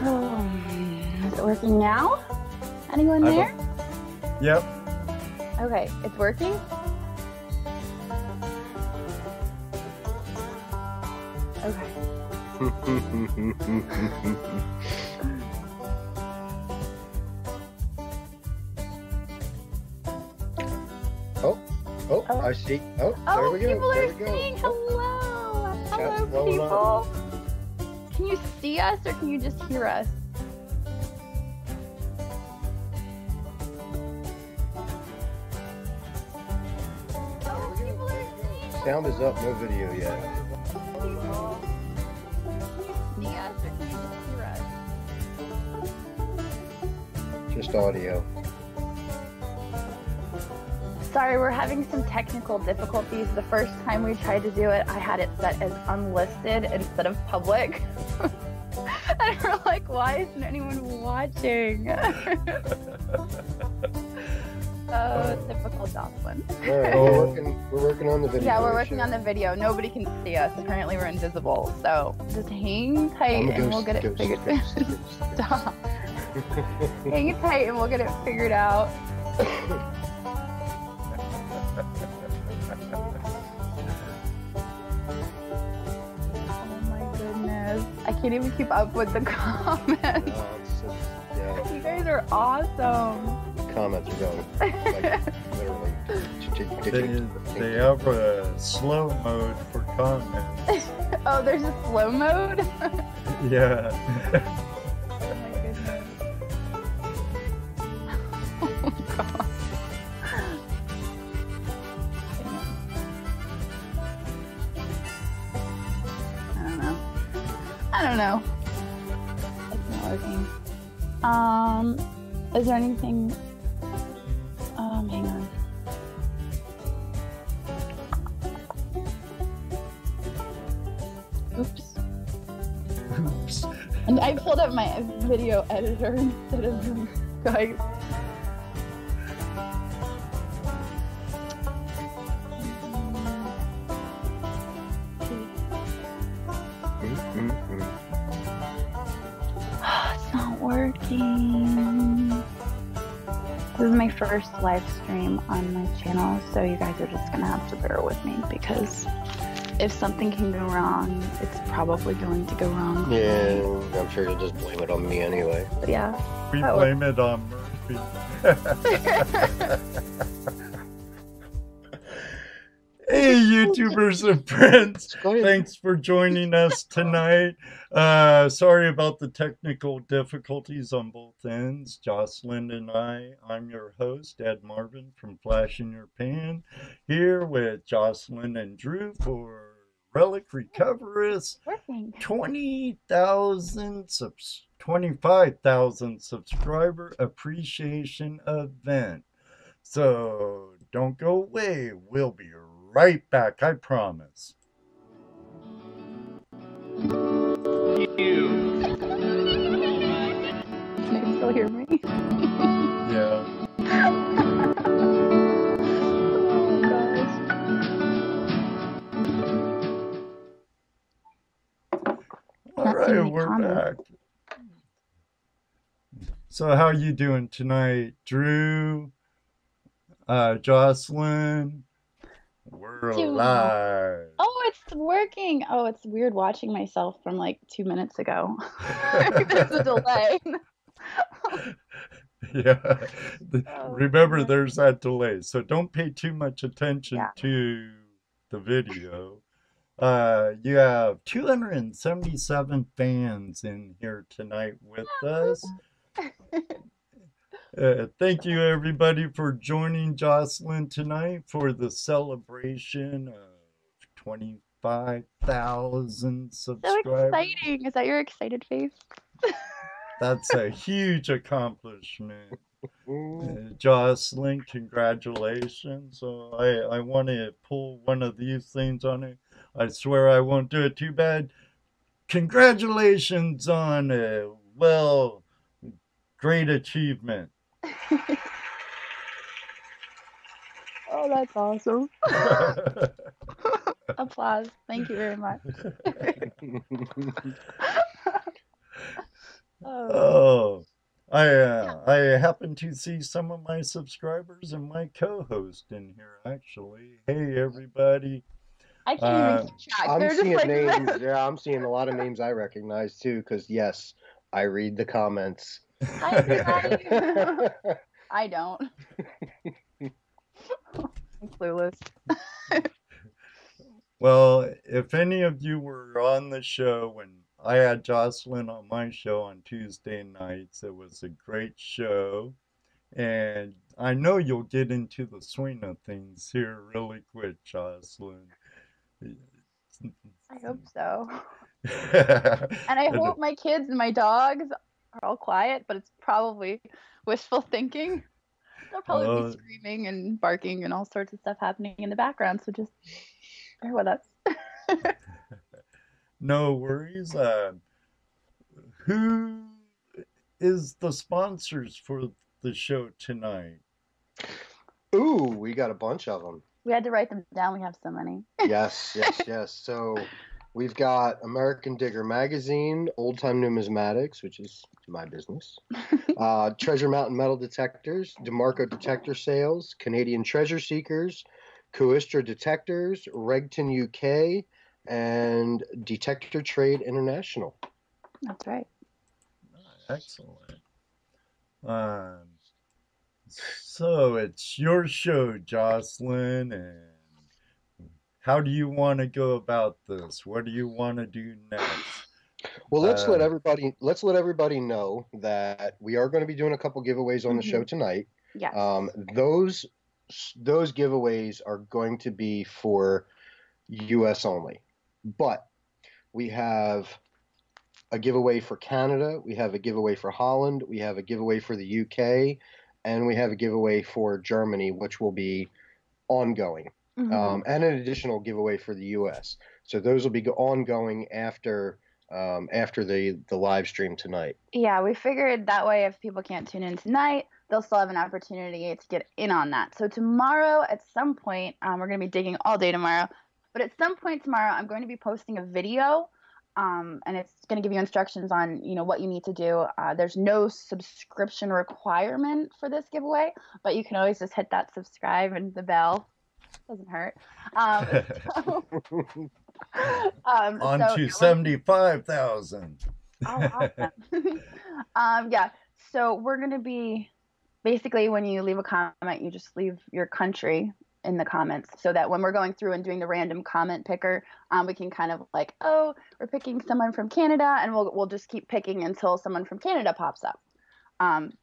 Oh, is it working now? Anyone there? Yep. Okay, it's working? Okay. Oh, I see. Oh, there we go. People There are we go. saying hello. Chat's Hello, blowing people. up. Can you see us or can you just hear us? Oh, people are saying Sound is up, no video yet. hello. Can you see us or can you just hear us? Just audio. Sorry, we're having some technical difficulties. The first time we tried to do it, I had it set as unlisted instead of public. And we're like, why isn't anyone watching? Typical Jocelyn. All right, we're working on the video. Yeah, we're working on the video. Nobody can see us. Apparently we're invisible. So just hang tight and we'll get it figured out. Stop. Hang tight and we'll get it figured out. I can't even keep up with the comments. Yeah. You guys are awesome. Comments are going like literally. They have a slow mode for comments. Oh, there's a slow mode? Yeah. Oh my goodness. Oh god. I don't know. It's not working. Is there anything? Hang on. Oops. Oops. And I pulled up my video editor instead of Skype. It's not working. This is my first live stream on my channel, so you guys are just gonna have to bear with me because if something can go wrong, it's probably going to go wrong. Yeah, I'm sure you'll just blame it on me anyway. But yeah. We blame it on Murphy. Hey, YouTubers and friends. Thanks for joining us tonight. Sorry about the technical difficulties on both ends. Jocelyn and I'm your host, Ed Marvin from Flash in Your Pan, here with Jocelyn and Drew for Relic Recoverist 25,000 subscriber appreciation event. So don't go away. We'll be right back, I promise. Can you still hear me? Yeah. Oh gosh. All right, we're back. So how you doing tonight, Drew? Jocelyn? We're live. Oh, it's working. Oh, it's weird watching myself from like 2 minutes ago. There's a delay. Yeah. Remember, there's that delay. So don't pay too much attention to the video. You have 277 fans in here tonight with us. Thank you, everybody, for joining Jocelyn tonight for the celebration of 25,000 subscribers. So exciting. Is that your excited face? That's a huge accomplishment. Jocelyn, congratulations. So I want to pull one of these things on it. I swear I won't do it too bad. Congratulations on a, well, great achievement. Oh, that's awesome. Applause. Thank you very much. Oh, I happen to see some of my subscribers and my co-host in here actually. Hey everybody. I can't even keep track. I'm They're just seeing like names. this. Yeah, I'm seeing a lot of names I recognize too. Because yes, I read the comments. Hi everybody. I don't. I'm clueless. Well, if any of you were on the show when I had Jocelyn on my show on Tuesday nights, it was a great show. And I know you'll get into the swing of things here really quick, Jocelyn. I hope so. And I hope my kids and my dogs are all quiet, but it's probably wishful thinking. They'll probably be screaming and barking and all sorts of stuff happening in the background, so just bear with us. No worries. Who is the sponsors for the show tonight? Ooh, we got a bunch of them. We had to write them down. We have so many. Yes. So we've got American Digger Magazine, Old Time Numismatics, which is my business, Treasure Mountain Metal Detectors, Demarco Detector Sales, Canadian Treasure Seekers, Kooistra Detectors, Regton UK, and Detector Trade International. That's right. Excellent. So it's your show, Jocelyn, and how do you want to go about this? What do you want to do next? Well, let's let everybody know that we are going to be doing a couple giveaways on the show tonight. Yes. Those giveaways are going to be for US only. But we have a giveaway for Canada, we have a giveaway for Holland, we have a giveaway for the UK, and we have a giveaway for Germany, which will be ongoing. And an additional giveaway for the US. So those will be ongoing after the live stream tonight. Yeah, we figured that way if people can't tune in tonight, they'll still have an opportunity to get in on that. So tomorrow at some point, we're going to be digging all day tomorrow, but at some point tomorrow, I'm going to be posting a video, and it's going to give you instructions on, what you need to do. There's no subscription requirement for this giveaway, but you can always just hit that subscribe and the bell. Doesn't hurt. On to 75,000. Oh, awesome. Yeah. So we're going to be basically, when you leave a comment, you just leave your country in the comments so that when we're going through and doing the random comment picker, we can kind of like, oh, we're picking someone from Canada, and we'll just keep picking until someone from Canada pops up.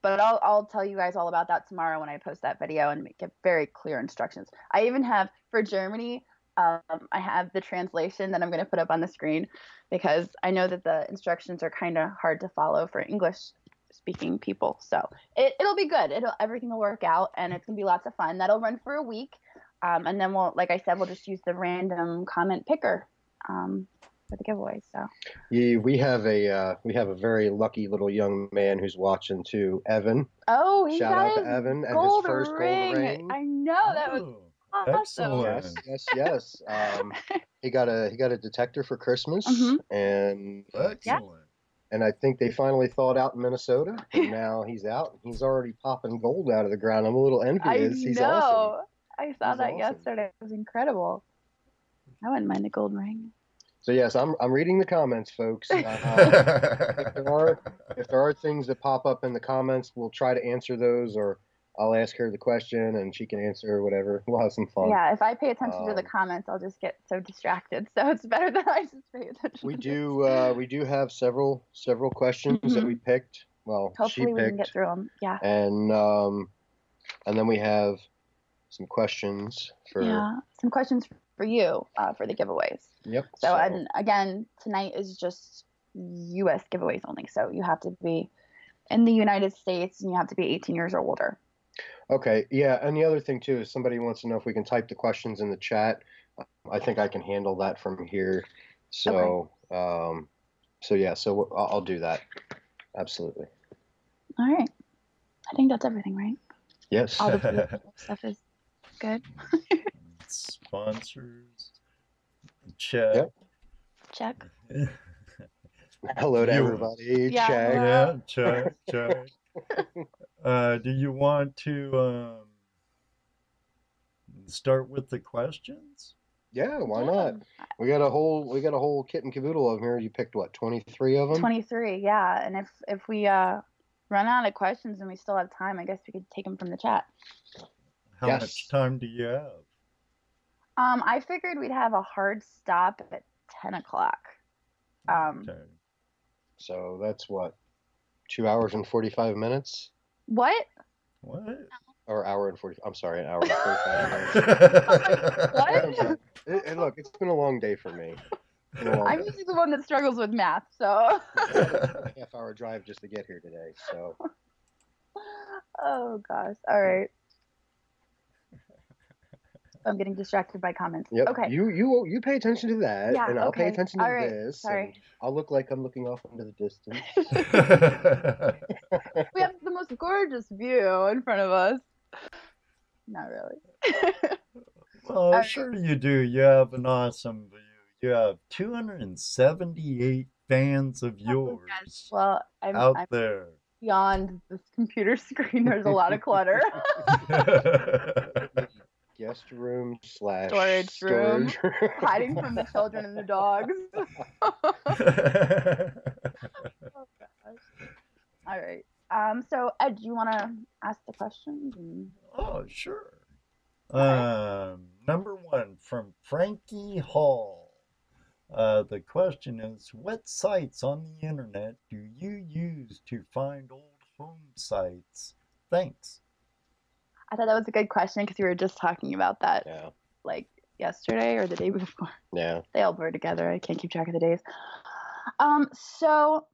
But I'll tell you guys all about that tomorrow when I post that video and give very clear instructions. I even have for Germany, I have the translation that I'm going to put up on the screen because I know that the instructions are kind of hard to follow for English speaking people. So it'll be good. Everything will work out, and it's going to be lots of fun. That'll run for a week. And then like I said, we'll just use the random comment picker for the giveaway. So yeah, we have a very lucky little young man who's watching too, Evan. Oh, he shout got out to Evan and gold his first ring. gold ring. I know, that was awesome. Yes. He got a detector for Christmas, and excellent. And I think they finally thawed out in Minnesota, and now he's out. He's already popping gold out of the ground. I'm a little envious. He's awesome. I saw that yesterday. It was incredible. I wouldn't mind a gold ring. So yes, I'm reading the comments, folks. If there are things that pop up in the comments, we'll try to answer those, or I'll ask her the question and she can answer whatever. We'll have some fun. Yeah, if I pay attention to the comments, I'll just get so distracted. So it's better that I just pay attention. We do have several questions that we picked. Well, hopefully we can get through them. Yeah. And then we have some questions for you for the giveaways. Yep. So and again, tonight is just U.S. giveaways only. So you have to be in the United States and you have to be 18 years or older. Okay. Yeah. And the other thing too is somebody wants to know if we can type the questions in the chat. I think I can handle that from here. So So I'll do that. Absolutely. All right. I think that's everything, right? Yes. All the stuff is good. Sponsors. Check. Yep. Check. Hello to You- everybody. Yeah, Check. hello. Yeah, check. Do you want to start with the questions? Yeah, why Yeah. not? We got a whole kit and caboodle of them here. You picked what, 23 of them? 23, yeah. And if we run out of questions and we still have time, I guess we could take them from the chat. How Yes. much time do you have? I figured we'd have a hard stop at 10 o'clock. Okay. So that's what, 2 hours and 45 minutes? What? What? Or hour and 40, I'm sorry, an hour and 45 minutes. What? And look, it's been a long day for me. It's been a long I'm day. usually the one that struggles with math, so. I had a half-hour drive just to get here today, so. Oh gosh. All right. I'm getting distracted by comments. Yep. Okay. You pay attention to that, Yeah, and I'll pay okay. attention to All right. this. Sorry. And I'll look like I'm looking off into the distance. We have the most gorgeous view in front of us. Not really. Well, right. sure you do. You have an awesome view. You have 278 fans of yours Well, I'm there. beyond this computer screen. There's a lot of clutter. Guest room / Storage room. Hiding from the children and the dogs. Oh, gosh. All right. So Ed, do you want to ask the questions? Oh, sure. Okay. Number one from Frankie Hall. The question is, what sites on the internet do you use to find old home sites? Thanks. I thought that was a good question because we were just talking about that, Yeah. like yesterday or the day before. Yeah. They all blur together. I can't keep track of the days. So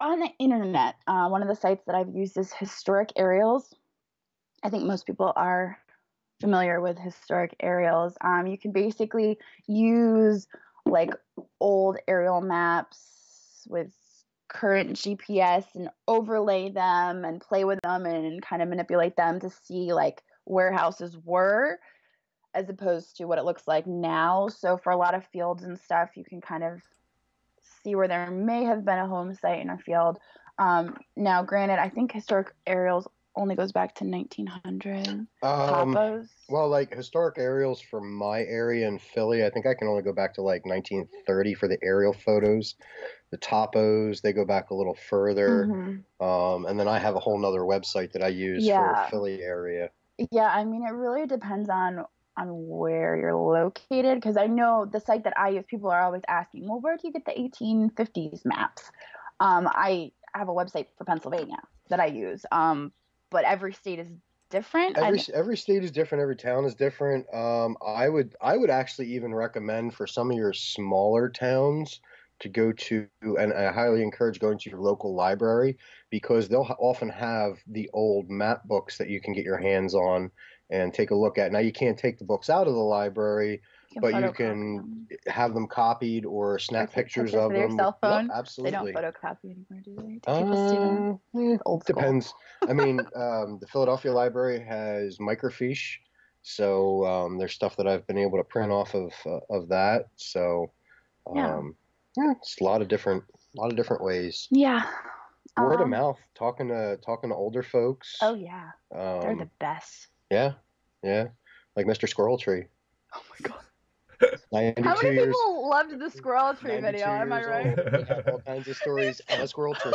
on the internet, one of the sites that I've used is Historic Aerials. I think most people are familiar with Historic Aerials. You can basically use like old aerial maps with current GPS and overlay them and play with them and kind of manipulate them to see like where houses were as opposed to what it looks like now. So for a lot of fields and stuff, you can kind of see where there may have been a home site in a field. Now, granted, I think Historic Aerials only goes back to 1900. Topos. Well, like Historic Aerials for my area in Philly, I think I can only go back to like 1930 for the aerial photos. The topos, they go back a little further. And then I have a whole nother website that I use for Philly area. Yeah, I mean, it really depends on where you're located, because I know the site that I use, people are always asking, well, where do you get the 1850s maps? I have a website for Pennsylvania that I use, but every state is different. Every state is different. Every town is different. I would actually even recommend for some of your smaller towns to go to, and I highly encourage going to your local library, because they'll often have the old map books that you can get your hands on and take a look at. Now, you can't take the books out of the library, but you can have them copied or snap pictures of them. Your cell phone. Yep, absolutely. They don't photocopy anymore, do they? Do people still do that? Old school. Depends. I mean, the Philadelphia Library has microfiche, so there's stuff that I've been able to print off of that. So, yeah, it's a lot of different ways. Yeah. Word of mouth, talking to older folks. Oh yeah, they're the best. Yeah, like Mr. Squirrel Tree. Oh my god. 92 How many years, people loved the Squirrel Tree video? Am I right? We have all kinds of stories on a squirrel tree.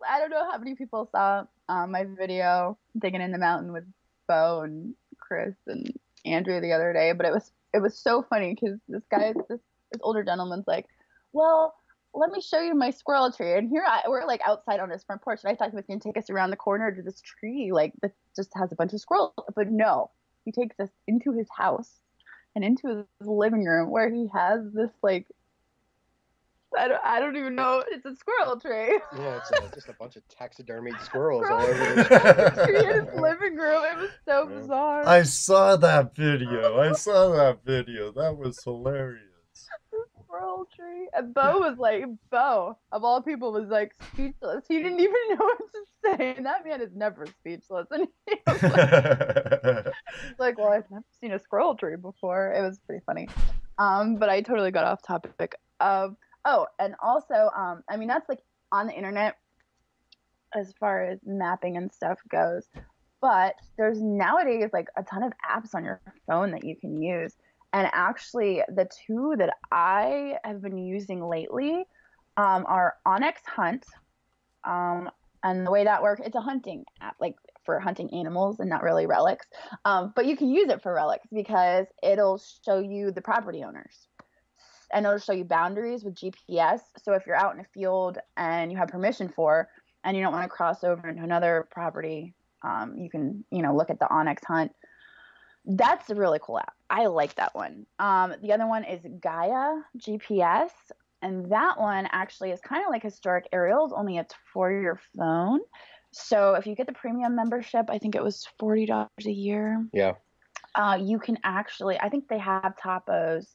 I don't know how many people saw my video digging in the mountain with Bo and Chris and Andrew the other day, but it was so funny because this older gentleman's like, well, let me show you my squirrel tree. And here we're like outside on his front porch, and I thought he was going to take us around the corner to this tree like that just has a bunch of squirrels, but no, he takes us into his house and into his living room where he has this like, I don't even know, it's a squirrel tree. Yeah, it's just a bunch of taxidermied squirrels all over the tree in his living room. It was so bizarre. I saw that video. That was hilarious. Squirrel tree. And Bo, of all people, was like speechless. He didn't even know what to say. And that man is never speechless. And he was like, well, I've never seen a squirrel tree before. It was pretty funny. But I totally got off topic. Oh, and also, I mean, that's like on the internet as far as mapping and stuff goes. But there's nowadays like a ton of apps on your phone that you can use. And actually, the two that I have been using lately are Onyx Hunt. And the way that works, it's a hunting app, like for hunting animals and not really relics. But you can use it for relics because it'll show you the property owners and it'll show you boundaries with GPS. So if you're out in a field and you have permission for, and you don't want to cross over into another property, you can, look at the Onyx Hunt. That's a really cool app. I like that one. The other one is Gaia GPS, and that one actually is kind of like historic aerials, only it's for your phone. So if you get the premium membership, I think it was $40 a year. Yeah. You can actually, I think they have topos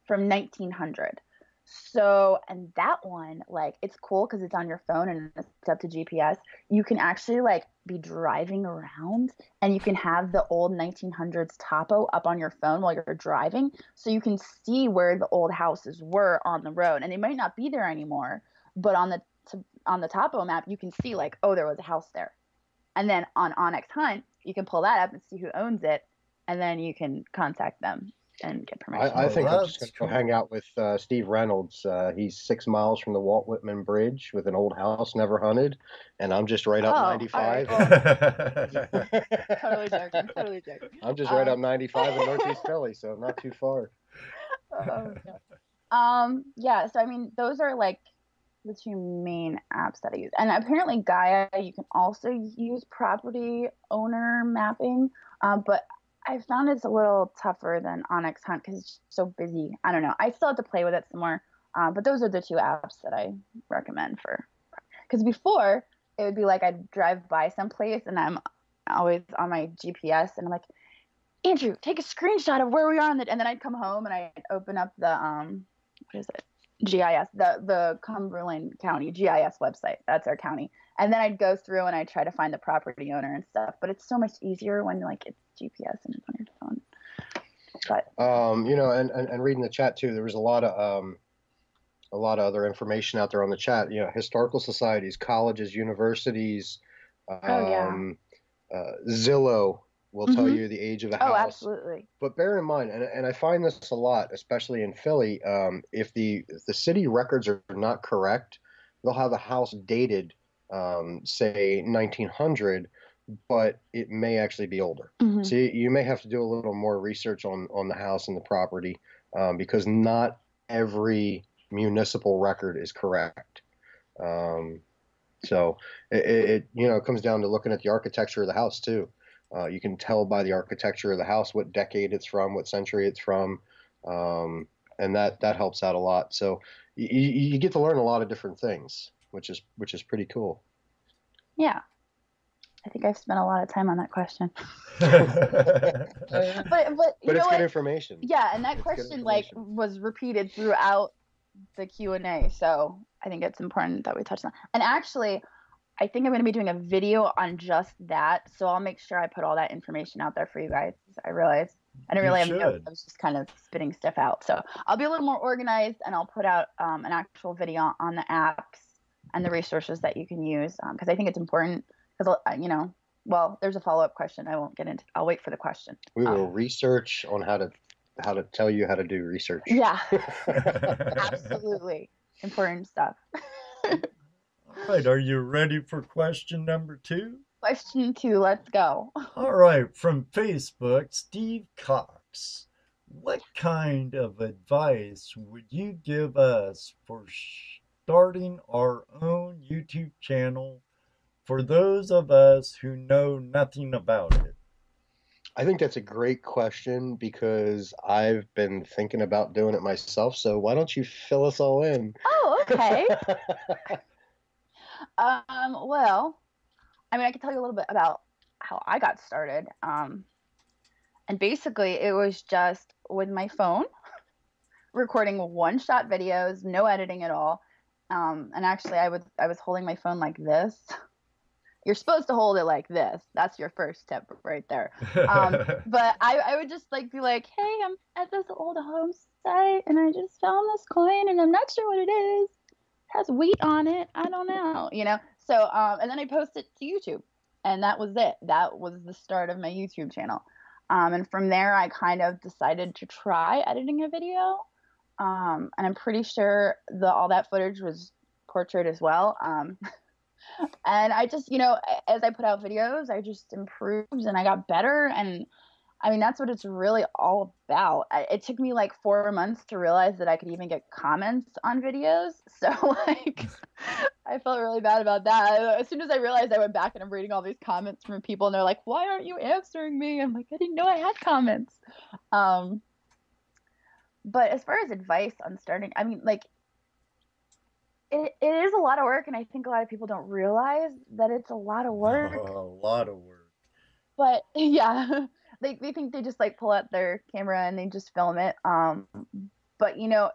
from 1900. So, and that one, like, it's cool because it's on your phone and it's up to GPS. You can actually like be driving around and you can have the old 1900s topo up on your phone while you're driving. So you can see where the old houses were on the road, and they might not be there anymore, but on the topo map, you can see like, oh, there was a house there. And then on Onyx Hunt, you can pull that up and see who owns it, and then you can contact them and get permission. I think I'm just that's going to go hang out with Steve Reynolds. He's 6 miles from the Walt Whitman Bridge with an old house never hunted, and I'm just right up 95. All right, well, totally joking. I'm just right up 95 in Northeast Philly, so not too far. Oh, yeah, so I mean, those are like the two main apps that I use. And apparently Gaia, you can also use property owner mapping, but I found it's a little tougher than Onyx Hunt because it's so busy. I don't know. I still have to play with it some more, but those are the two apps that I recommend for. Because before, it would be like I'd drive by someplace and I'm always on my GPS and I'm like, Andrew, take a screenshot of where we are and then I'd come home and I'd open up the what is it? GIS, the Cumberland County GIS website. That's our county. And then I'd go through and I'd try to find the property owner and stuff. But it's so much easier when like it's GPS and it's on your phone. But and reading the chat too, there was a lot of other information out there on the chat. Historical societies, colleges, universities, Zillow will tell you the age of the house. Oh, absolutely. But bear in mind, and I find this a lot, especially in Philly, if the city records are not correct, they'll have a house dated, say 1900, but it may actually be older. So you may have to do a little more research on the house and the property, because not every municipal record is correct. So it comes down to looking at the architecture of the house too. You can tell by the architecture of the house what decade it's from, what century it's from, and that helps out a lot. So you get to learn a lot of different things, which is pretty cool. Yeah, I think I've spent a lot of time on that question. but it's good information. Yeah, and that question like was repeated throughout the Q&A, so I think it's important that we touch on. And actually, I think I'm going to be doing a video on just that, so I'll make sure I put all that information out there for you guys. I realized I didn't really have notes. I was just kind of spitting stuff out. So I'll be a little more organized, and I'll put out an actual video on the apps and the resources that you can use, because I think it's important. Because well, there's a follow-up question. I won't get into. I'll wait for the question. We will research on how to tell you how to do research. Yeah, absolutely important stuff. All right, are you ready for question number 2? Question 2, let's go. All right, from Facebook, Steve Cox. What kind of advice would you give us for starting our own YouTube channel for those of us who know nothing about it? I think that's a great question because I've been thinking about doing it myself. So why don't you fill us all in? Oh, okay. Well, I mean, I can tell you a little bit about how I got started. And basically, it was just with my phone, recording one-shot videos, no editing at all. And actually, I was holding my phone like this, You're supposed to hold it like this. That's your first tip right there. But I would just like be like, hey, I'm at this old home site and I just found this coin and I'm not sure what it is. It has wheat on it. I don't know, you know? So, and then I post it to YouTube and that was it. That was the start of my YouTube channel. And from there, I kind of decided to try editing a video. And I'm pretty sure all that footage was portrait as well. And I just, you know, as I put out videos, I just improved and I got better. And I mean, that's what it's really all about. It took me like 4 months to realize that I could even get comments on videos. So like, I felt really bad about that. As soon as I realized, I went back and I'm reading all these comments from people and they're like, why aren't you answering me? I'm like, I didn't know I had comments. But as far as advice on starting, I mean, like, it is a lot of work, and I think a lot of people don't realize that it's a lot of work. A lot of work. But yeah, they think they just like pull out their camera and they just film it. But you know,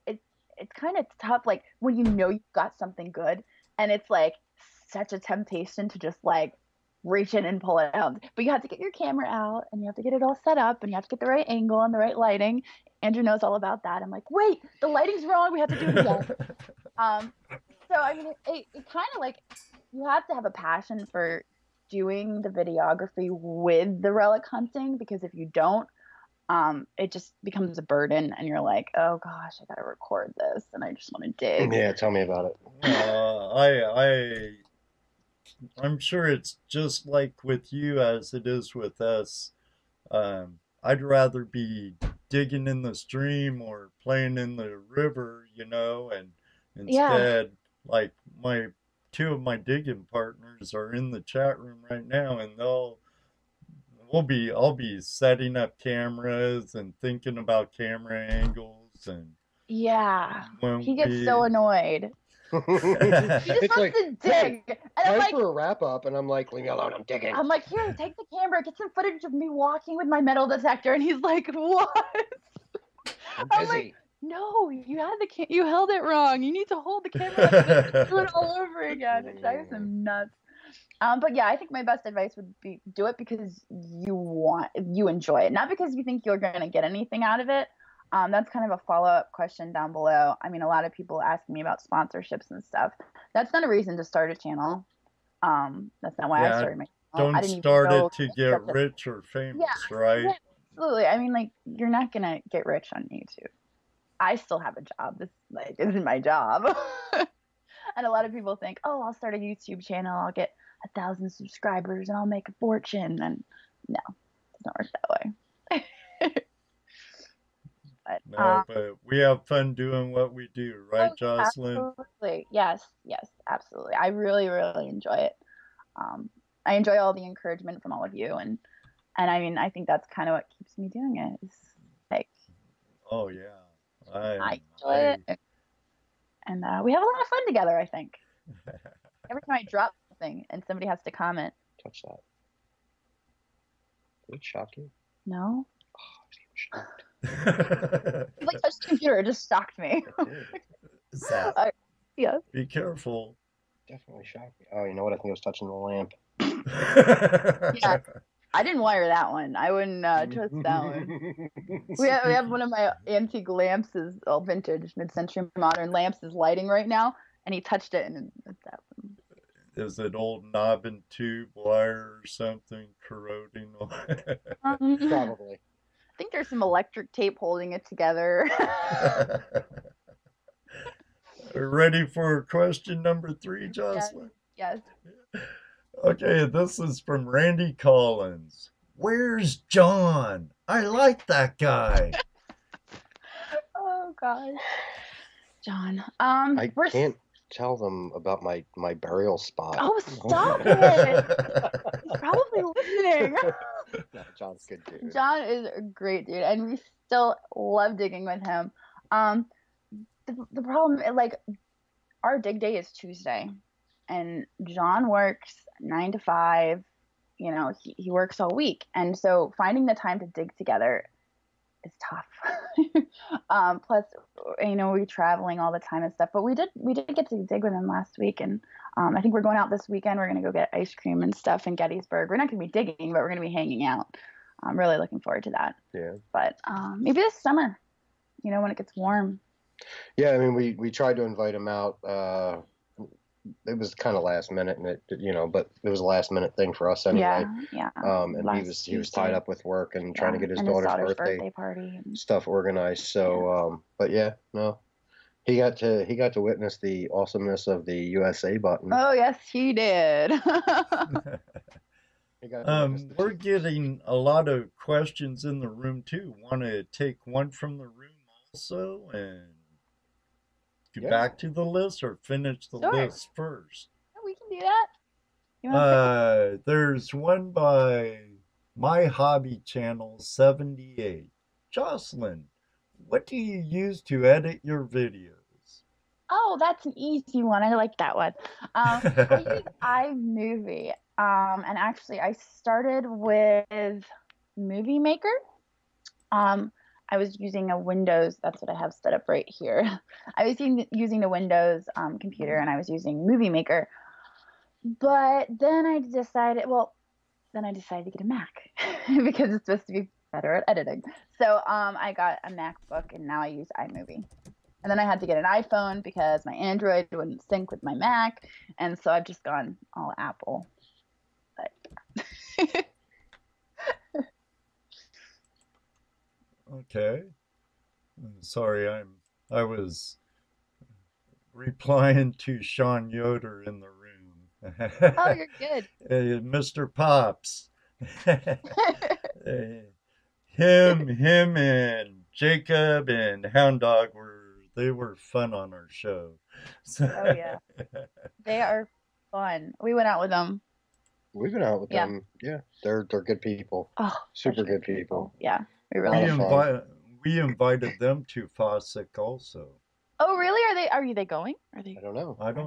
it's kind of tough, like when you know you've got something good, and it's like such a temptation to just like reach in and pull it out. But you have to get your camera out, and you have to get it all set up, and you have to get the right angle and the right lighting. Andrew knows all about that. I'm like, wait, the lighting's wrong. We have to do it again. So I mean, it kind of like you have to have a passion for doing the videography with the relic hunting, because if you don't, it just becomes a burden, and you're like, oh gosh, I gotta record this, and I just want to dig. Yeah, tell me about it. I'm sure it's just like with you as it is with us. I'd rather be digging in the stream or playing in the river, you know, and instead, like two of my digging partners are in the chat room right now, and I'll be setting up cameras and thinking about camera angles, and he gets so annoyed. He just wants to dig. And I'm like, for a wrap up, and I'm like, leave me alone, I'm digging. I'm like, here, take the camera, get some footage of me walking with my metal detector, and he's like, what? I'm like, no, you held it wrong. You need to hold the camera like this, do it all over again. It drives him nuts. But yeah, I think my best advice would be do it because you enjoy it, not because you think you're going to get anything out of it. That's kind of a follow-up question down below. I mean, a lot of people ask me about sponsorships and stuff. That's not a reason to start a channel. That's not why I started my channel. Don't start it to get rich or famous, right? Yeah, absolutely. I mean, like, you're not going to get rich on YouTube. I still have a job. This isn't my job. And a lot of people think, oh, I'll start a YouTube channel. I'll get 1,000 subscribers and I'll make a fortune. And no, it doesn't work that way. But we have fun doing what we do, right, Jocelyn? Absolutely. Yes, absolutely. I really, really enjoy it. I enjoy all the encouragement from all of you, and I mean, I think that's kind of what keeps me doing it. Is like, oh yeah, I enjoy it, and we have a lot of fun together. I think every time I drop something and somebody has to comment. Touch that. Did it shock you? No. Oh, I was shocked. Like touched the computer, it just shocked me. Yeah. Be careful. Definitely shocked me. Oh, you know what? I think I was touching the lamp. Yeah, I didn't wire that one. I wouldn't trust that one. We have one of my antique lamps is all vintage, mid-century modern lamps is lighting right now, and he touched it and it's that one. Is it old knob and tube wire or something corroding? Probably. I think there's some electric tape holding it together. Ready for question number 3, Jocelyn? Yes. Okay, this is from Randy Collins. Where's John? I like that guy. Oh gosh, John. I can't tell them about my burial spot. Oh, stop it! He's probably listening. No, John's good dude. John is a great dude, and we still love digging with him. The problem, like, our dig day is Tuesday, and John works 9 to 5. You know, he works all week, and so finding the time to dig together is tough. Plus, we're traveling all the time and stuff. But we did get to dig with him last week, and I think we're going out this weekend. We're gonna go get ice cream and stuff in Gettysburg. We're not gonna be digging, but we're gonna be hanging out. I'm really looking forward to that. Yeah. But maybe this summer, when it gets warm. Yeah, I mean, we tried to invite him out. It was kind of last minute, and but it was a last minute thing for us anyway. Yeah. And he was tied up with work and trying to get his daughter's birthday party stuff organized. So, but yeah, no, he got to witness the awesomeness of the USA button. Oh yes, he did. We're getting a lot of questions in the room too. Want to take one from the room also and get back to the list, or finish the list first? We can do that. There's one by My Hobby Channel 78. Jocelyn, what do you use to edit your videos? Oh, that's an easy one. I like that one. I use iMovie. And actually, I started with Movie Maker. I was using a Windows, that's what I have set up right here. I was using the Windows computer, and I was using Movie Maker. But then I decided to get a Mac because it's supposed to be better at editing. So I got a MacBook, and now I use iMovie. And then I had to get an iPhone because my Android wouldn't sync with my Mac. And so I've just gone all Apple. But Okay. Sorry, I was replying to Sean Yoder in the room. Oh, you're good. Mr. Pops. Him and Jacob and Hound Dog were fun on our show. So. Oh yeah. They are fun. We went out with them. We've been out with them. Yeah. They're good people. Oh, super good people. Yeah. We invited them to Fossick also. Oh, really? Are they going? Are they? I don't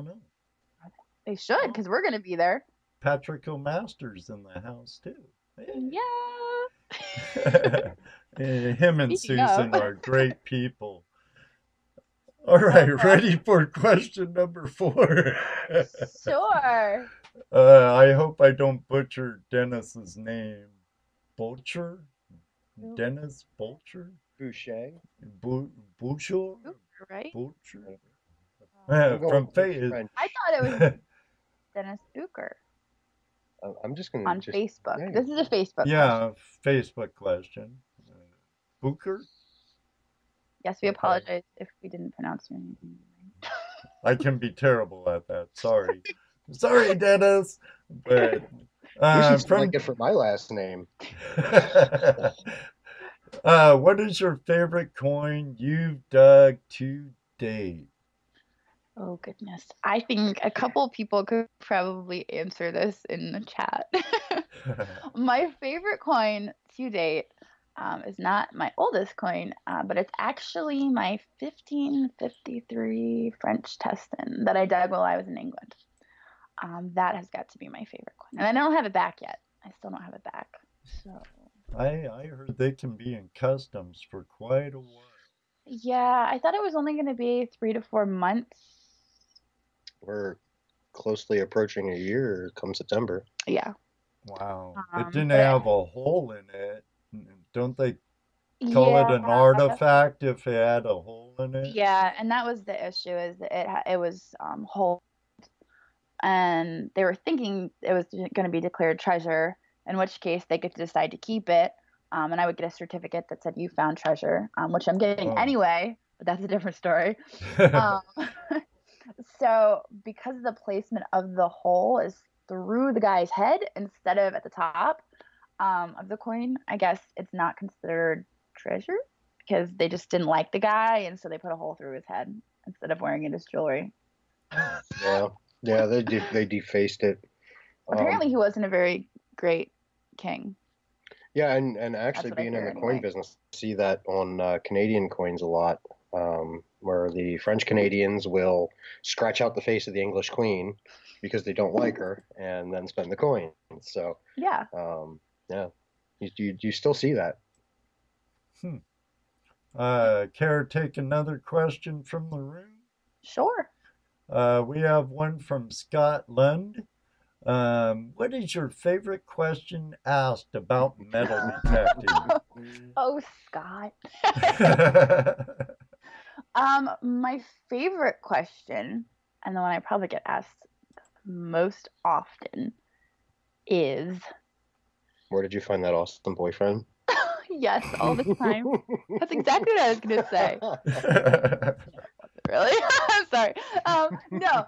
know. They should, because we're going to be there. Patrick O'Master's in the house too. Yeah. Him and Susan are great people. All right, ready for question number 4? Sure. I hope I don't butcher Dennis's name. Butcher? Dennis Butcher? Boucher? Boucher? Right? Butcher? From Faye. I thought it was Dennis Bucher. I'm just going to... On Facebook. Yeah. This is a Facebook question. Yeah, Facebook question. Bucher? Yes, we apologize if we didn't pronounce your name right. I can be terrible at that. Sorry. Sorry, Dennis. But you should like it for my last name. What is your favorite coin you've dug to date? Oh goodness, I think a couple people could probably answer this in the chat. My favorite coin to date is not my oldest coin, but it's actually my 1553 French Teston that I dug while I was in England. That has got to be my favorite coin, and I don't have it back yet. I still don't have it back. So I heard they can be in customs for quite a while. Yeah, I thought it was only going to be 3 to 4 months. We're closely approaching a year come September. Yeah. Wow. It didn't have a hole in it. Don't they call it an artifact if it had a hole in it? Yeah, and that was the issue, is that it was holed, and they were thinking it was going to be declared treasure, in which case they could decide to keep it, and I would get a certificate that said you found treasure, which I'm getting anyway, but that's a different story. So because the placement of the hole is through the guy's head instead of at the top of the coin, I guess it's not considered treasure because they just didn't like the guy, and so they put a hole through his head instead of wearing it as jewelry. Yeah, they defaced it. Apparently he wasn't a very great king. Yeah, and actually being in the coin business, I see that on Canadian coins a lot, where the French Canadians will scratch out the face of the English queen because they don't like her, and then spend the coin. So yeah, you still see that. Care to take another question from the room? Sure. We have one from Scott Lund. What is your favorite question asked about metal detecting? Oh, Scott. My favorite question, and the one I probably get asked most often, is where did you find that awesome boyfriend? yes, all the time. That's exactly what I was gonna say. Really? I'm sorry. No.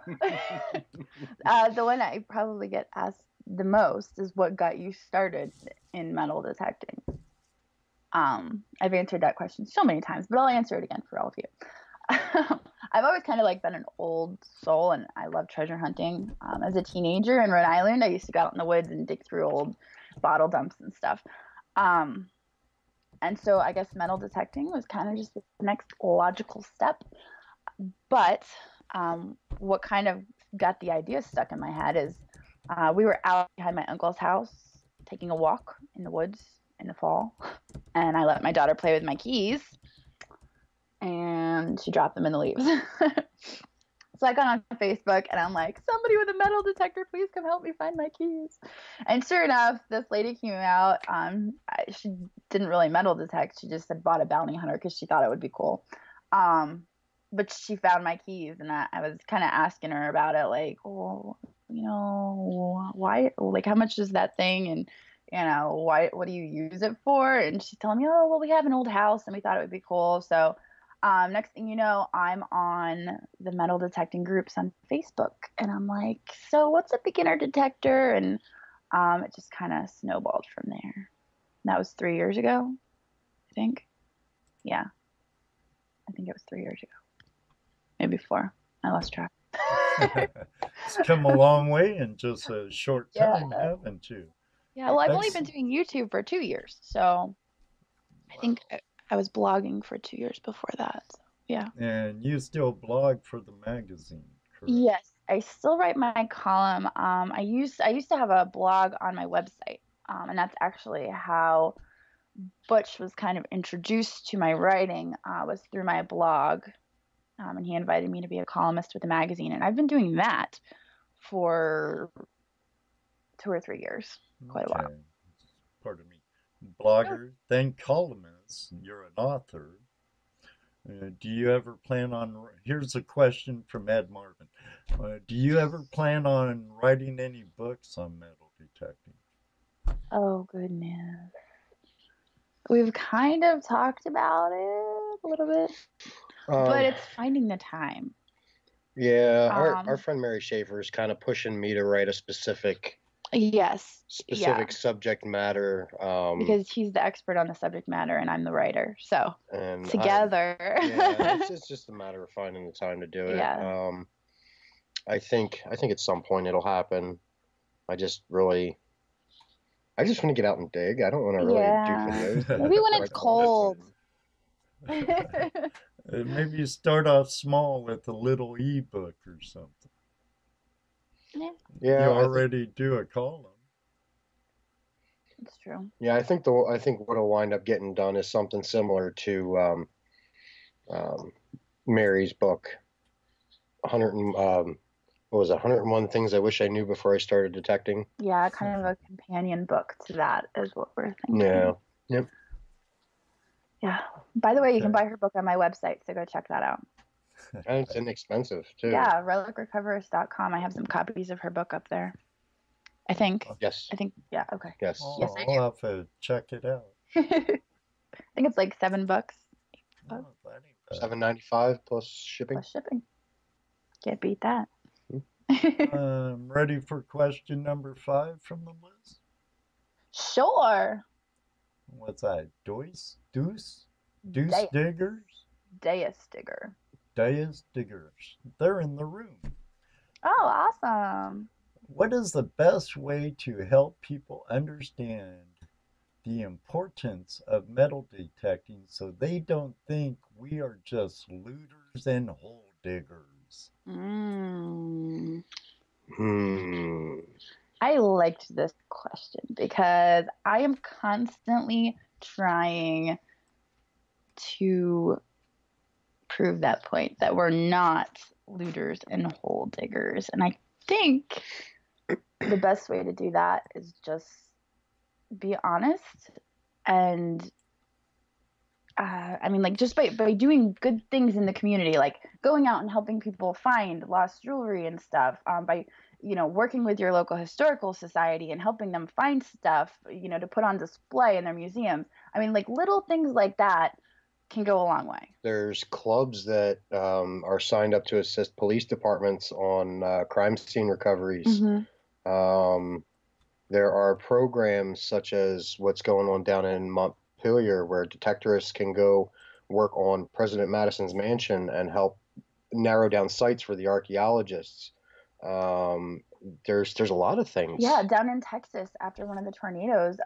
The one I probably get asked the most is what got you started in metal detecting. I've answered that question so many times, but I'll answer it again for all of you. I've always kind of like been an old soul, and I love treasure hunting. As a teenager in Rhode Island, I used to go out in the woods and dig through old bottle dumps and stuff. And so I guess metal detecting was kind of just the next logical step. But what kind of got the idea stuck in my head is we were out behind my uncle's house taking a walk in the woods in the fall, and I let my daughter play with my keys, and she dropped them in the leaves. So I got on Facebook and I'm like, somebody with a metal detector, please come help me find my keys. And sure enough, this lady came out. She didn't really metal detect. She just had bought a bounty hunter because she thought it would be cool. But she found my keys, and I was kind of asking her about it, like, well, you know, why, like, how much is that thing? And, you know, why, what do you use it for? And she's telling me, oh, well, we have an old house and we thought it would be cool. So next thing you know, I'm on the metal detecting groups on Facebook, and I'm like, so what's a beginner detector? And it just kind of snowballed from there. And that was 3 years ago, I think. Yeah. I think it was 3 years ago. Maybe 4. I lost track. It's come a long way in just a short time, haven't you? Yeah, well, I've only been doing YouTube for 2 years, so I think I was blogging for 2 years before that. So, yeah. And you still blog for the magazine, correct? Yes, I still write my column. I used to have a blog on my website, and that's actually how Butch was kind of introduced to my writing, was through my blog. And he invited me to be a columnist with the magazine, and I've been doing that for 2 or 3 years, quite a while. Pardon me. Blogger, then columnist. You're an author. Do you ever plan on? Here's a question from Ed Marvin. Do you ever plan on writing any books on metal detecting? Oh goodness, we've kind of talked about it a little bit, but it's finding the time. Yeah, our friend Mary Schaefer is kind of pushing me to write a specific subject matter, because he's the expert on the subject matter and I'm the writer, so together it's just a matter of finding the time to do it. I think at some point it'll happen. I just want to get out and dig. I don't want to really do videos. Maybe when it's cold. Maybe you start off small with a little ebook or something. Yeah, you already do a column. It's true. Yeah, I think what'll wind up getting done is something similar to Mary's book, 101 Things I Wish I Knew Before I Started Detecting. Yeah, kind of a companion book to that is what we're thinking. Yeah. Yep. Yeah. By the way, you can buy her book on my website, so go check that out. And it's inexpensive too. Yeah, relicrecoverist.com. I have some copies of her book up there. I think. Yes. I think. Yeah. Okay. Yes. Yes, I do. I'll have to check it out. I think it's like $7. $7.95 plus shipping. Can't beat that. Ready for question number 5 from the list? Sure. What's that? Deuce diggers? Deus digger. Deus diggers. They're in the room. Oh, awesome. What is the best way to help people understand the importance of metal detecting so they don't think we are just looters and hole diggers? I liked this question because I am constantly trying to prove that point, that we're not looters and hole diggers. And I think the best way to do that is just be honest and I mean, like, just by doing good things in the community, like going out and helping people find lost jewelry and stuff, by, you know, working with your local historical society and helping them find stuff, you know, to put on display in their museums. I mean, like, little things like that can go a long way. There's clubs that are signed up to assist police departments on crime scene recoveries. There are programs such as what's going on down in Montpelier, where detectorists can go work on President Madison's mansion and help narrow down sites for the archaeologists. There's a lot of things. Yeah, down in Texas, after one of the tornadoes,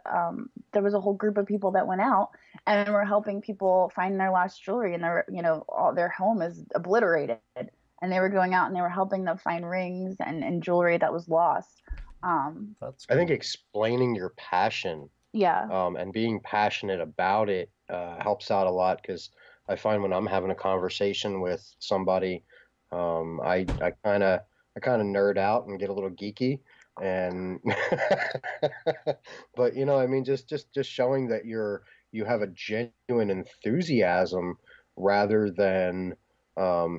there was a whole group of people that went out and were helping people find their lost jewelry, and their, you know, all their home is obliterated, and they were going out and they were helping them find rings and jewelry that was lost. That's I think cool. explaining your passion, Yeah. and being passionate about it helps out a lot, because I find when I'm having a conversation with somebody, I kind of nerd out and get a little geeky, and but you know, I mean, just showing that you have a genuine enthusiasm rather than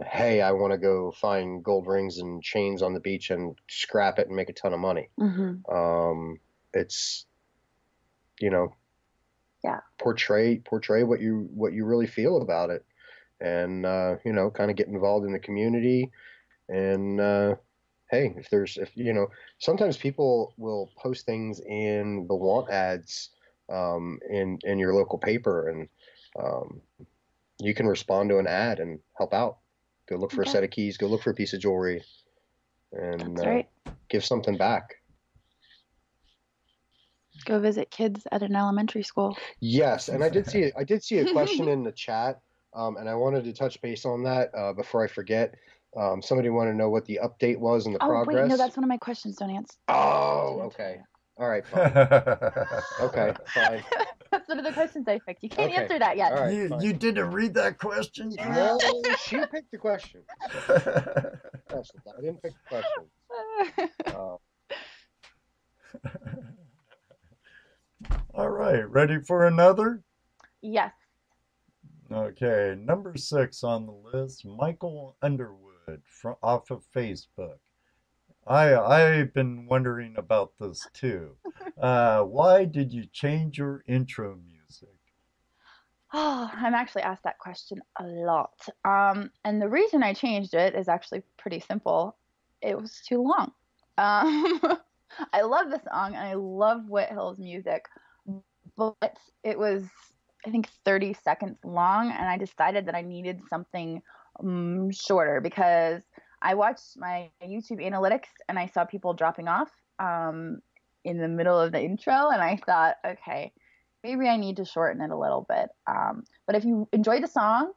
hey, I want to go find gold rings and chains on the beach and scrap it and make a ton of money. It's, you know, Yeah. portray what you really feel about it, and you know, kind of get involved in the community. And hey, if you know, sometimes people will post things in the want ads in your local paper, and you can respond to an ad and help out. Go look for a set of keys, go look for a piece of jewelry, and That's right. give something back. Go visit kids at an elementary school. Yes, and I did see a question in the chat, and I wanted to touch base on that before I forget. Somebody wanted to know what the update was in the progress. Wait, no, that's one of my questions. Don't answer. Oh, okay. All right, fine. Okay, fine. That's one of the questions I picked. You can't answer that yet. All right, you didn't read that question? No, she picked the question. I didn't pick the question. All right, ready for another? Yes. Okay, number 6 on the list, Michael Underwood off of Facebook. I've been wondering about this too. Why did you change your intro music? Oh, I'm actually asked that question a lot. And the reason I changed it is actually pretty simple. It was too long. I love the song and I love Whithill's music, but it was, I think, 30 seconds long, and I decided that I needed something shorter, because I watched my YouTube analytics and I saw people dropping off in the middle of the intro, and I thought, okay, maybe I need to shorten it a little bit. But if you enjoy the song,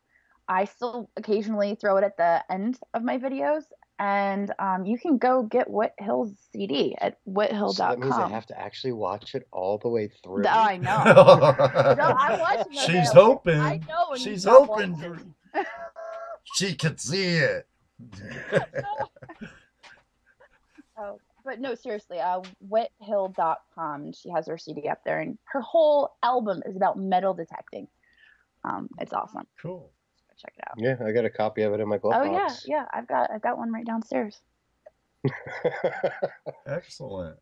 I still occasionally throw it at the end of my videos, and you can go get Whithill's CD at whithill.com. So that means I have to actually watch it all the way through. No, I know. No, I'm watching it. She's hoping. I know. When She's hoping. She could see it. Oh, but no, seriously, whithill.com. She has her CD up there, and her whole album is about metal detecting. It's awesome. Cool. Check it out. Yeah, I got a copy of it in my glove box. Yeah. I've got one right downstairs. Excellent.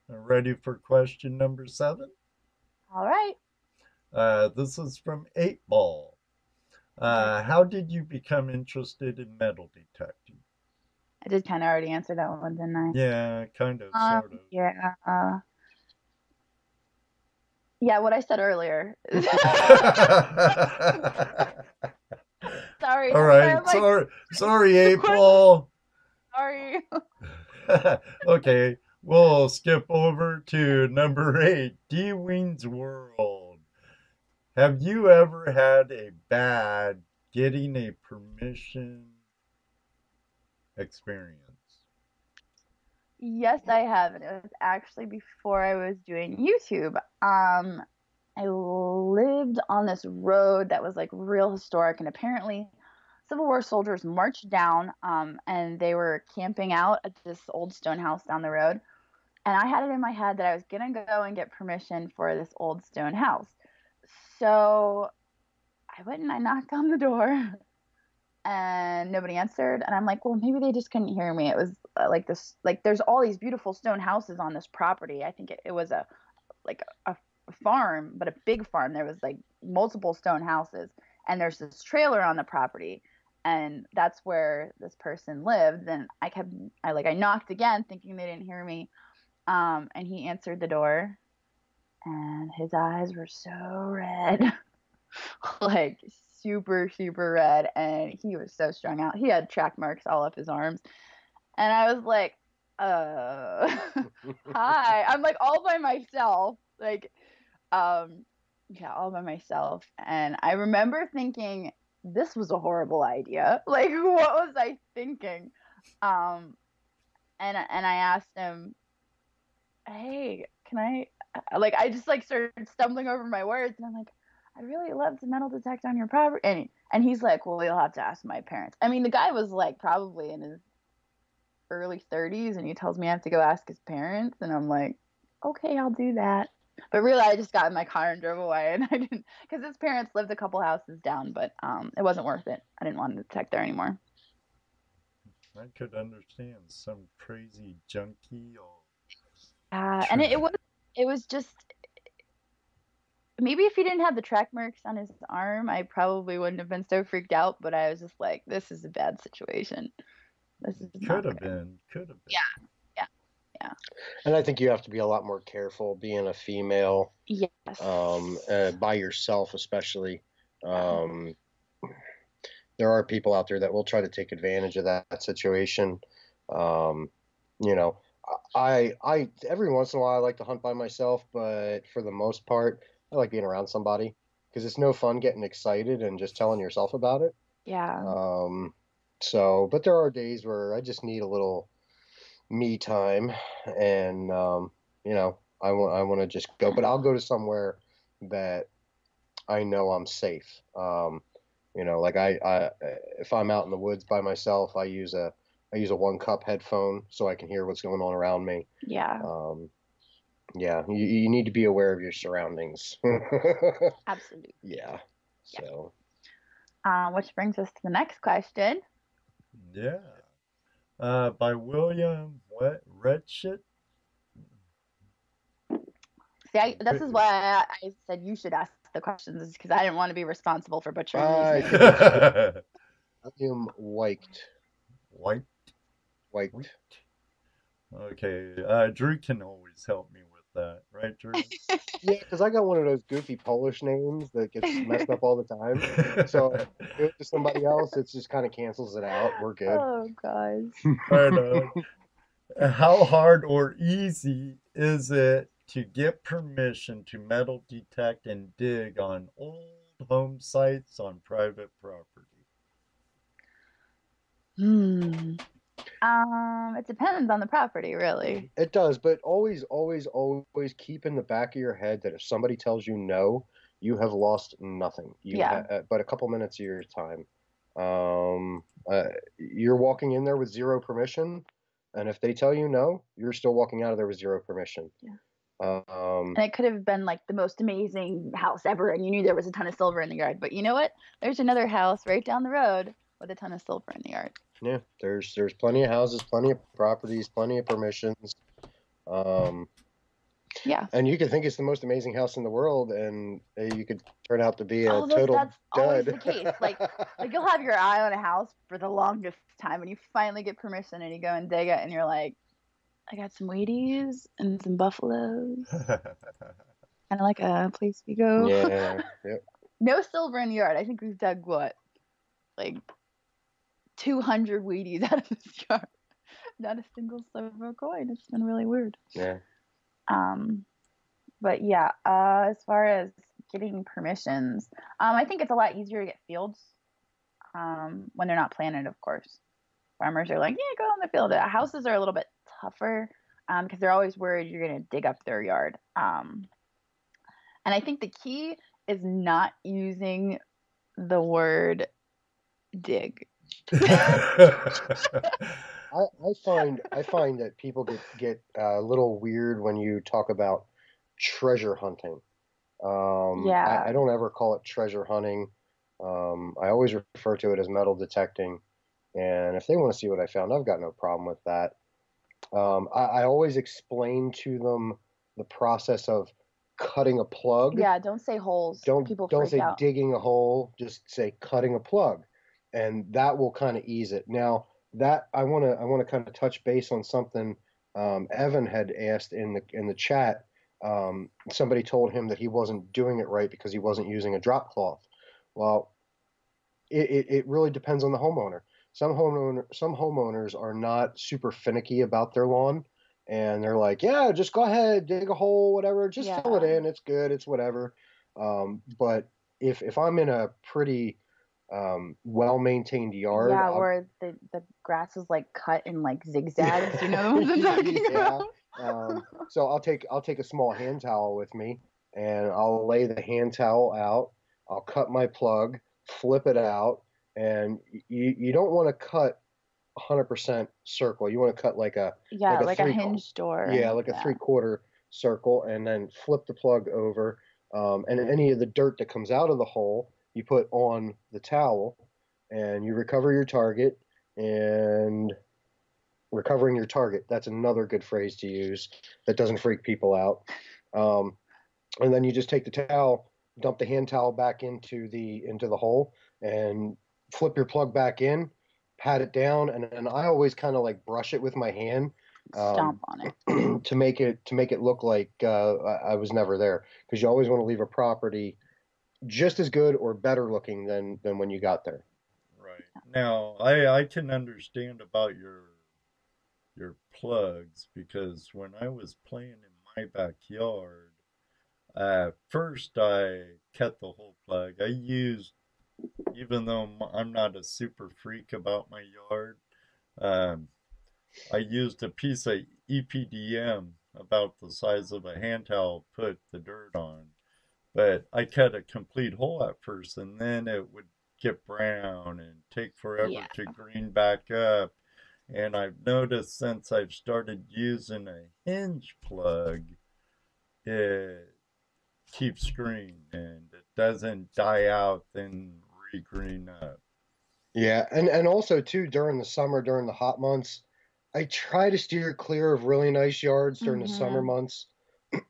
Ready for question number 7? All right. This is from 8 Ball. How did you become interested in metal detecting? I did kind of already answer that one, didn't I? Yeah, kind of, sort of. Yeah. Yeah, what I said earlier. Sorry. All right. Sorry, 8 Ball. Sorry. Okay, we'll skip over to number 8, D-Wing's World. Have you ever had a bad getting a permission experience? Yes, I have, and it was actually before I was doing YouTube. I lived on this road that was like real historic, and apparently Civil War soldiers marched down, and they were camping out at this old stone house down the road. And I had it in my head that I was gonna go and get permission for this old stone house. So I went and I knocked on the door, and nobody answered. And I'm like, well, maybe they just couldn't hear me. It was like this, like there's all these beautiful stone houses on this property. I think it was a like a farm, but a big farm. There was like multiple stone houses, and there's this trailer on the property, and that's where this person lived. And I knocked again, thinking they didn't hear me. And he answered the door, and his eyes were so red, like super, super red, and he was so strung out. He had track marks all up his arms, and I was like, hi. I'm like all by myself, like, yeah, all by myself. And I remember thinking, this was a horrible idea. Like, what was I thinking? And I asked him, hey, can I, like, I just like started stumbling over my words, and I'm like, I'd really love to metal detect on your property. And he's like, well, you'll have to ask my parents. I mean, the guy was like probably in his early 30s, and he tells me I have to go ask his parents, and I'm like, okay, I'll do that. But really, I just got in my car and drove away, and I didn't, because his parents lived a couple houses down, but it wasn't worth it. I didn't want to detect there anymore. I could understand some crazy junkie or. And it was just, maybe if he didn't have the track marks on his arm, I probably wouldn't have been so freaked out. But I was just like, this is a bad situation. This is Could have been. Yeah. And I think you have to be a lot more careful being a female. Yes. By yourself, especially. There are people out there that will try to take advantage of that situation. You know, I every once in a while I like to hunt by myself, but for the most part, I like being around somebody because it's no fun getting excited and just telling yourself about it. Yeah. So, but there are days where I just need a little me time, and you know, I want to just go, but I'll go to somewhere that I know I'm safe. You know, like I if I'm out in the woods by myself, I use a 1 cup headphone so I can hear what's going on around me. Yeah. Yeah, you need to be aware of your surroundings. Absolutely. Yeah. So. Which brings us to the next question. Yeah. By William Redshit. See, this is why I said you should ask the questions, because I didn't want to be responsible for butchering these names. William White. Okay. Drew can always help me with that, right, Drew? Yeah, because I got one of those goofy Polish names that gets messed up all the time. So if I do it to somebody else, it just kind of cancels it out. We're good. Oh, gosh. How hard or easy is it to get permission to metal detect and dig on old home sites on private property? It depends on the property, really. It does, but always keep in the back of your head that if somebody tells you no, you have lost nothing. But a couple minutes of your time. You're walking in there with zero permission, and if they tell you no, you're still walking out of there with zero permission. Yeah. And it could have been like the most amazing house ever, and you knew there was a ton of silver in the yard. But you know what? There's another house right down the road with a ton of silver in the yard. Yeah, there's plenty of houses, plenty of properties, plenty of permissions. Yeah. And you could think it's the most amazing house in the world, and you could turn out to be a total that's dud. Always the case. Like you'll have your eye on a house for the longest time, and you finally get permission, and you go and dig it, and you're like, I got some Wheaties and some buffaloes, kind of like a place we go. Yeah. Yep. No silver in the yard. I think we've dug what, like 200 Wheaties out of this yard. Not a single silver coin. It's been really weird. Yeah. But yeah, as far as getting permissions, I think it's a lot easier to get fields when they're not planted, of course. Farmers are like, yeah, go on the field. Houses are a little bit tougher because they're always worried you're going to dig up their yard. And I think the key is not using the word dig. I find that people get a little weird when you talk about treasure hunting. Yeah. I don't ever call it treasure hunting. I always refer to it as metal detecting. And if they want to see what I found, I've got no problem with that. I always explain to them the process of cutting a plug. Yeah, don't say holes. People Don't freak say out. digging a hole. Just say cutting a plug, and that will kind of ease it. Now that I want to kind of touch base on something Evan had asked in the chat. Somebody told him that he wasn't doing it right because he wasn't using a drop cloth. Well, it really depends on the homeowner. Some homeowners are not super finicky about their lawn, and they're like, yeah, just go ahead, dig a hole, whatever, just fill it Yeah. in, it's good, it's whatever. But if I'm in a pretty well maintained yard, Yeah, where the grass is like cut in like zigzags. You know the ones I'm talking about? So I'll take a small hand towel with me, and I'll lay the hand towel out. I'll cut my plug, flip it out, and you don't want to cut 100% circle. You want to cut like a Yeah, like a three hinge door. yeah, like a 3/4 circle, and then flip the plug over. And any of the dirt that comes out of the hole, you put on the towel, and you recover your target. And recovering your target, that's another good phrase to use that doesn't freak people out. And then you just take the towel, dump the hand towel back into the hole, and flip your plug back in, pat it down, and then I always kind of like brush it with my hand, Stomp on it. to make it look like I was never there, because you always want to leave a property just as good or better looking than when you got there. Right. Now, I can understand about your plugs because when I was playing in my backyard, first I cut the whole plug. I used, even though I'm not a super freak about my yard, um, I used a piece of EPDM about the size of a hand towel, put the dirt on. But I cut a complete hole at first, and then it would get brown and take forever to green back up. And I've noticed since I've started using a hinge plug, it keeps green and it doesn't die out and re-green up. Yeah, and also too during the summer, during the hot months, I try to steer clear of really nice yards during the summer months.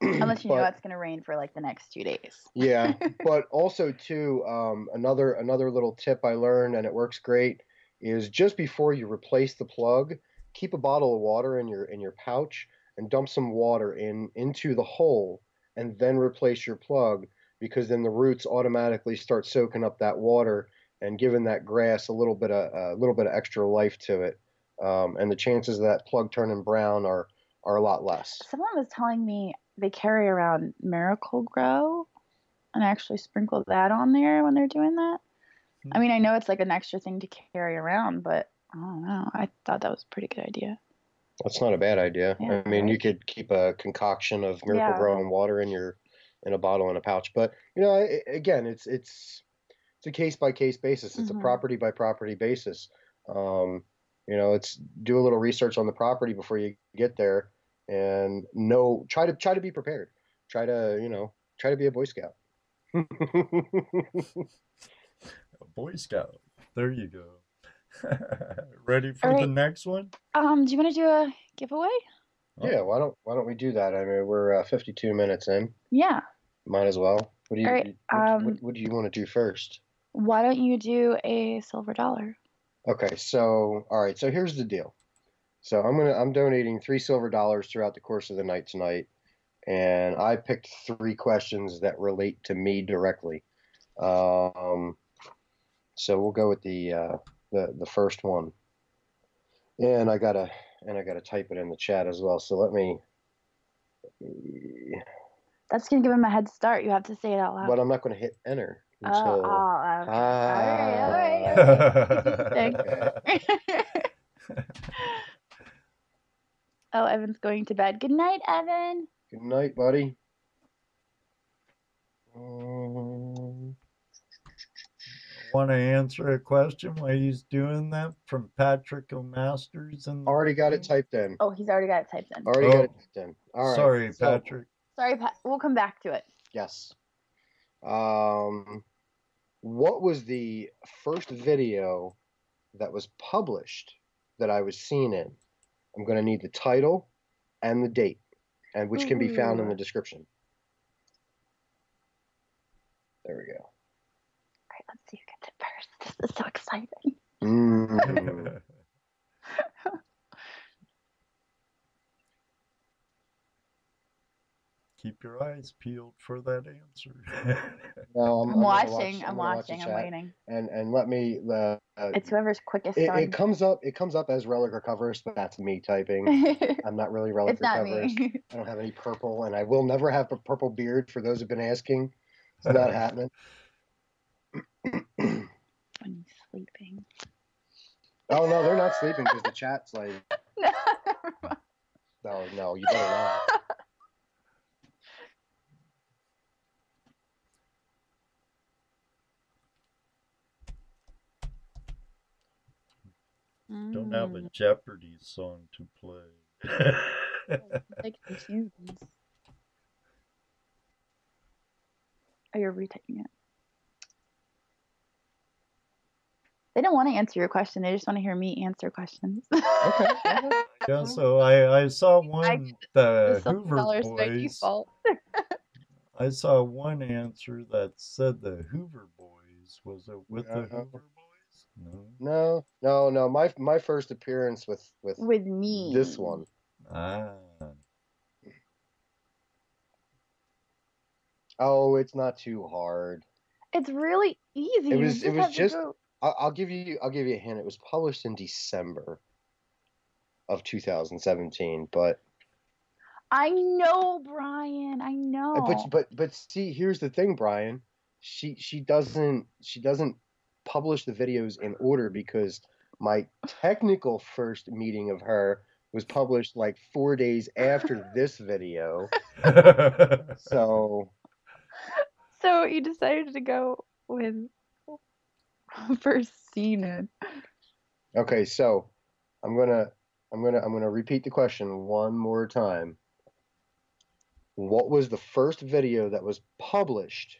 Unless you know it's going to rain for like the next 2 days. Yeah, but also too, another little tip I learned, and it works great, is just before you replace the plug, keep a bottle of water in your pouch and dump some water into the hole, and then replace your plug, because then the roots automatically start soaking up that water and giving that grass a little bit of extra life to it, and the chances of that plug turning brown are a lot less. Someone was telling me they carry around Miracle Grow and actually sprinkle that on there when they're doing that. I mean, I know it's like an extra thing to carry around, but I don't know. I thought that was a pretty good idea. That's not a bad idea. Yeah, I mean, right? you could keep a concoction of Miracle Grow and water in a bottle and a pouch, but again, it's a case by case basis. It's a property by property basis. It's do a little research on the property before you get there, and try to be prepared. Try to be a Boy Scout. A Boy Scout. There you go. Ready for the next one? Do you want to do a giveaway? Yeah, why don't we do that? I mean, we're 52 minutes in. Yeah. Might as well. What do you All right, what do you want to do first? Why don't you do a silver dollar? Okay, so all right, so here's the deal. So I'm donating $3 silver throughout the course of the night tonight, and I picked 3 questions that relate to me directly. So we'll go with the first one, and I gotta type it in the chat as well. So let me. That's gonna give him a head start. You have to say it out loud. But I'm not going to hit enter until. Okay. All right. Oh, Evan's going to bed. Good night, Evan. Good night, buddy. Want to answer a question while he's doing that from Patrick O'Masters? Already got it typed in. Oh, he's already got it typed in. Already got it typed in. All right. Sorry, Patrick. Sorry, we'll come back to it. Yes. What was the first video that was published that I was seen in? I'm going to need the title and the date, and which can be found in the description. There we go. All right, let's see who gets it first. This is so exciting. Keep your eyes peeled for that answer. No, I'm watching. I'm waiting. And let me. It's whoever's quickest. It comes up. It comes up as Relic Recoverist, but that's me typing. I'm not really Relic Recoverist. I don't have any purple, and I will never have a purple beard. For those who've been asking, it's not happening. When he's sleeping. Oh no, they're not sleeping because the chat's like. No, you better not. Don't have a Jeopardy song to play. Oh, you're retaking it. They don't want to answer your question. They just want to hear me answer questions. Okay. Yeah, so I saw one, the Hoover Boys. I saw one answer that said the Hoover Boys. Was it with the Hoover Boys? No. My first appearance with me. This one. Oh, it's not too hard. It's really easy. It was just. I'll give you a hint. It was published in December of 2017, but. I know, Brian. I know. But see, here's the thing, Brian. She doesn't publish the videos in order because my technical first meeting of her was published like 4 days after this video. So you decided to go with first seen it. Okay, so I'm gonna repeat the question one more time. What was the first video that was published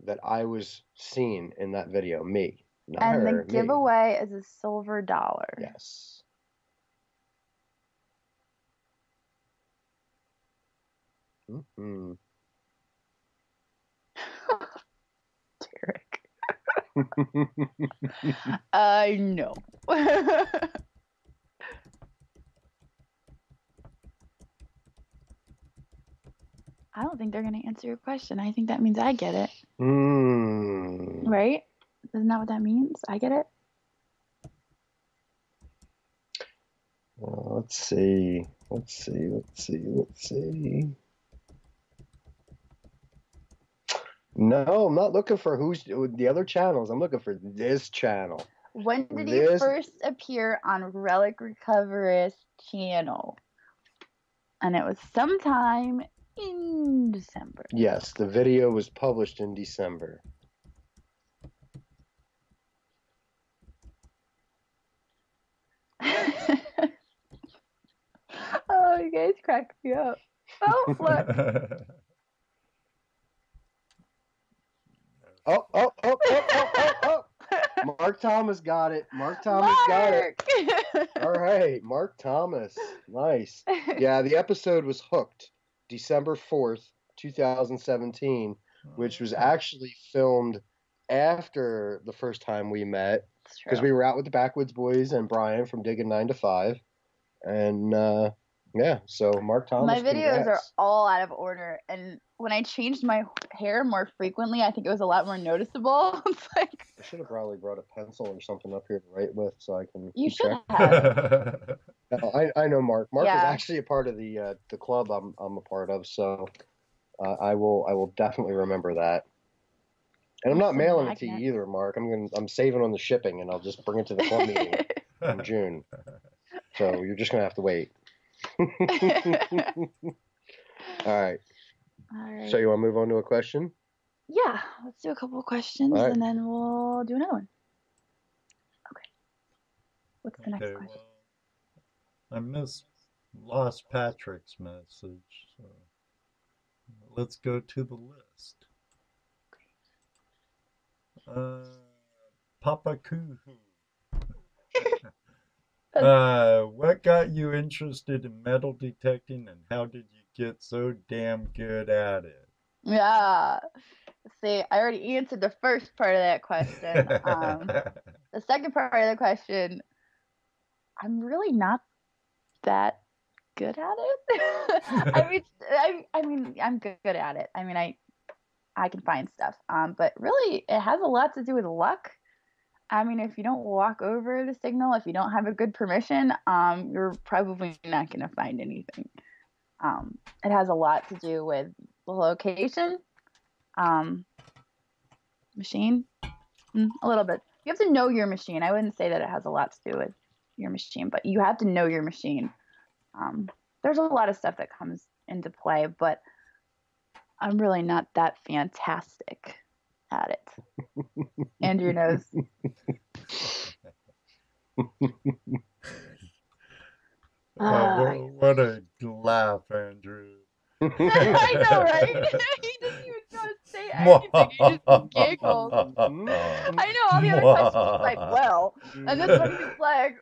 that I was seen in that video? Me. Not and her, the giveaway is a silver dollar. Yes. Mm-hmm. Derek. I know. I don't think they're going to answer your question. I think that means I get it. Right? Isn't that what that means? I get it? Let's see. No, I'm not looking for who's the other channels. I'm looking for this channel. When did he first appear on Relic Recoverist channel? And it was sometime in December. Yes, the video was published in December. Oh, you guys crack me up. Oh, look. Oh. Mark Thomas got it. Mark Thomas got it. All right, Mark Thomas. Nice. Yeah, the episode was Hooked, December 4th, 2017, which was actually filmed after the first time we met because we were out with the Backwoods Boys and Brian from Digging 9 to 5. And yeah, so Mark Thomas. My videos are all out of order, and when I changed my hair more frequently, I think it was a lot more noticeable. It's like I should have probably brought a pencil or something up here to write with, so I can. You should have. No, I know Mark. Mark is actually a part of the club I'm a part of, so I will definitely remember that. And I'm not mailing it to you either, Mark. I'm saving on the shipping, and I'll just bring it to the club meeting in June. So you're just gonna have to wait. All right. All right. So you want to move on to a question? Yeah, let's do a couple of questions All right. and then we'll do another one. Okay. What's the next Okay, question? well, lost Patrick's message, so let's go to the list. Papa Kuhu. What got you interested in metal detecting and how did you get so damn good at it? Yeah. See, I already answered the first part of that question. The second part of the question, I'm really not that good at it. I'm good at it. I mean, I can find stuff. But really, it has a lot to do with luck. I mean, if you don't walk over the signal, if you don't have a good permission, you're probably not going to find anything. It has a lot to do with the location, machine, a little bit. You have to know your machine. I wouldn't say that it has a lot to do with your machine, but you have to know your machine. There's a lot of stuff that comes into play, but I'm really not that fantastic at it. Andrew knows. What a laugh, Andrew. I know, right? He doesn't even know to say anything. He just giggles. I know all the other questions. He's like, well, and this one he's like,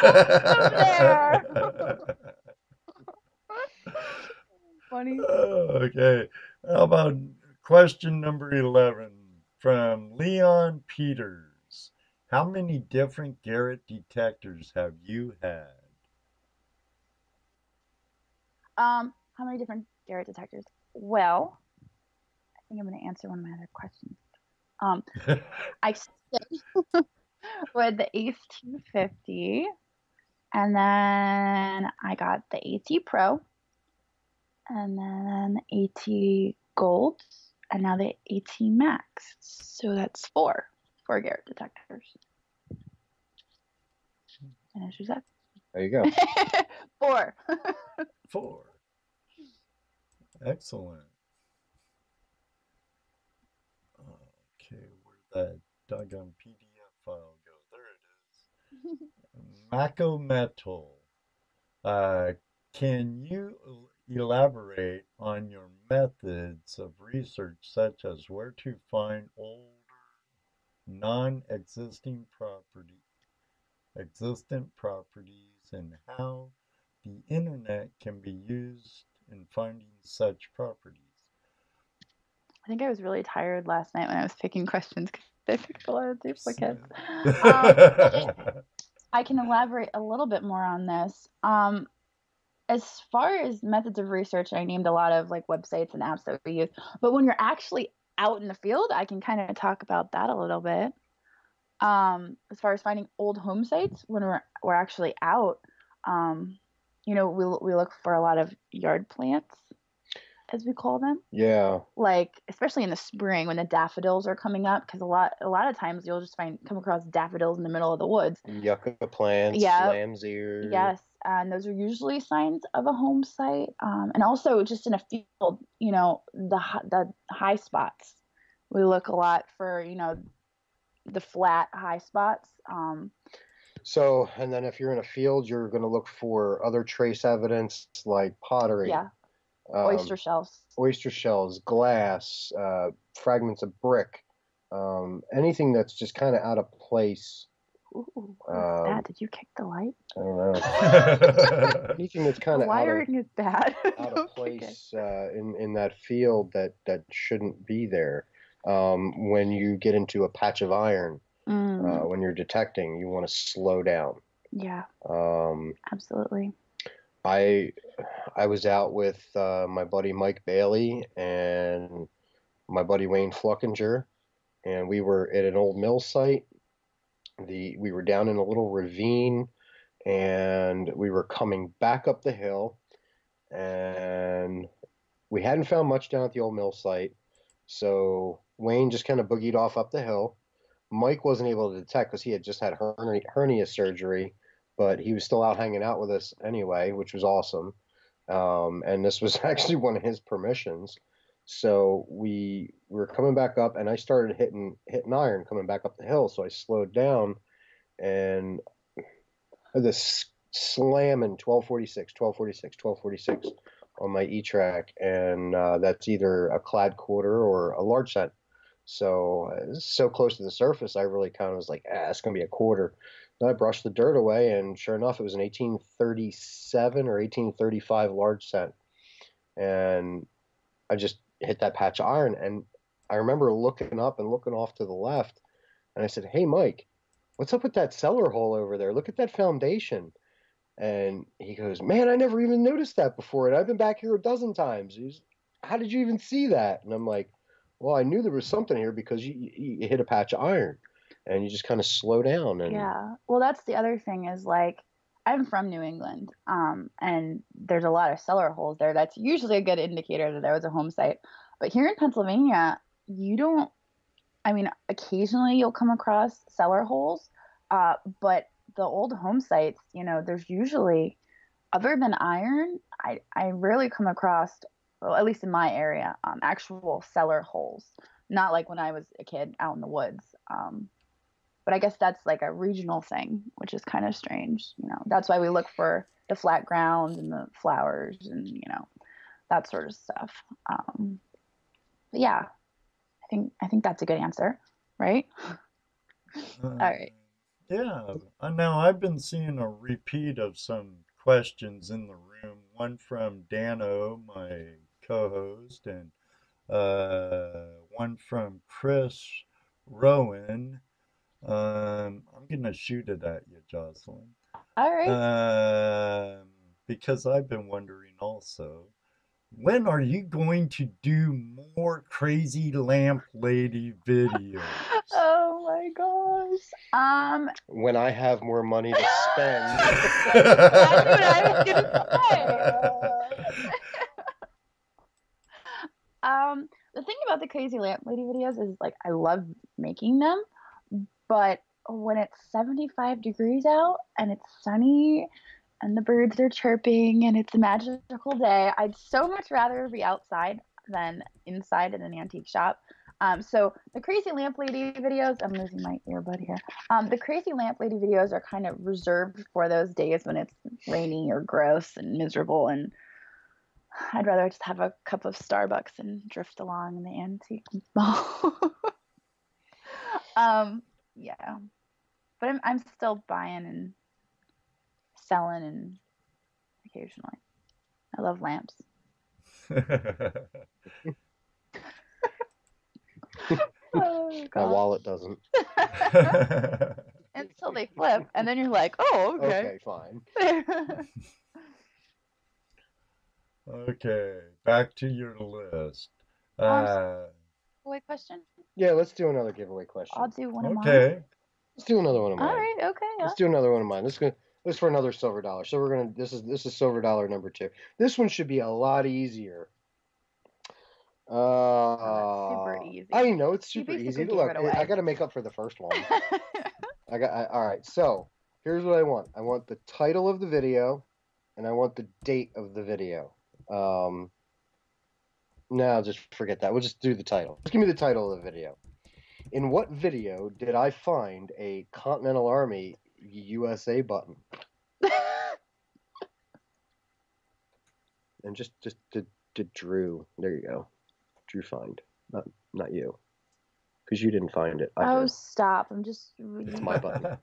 over there. Funny. Okay. How about question number 11 from Leon Peters? How many different Garrett detectors have you had? How many different Garrett detectors? Well, I think I'm going to answer one of my other questions. I started with the Ace 250, and then I got the AT Pro, and then the AT Gold, and now the AT Max. So that's four Garrett detectors. Finish that. There you go. Four. Four. Excellent. Okay, where'd that doggone PDF file go? There it is. Mako Metal. Can you elaborate on your methods of research, such as where to find older, non-existing existent properties, and how the internet can be used in finding such properties? I think I was really tired last night when I was picking questions because I picked a lot of duplicates. I can elaborate a little bit more on this. As far as methods of research, I named a lot of like websites and apps that we use. But when you're actually out in the field, I can kind of talk about that a little bit. As far as finding old home sites, when we're actually out, we look for a lot of yard plants, as we call them. Yeah. Like especially in the spring when the daffodils are coming up, because a lot of times you'll just come across daffodils in the middle of the woods. Yucca plants, lamb's ears. Yes, and those are usually signs of a home site. And also just in a field, the high spots. We look a lot for the flat high spots. So, and then if you're in a field, you're going to look for other trace evidence like pottery. Yeah. Oyster shells, glass, fragments of brick, anything that's just kind of out of place. Ooh, what's that? Did you kick the light? I don't know. Anything that's kind of wiring is bad. out of place in that field that shouldn't be there. When you get into a patch of iron, when you're detecting, you want to slow down. Yeah. Absolutely. I was out with my buddy Mike Bailey and my buddy Wayne Fluckinger, and we were at an old mill site. We were down in a little ravine, and we were coming back up the hill, and we hadn't found much down at the old mill site, so Wayne just kind of boogied off up the hill. Mike wasn't able to detect because he had just had hernia surgery, but he was still out hanging out with us anyway, which was awesome. And this was actually one of his permissions. So we were coming back up, and I started hitting iron coming back up the hill. So I slowed down, and this slamming 1246, 1246, 1246 on my E-track, and that's either a clad quarter or a large set. So so close to the surface, I really kind of was like, it's gonna be a quarter. Then I brushed the dirt away, and sure enough, it was an 1837 or 1835 large set, and I just hit that patch of iron. And I remember looking up and looking off to the left, and I said, "Hey, Mike, what's up with that cellar hole over there? Look at that foundation." And he goes, "Man, I never even noticed that before, and I've been back here a dozen times." How did you even see that? And I'm like, "Well, I knew there was something here because you hit a patch of iron, and you just kind of slow down." And Yeah. Well, that's the other thing is like I'm from New England, and there's a lot of cellar holes there. That's usually a good indicator that there was a home site. But here in Pennsylvania, you don't. I mean, occasionally you'll come across cellar holes, but the old home sites, there's usually, other than iron, I rarely come across, well, at least in my area, actual cellar holes. Not like when I was a kid out in the woods. But I guess that's like a regional thing, which is kind of strange. That's why we look for the flat ground and the flowers and that sort of stuff. But yeah, I think that's a good answer, right? All right. Yeah. Now I've been seeing a repeat of some questions in the room. One from Dano, my co-host, and one from Chris Rowan. I'm gonna shoot it at you, Jocelyn. All right. Because I've been wondering also, when are you going to do more crazy lamp lady videos? Oh my gosh. when I have more money to spend, That's what I was gonna say. The thing about the crazy lamp lady videos is like I love making them, but when it's 75 degrees out and it's sunny and the birds are chirping and it's a magical day, I'd so much rather be outside than inside in an antique shop. So the crazy lamp lady videos, I'm losing my earbud here. The crazy lamp lady videos are kind of reserved for those days when it's rainy or gross and miserable, and I'd rather just have a cup of Starbucks and drift along in the antique mall. Yeah, but I'm still buying and selling and occasionally. I love lamps. Oh, my wallet doesn't. Until they flip, and then you're like, oh, okay. Okay, fine. Okay, back to your list. Giveaway question? Yeah, let's do another giveaway question. I'll do one of mine. Okay. Let's do another one of mine. All right, okay. Let's do another one of mine. Let's for another silver dollar. So we're gonna this is silver dollar number 2. This one should be a lot easier. Super easy. I know it's super easy. Look, I got to make up for the first one. All right. So here's what I want. I want the title of the video, and I want the date of the video. No, just forget that. We'll just do the title. Just give me the title of the video. In what video did I find a Continental Army USA button? And just did Drew. There you go. Drew find. Not you. Because you didn't find it. Oh, stop. I'm just reading. It's my button.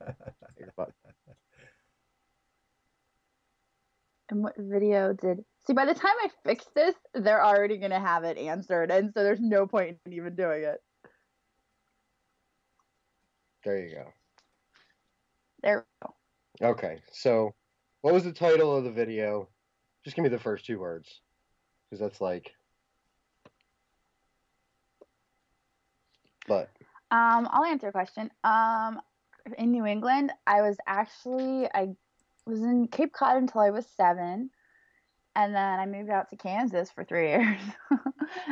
Your button. And what video did... See, by the time I fix this, they're already going to have it answered. And so there's no point in even doing it. There you go. There we go. Okay. So, what was the title of the video? Just give me the first 2 words. Because that's like... But... I'll answer a question. In New England, I was in Cape Cod until I was 7. And then I moved out to Kansas for 3 years.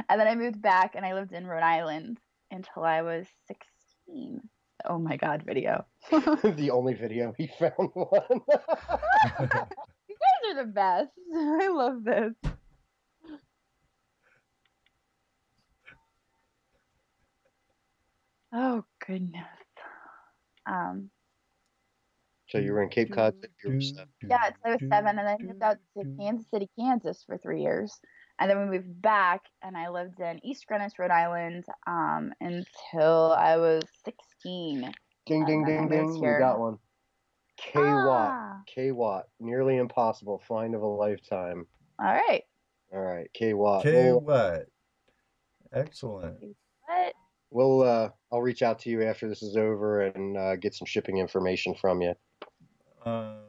And then I moved back and I lived in Rhode Island until I was 16. Oh my God, video. The only video he found one. You guys are the best. I love this. Oh goodness. So you were in Cape Cod since you were 7. Yeah, I was 7, and then I moved out to Kansas City, Kansas for 3 years. And then we moved back, and I lived in East Greenwich, Rhode Island, until I was 16. Ding, ding, ding, ding. You got one. K-Watt. Ah. K-Watt. Nearly impossible. Find of a lifetime. All right. All right. K-Watt. K-Watt. Excellent. What? I'll reach out to you after this is over and get some shipping information from you. Can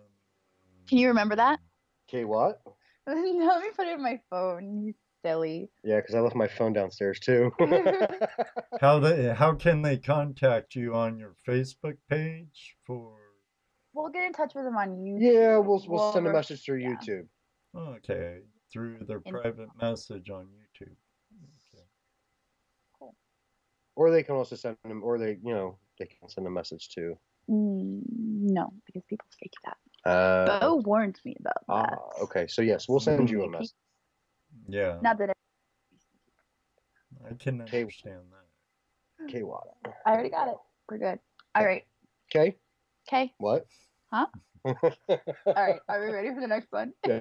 you remember that? K-Watt? Let me put it in my phone. You silly. Yeah, because I left my phone downstairs too. How can they contact you on your Facebook page for? We'll get in touch with them on YouTube. Yeah, we'll send a message through YouTube. Okay, through their private message on YouTube. Okay. Cool. Or they can also send them, or they can send a message too. No, because people fake that. Bo warned me about that. Okay. So yes, we'll send you a message. Yeah. Not that I can understand that. K-Watt. I already got it. We're good. All right. Okay. Okay. What? Huh? All right. Are we ready for the next one? Yeah.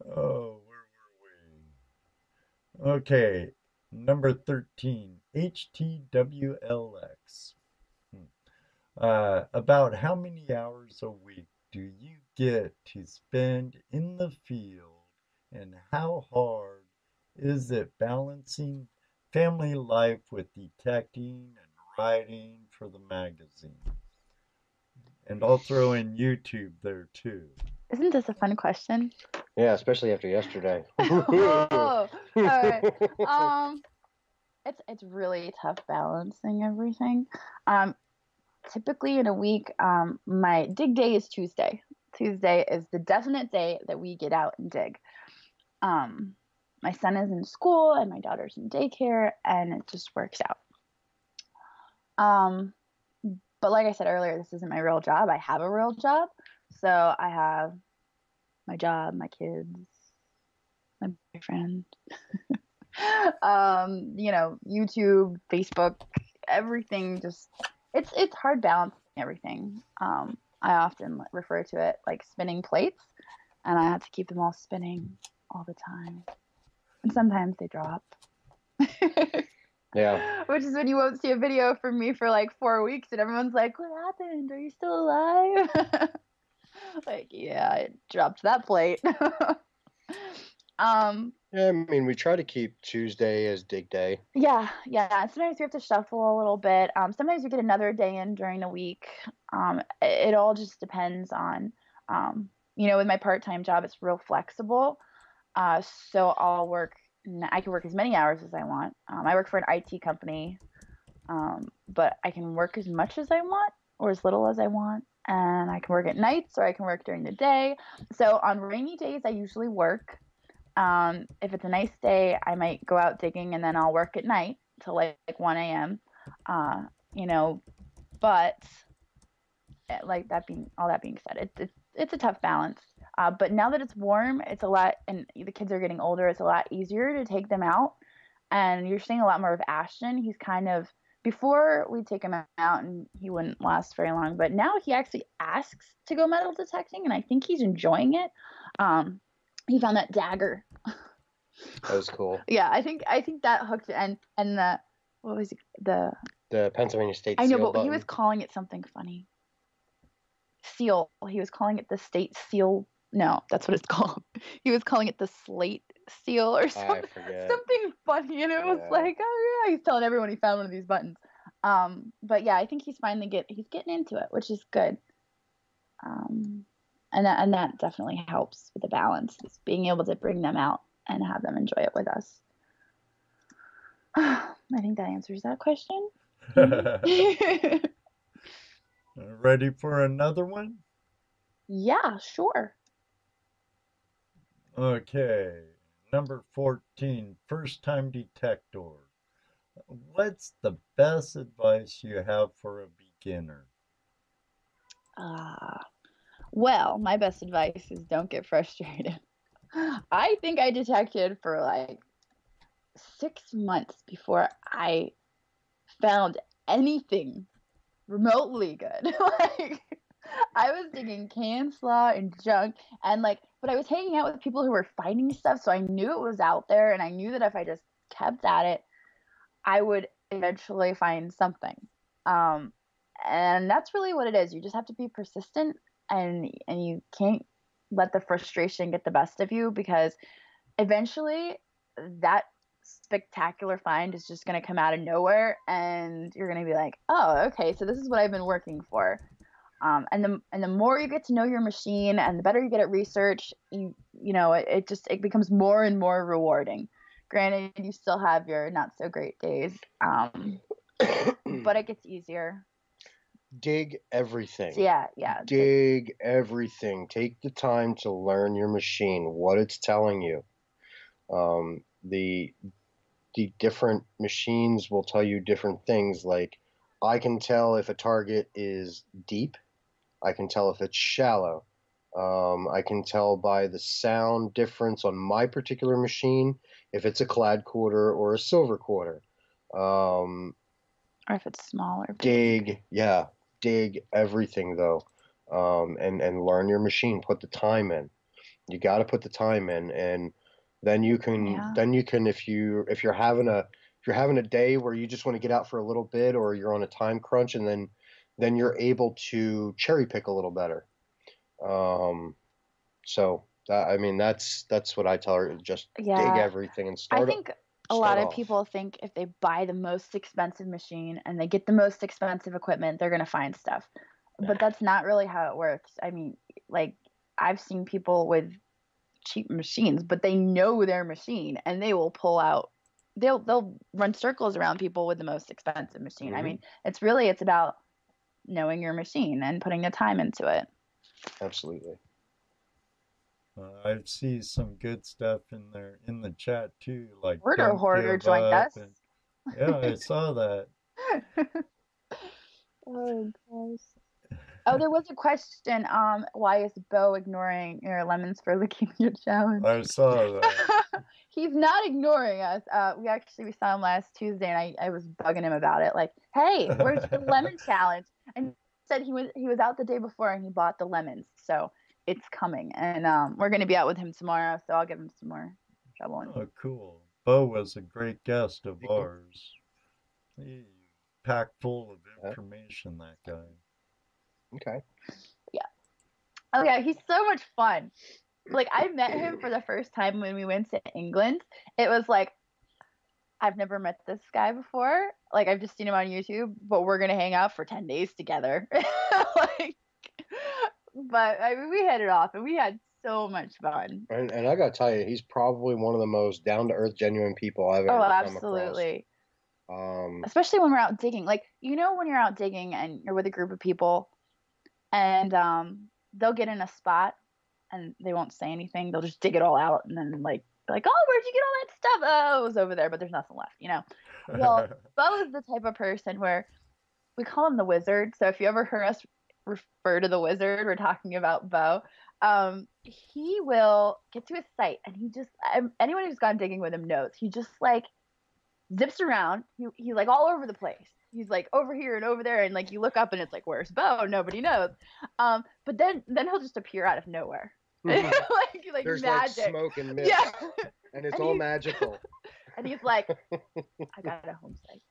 Oh, where were we? Okay. Number 13, HTWLX. About how many hours a week do you get to spend in the field, and how hard is it balancing family life with detecting and writing for the magazine? And I'll throw in YouTube there too. Isn't this a fun question? Yeah, especially after yesterday. Oh, all right. It's really tough balancing everything. Typically in a week, my dig day is Tuesday. Tuesday is the definite day that we get out and dig. My son is in school and my daughter's in daycare, and it just works out. But like I said earlier, this isn't my real job. I have a real job. So I have my job, my kids, my boyfriend, YouTube, Facebook, everything. Just it's hard balancing everything. I often refer to it like spinning plates, and I have to keep them all spinning all the time. And sometimes they drop. Yeah. Which is when you won't see a video from me for like 4 weeks, and everyone's like, "What happened? Are you still alive?" Like, yeah, I dropped that plate. Yeah, I mean, we try to keep Tuesday as dig day. Yeah. Sometimes we have to shuffle a little bit. Sometimes we get another day in during the week. It all just depends on, with my part-time job, it's real flexible. So I can work as many hours as I want. I work for an IT company, but I can work as much as I want or as little as I want. And I can work at nights or I can work during the day. So on rainy days, I usually work. If it's a nice day, I might go out digging and then I'll work at night till like 1 a.m. But like all that being said, it's a tough balance. But now that it's warm, it's a lot, and the kids are getting older, it's a lot easier to take them out. And you're seeing a lot more of Ashton. He's kind of, before we take him out and he wouldn't last very long, but now he actually asks to go metal detecting, and I think he's enjoying it. He found that dagger. That was cool. Yeah, I think that hooked it, and the, what was it, the Pennsylvania State I know, seal but button. he was calling it something funny. Seal. He was calling it the state seal. No, that's what it's called. He was calling it the slate seal or something. I forget. Something funny, and it was like, oh yeah, he's telling everyone he found one of these buttons. But yeah, I think he's getting into it, which is good. And that definitely helps with the balance, is being able to bring them out and have them enjoy it with us. I think that answers that question. Ready for another one? Yeah, sure. Okay. Number 14, first time detector. What's the best advice you have for a beginner? Well, my best advice is don't get frustrated. I think I detected for like 6 months before I found anything remotely good. Like, I was digging can slaw and junk, and like, but I was hanging out with people who were finding stuff, so I knew it was out there, and I knew that if I just kept at it, I would eventually find something. Um, and that's really what it is. You just have to be persistent, and you can't let the frustration get the best of you, because eventually that spectacular find is just going to come out of nowhere, and you're going to be like, oh, okay, so this is what I've been working for. And the more you get to know your machine and the better you get at research, it becomes more and more rewarding. Granted, you still have your not so great days, but it gets easier. Dig everything. Yeah. Dig everything. Take the time to learn your machine, what it's telling you. The different machines will tell you different things. Like, I can tell if a target is deep. I can tell if it's shallow. I can tell by the sound difference on my particular machine if it's a clad quarter or a silver quarter. Or if it's small or big. Dig everything though, and learn your machine. Put the time in. You got to put the time in, and then you can. Yeah. Then you can, if you're having a day where you just want to get out for a little bit, or you're on a time crunch, and then you're able to cherry pick a little better. So that's what I tell her. Just dig everything and start. I think a lot of people think if they buy the most expensive machine and they get the most expensive equipment, they're going to find stuff. But that's not really how it works. I mean, like, I've seen people with cheap machines, but they know their machine, and they will pull out. They'll run circles around people with the most expensive machine. Mm-hmm. I mean, it's about knowing your machine and putting the time into it. Absolutely. I see some good stuff in there in the chat too, like Murder Hoarder joined us. Yeah, I saw that. Oh gosh. Oh, there was a question. Why is Bo ignoring your lemons for leukemia challenge? I saw that. He's not ignoring us. We saw him last Tuesday, and I was bugging him about it. Like, hey, where's the lemon challenge? And he said he was out the day before and he bought the lemons. So it's coming, and we're going to be out with him tomorrow, so I'll give him some more trouble. Oh, cool. Bo was a great guest of ours. He packed full of information, that guy. Okay. Yeah. Oh, yeah, he's so much fun. Like, I met him for the first time when we went to England. It was like, I've never met this guy before. Like, I've just seen him on YouTube, but we're going to hang out for 10 days together. But I mean, we hit it off, and we had so much fun. And I got to tell you, he's probably one of the most down-to-earth, genuine people I've ever come across. Oh, absolutely. Especially when we're out digging. Like, when you're out digging and you're with a group of people, and they'll get in a spot, and they won't say anything. They'll just dig it all out, and then, like, oh, where'd you get all that stuff? Oh, it was over there, but there's nothing left, Well, Bo is the type of person where we call him the wizard. So if you ever hear us refer to the wizard, we're talking about Bo. He will get to his site, and he just, anyone who's gone digging with him knows, he just, like, zips around. He's like all over the place. He's like over here and over there, and like you look up and it's like, where's Bo? Nobody knows. But then he'll just appear out of nowhere. Mm-hmm. like there's magic. Like smoke and mist. Yeah. And it's all magical. And he's like, I got a home site.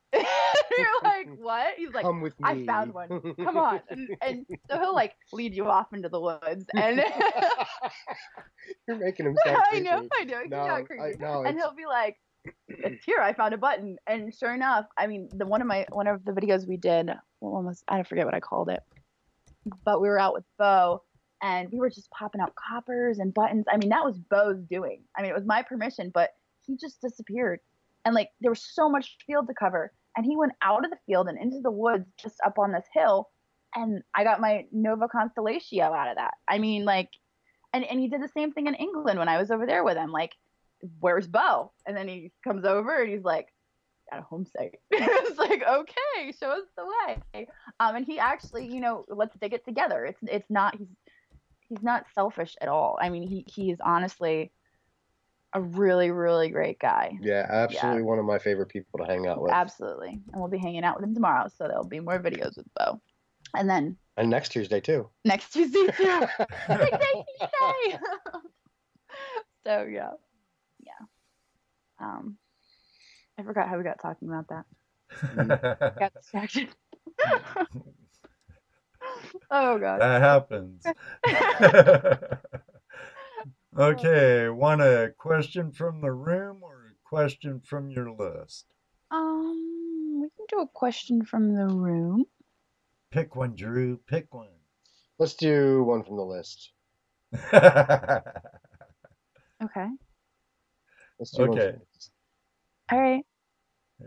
You're like, what? He's like, come with me. I found one. Come on. And so he'll like lead you off into the woods. And you're making him sound creepy. I know. He's not creepy. And he'll be like, it's here. I found a button. And sure enough, I mean, one of the videos we did, I forget what I called it, but we were out with Bo, and we were just popping out coppers and buttons. I mean, that was Bo's doing. I mean, it was my permission, but he just disappeared. And like, there was so much field to cover, and he went out of the field and into the woods just up on this hill, and I got my Nova Constellatio out of that. I mean, like, and he did the same thing in England when I was over there with him. Like, where's Bo? And then he comes over and he's like, got a home site. It's like, okay, show us the way. And he actually, let's dig it together. It's not, he's not selfish at all. I mean, he is honestly a really, really great guy. Yeah, absolutely one of my favorite people to hang out with. Absolutely. And we'll be hanging out with him tomorrow, so there'll be more videos with Bo. And then next Tuesday too. Next Tuesday too. Big day Tuesday. So yeah. I forgot how we got talking about that. Got distracted. Oh god. That happens. Okay, want a question from the room or a question from your list? We can do a question from the room. Pick one, Drew. Pick one. Let's do one from the list. Okay. Let's do one from the list. All right.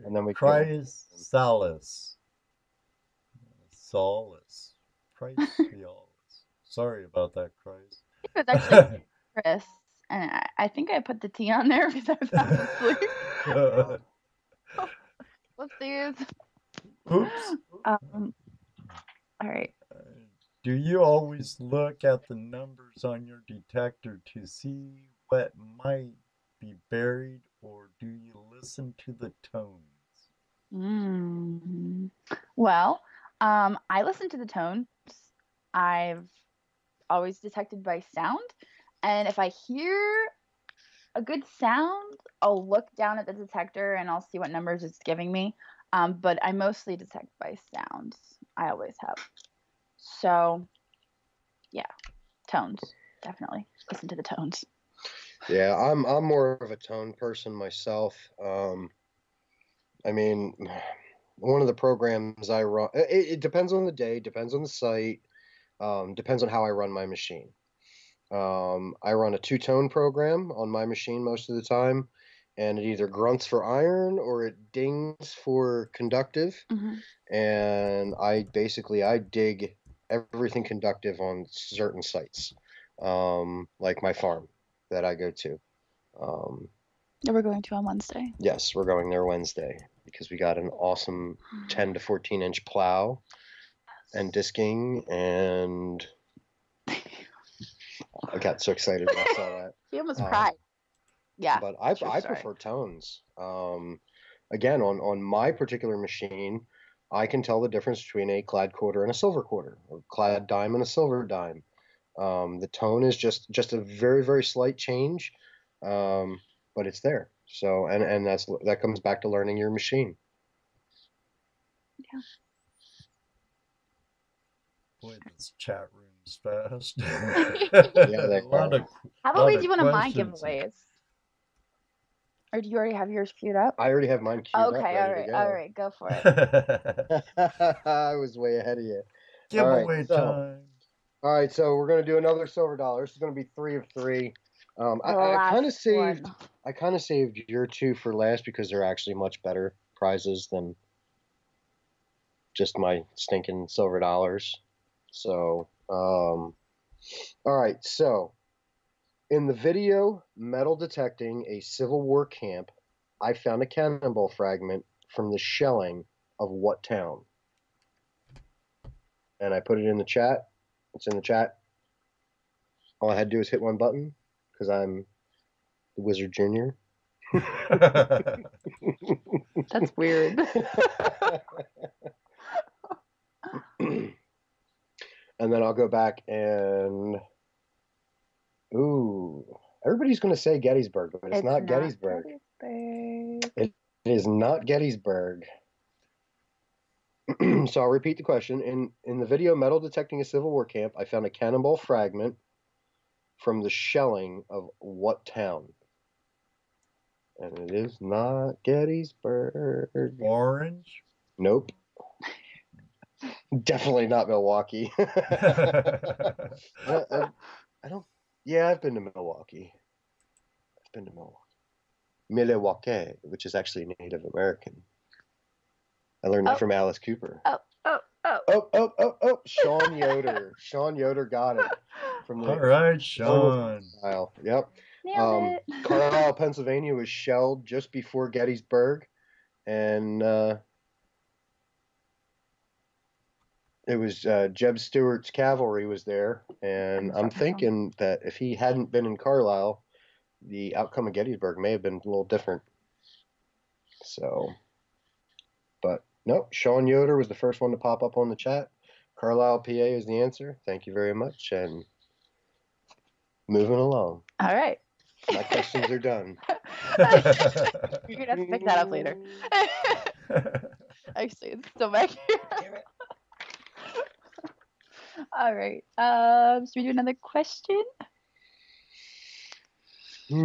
And then we Christ Solace. Solace. Christ Solace. Sorry about that, Christ. It was actually Chris, and I think I put the T on there because I was half asleep. Whoopsies. Oops. All right. Do you always look at the numbers on your detector to see what might be buried, or do you listen to the tones? Well, I listen to the tones. I've always detected by sound, and if I hear a good sound, I'll look down at the detector and I'll see what numbers it's giving me. But I mostly detect by sounds. I always have. So, yeah, tones, definitely listen to the tones. Yeah, I'm more of a tone person myself. I mean, one of the programs I run, it depends on the day, depends on the site, depends on how I run my machine. I run a two-tone program on my machine most of the time, and it either grunts for iron or it dings for conductive. And I dig everything conductive on certain sites, like my farm that I go to. That we're going to on Wednesday. Yes, we're going there Wednesday because we got an awesome 10 to 14 inch plow and disking, and I got so excited when I saw that. He almost cried. Yeah. But I prefer tones. Again, on my particular machine, I can tell the difference between a clad quarter and a silver quarter, or clad dime and a silver dime. The tone is just a very, very slight change, but it's there. So, and that comes back to learning your machine. Yeah. Boy, this chat room's fast. Yeah, how about we do one of my giveaways? Or do you already have yours queued up? I already have mine queued up. Okay, all right, go for it. I was way ahead of you. Giveaway time. All right, so we're gonna do another silver dollar. This is gonna be 3 of 3. I kind of saved your two for last because they're actually much better prizes than just my stinking silver dollars. So, all right, so in the video Metal Detecting a Civil War Camp, I found a cannonball fragment from the shelling of what town? And I put it in the chat. It's in the chat. All I had to do is hit one button because I'm the Wizard Junior. That's weird. And then I'll go back and everybody's going to say Gettysburg, but it's not Gettysburg. It is not Gettysburg. So I'll repeat the question. In the video Metal Detecting a Civil War Camp, I found a cannonball fragment from the shelling of what town? And it is not Gettysburg. Orange? Nope. Definitely not Milwaukee. I don't. Yeah, I've been to Milwaukee. Milwaukee, which is actually Native American. I learned that from Alice Cooper. Oh. Sean Yoder. Sean Yoder got it. All right, Sean. Yep. Nailed it. Carlisle, Pennsylvania was shelled just before Gettysburg. And It was Jeb Stewart's cavalry was there, and I'm thinking that if he hadn't been in Carlisle, the outcome of Gettysburg may have been a little different. So, but nope, Sean Yoder was the first one to pop up on the chat. Carlisle, PA is the answer. Thank you very much, and moving along. All right. My questions are done. You're gonna have to pick that up later. Actually, it's still back here. All right. Should we do another question? Read